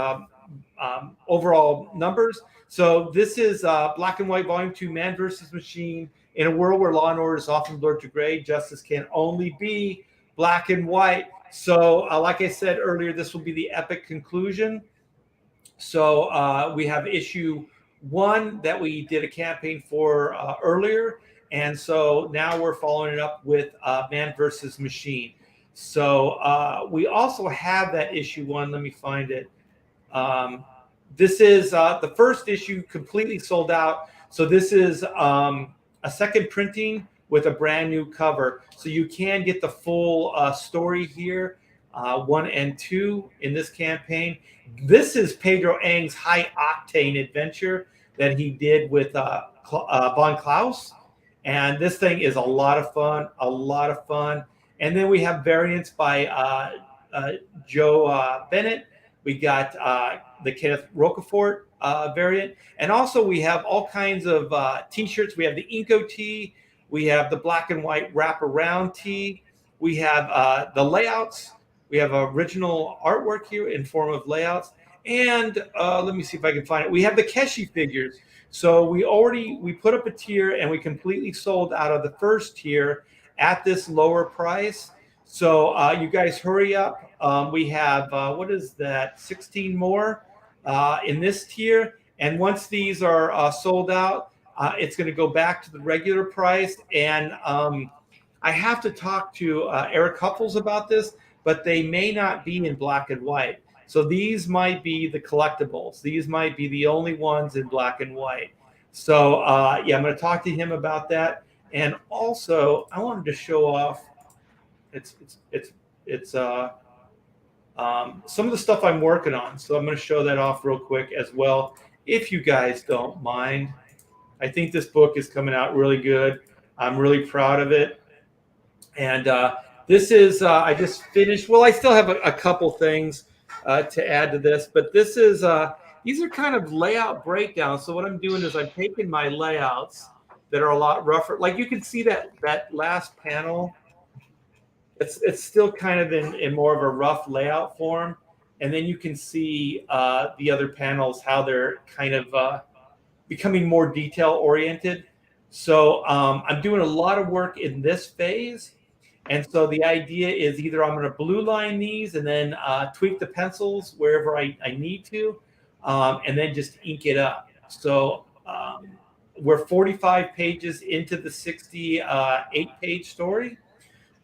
overall numbers. So this is Black and White Volume 2, Man versus Machine. In a world where law and order is often blurred to gray, justice can only be black and white. So like I said earlier, this will be the epic conclusion. So we have issue 1 that we did a campaign for earlier. And so now we're following it up with Man versus Machine. So we also have that issue 1. Let me find it. This is the first issue completely sold out. So this is a second printing with a brand new cover. So you can get the full story here, 1 and 2 in this campaign. This is Pedro Eng's high octane adventure that he did with Von Klaus. And this thing is a lot of fun, And then we have variants by Joe Bennett. We got the Kenneth Roquefort variant. And also we have all kinds of T-shirts. We have the Inco tee. We have the black and white wraparound tee. We have the layouts. We have original artwork here in form of layouts. And let me see if I can find it. We have the Keshi figures. So we put up a tier and we completely sold out of the first tier at this lower price. So you guys hurry up. We have, what is that, 16 more in this tier. And once these are sold out, it's going to go back to the regular price. And I have to talk to Eric Huffles about this, but they may not be in black and white. So these might be the collectibles. These might be the only ones in black and white. So yeah, I'm going to talk to him about that. And also, I wanted to show off. Some of the stuff I'm working on. So I'm going to show that off real quick as well, if you guys don't mind. I think this book is coming out really good. I'm really proud of it. And this is, I just finished. Well, I still have a couple things to add to this, but this is, these are kind of layout breakdowns. So what I'm doing is I'm taking my layouts that are a lot rougher. Like you can see that last panel, it's still kind of in more of a rough layout form. And then you can see the other panels, how they're kind of becoming more detail oriented. So I'm doing a lot of work in this phase. And so the idea is either I'm going to blue line these and then tweak the pencils wherever I need to, and then just ink it up. So we're 45 pages into the 68-page story.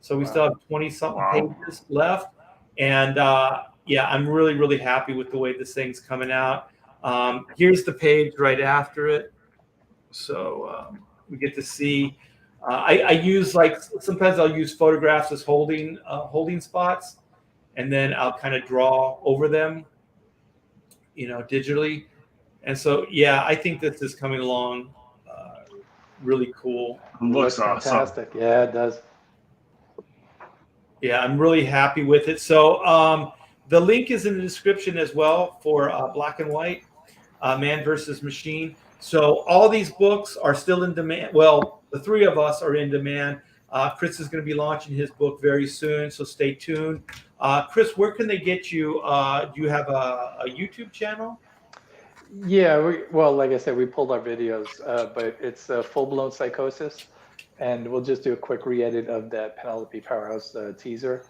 So we still have 20-something pages left. And yeah, I'm really, really happy with the way this thing's coming out. Here's the page right after it. So we get to see. I use, like, sometimes I'll use photographs as holding spots, and then I'll kind of draw over them, digitally. And so, yeah, I think this is coming along really cool. Looks awesome. Fantastic. Yeah, it does. Yeah, I'm really happy with it. So the link is in the description as well for Black and White, Man versus Machine. So all these books are still in demand. Well, the three of us are in demand. Chris is going to be launching his book very soon, so stay tuned. Chris, where can they get you? Do you have a YouTube channel? Yeah, well, like I said, we pulled our videos, but it's Full-Blown Psychosis, and we'll just do a quick re-edit of that Penelope Powerhouse teaser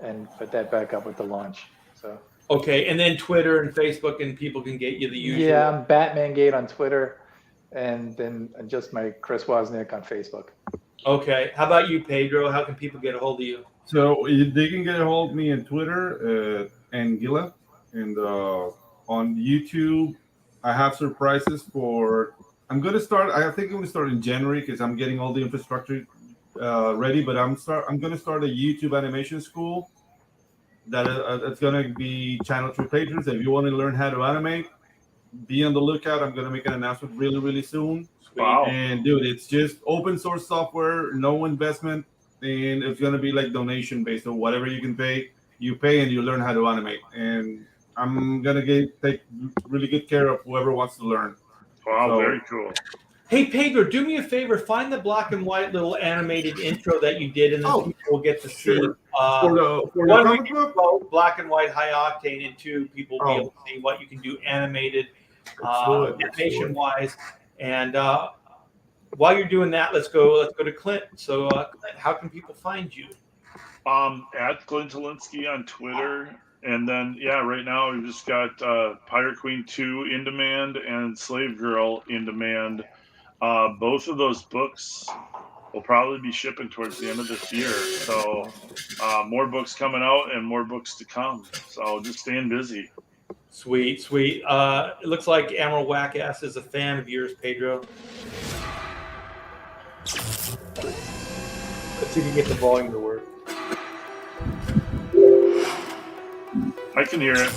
and put that back up with the launch. So. Okay, and then Twitter and Facebook, and people can get you the usual. Yeah, I'm Batman Gate on Twitter, and then just my Chris Wozniak on Facebook. Okay, how about you, Pedro? How can people get a hold of you? So they can get a hold of me on Twitter, Anguilla, and on YouTube. I have surprises for. I'm gonna start. I think I'm gonna start in January because I'm getting all the infrastructure ready. But I'm gonna start a YouTube animation school. That it's gonna be channel through patrons. If you want to learn how to animate, be on the lookout. I'm gonna make an announcement really, really soon. Wow. And dude, it's just open source software, no investment, and it's gonna be like donation based on whatever you can pay. You pay and you learn how to animate. And I'm gonna take really good care of whoever wants to learn. Wow, So, very cool. Hey, Pedro, do me a favor. Find the black and white little animated intro that you did, and then people will get to see. Sure. For the One, comic we can book? go black and white high octane, and two, people will be able to see what you can do animated, animation wise. And while you're doing that, let's go to Clint. So, Clint, how can people find you? At Clint Talinsky on Twitter. And then, yeah, right now we've just got Pirate Queen 2 in demand and Slave Girl in demand. Both of those books will probably be shipping towards the end of this year. So more books coming out and more books to come. So just staying busy. Sweet, sweet. It looks like Amaral Wackass is a fan of yours, Pedro. Let's see if we can get the volume to work. I can hear it.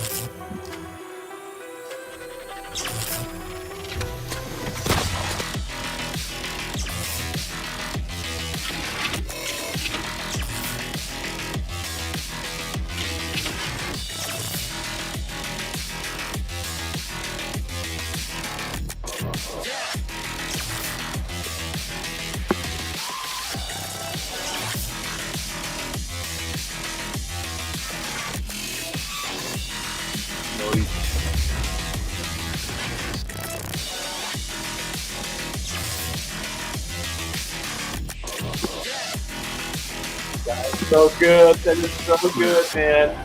So good. That is so good, man.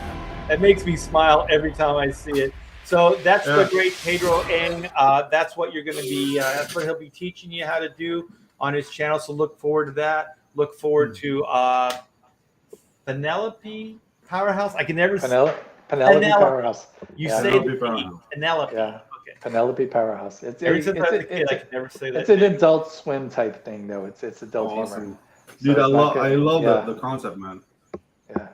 That makes me smile every time I see it. So that's the great Pedro Ng. That's what you're going to be. That's what he'll be teaching you how to do on his channel. So look forward to that. Look forward to Penelope Powerhouse. I can never say Penelope Powerhouse. You Yeah. say Penelope. Yeah. Okay. Penelope Powerhouse. I can never say that. It's an Adult Swim type thing, though. It's adult humor. Dude, So I love the concept, man. Yeah.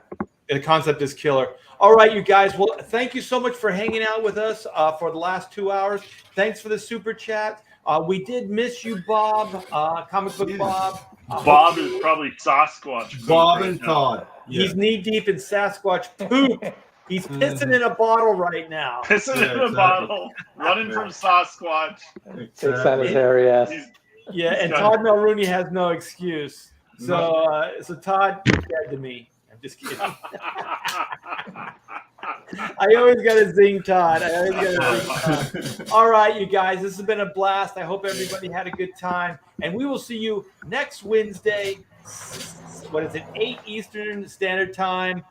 The concept is killer. All right, you guys. Well, thank you so much for hanging out with us for the last 2 hours. Thanks for the super chat. We did miss you, Bob. Comic Book Bob. Bob is probably Sasquatch. Bob and Todd. He's knee deep in Sasquatch poop. He's pissing in a bottle right now. Pissing in a bottle, running from Sasquatch. Takes on his hairy ass. Yeah, and Todd Mulrooney has no excuse. So, Todd, you're dead to me. I'm just kidding. I always got to zing Todd. All right, you guys, this has been a blast. I hope everybody had a good time. And we will see you next Wednesday, 8 Eastern Standard Time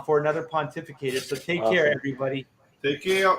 for another Pontificator. So take care, everybody. Take care.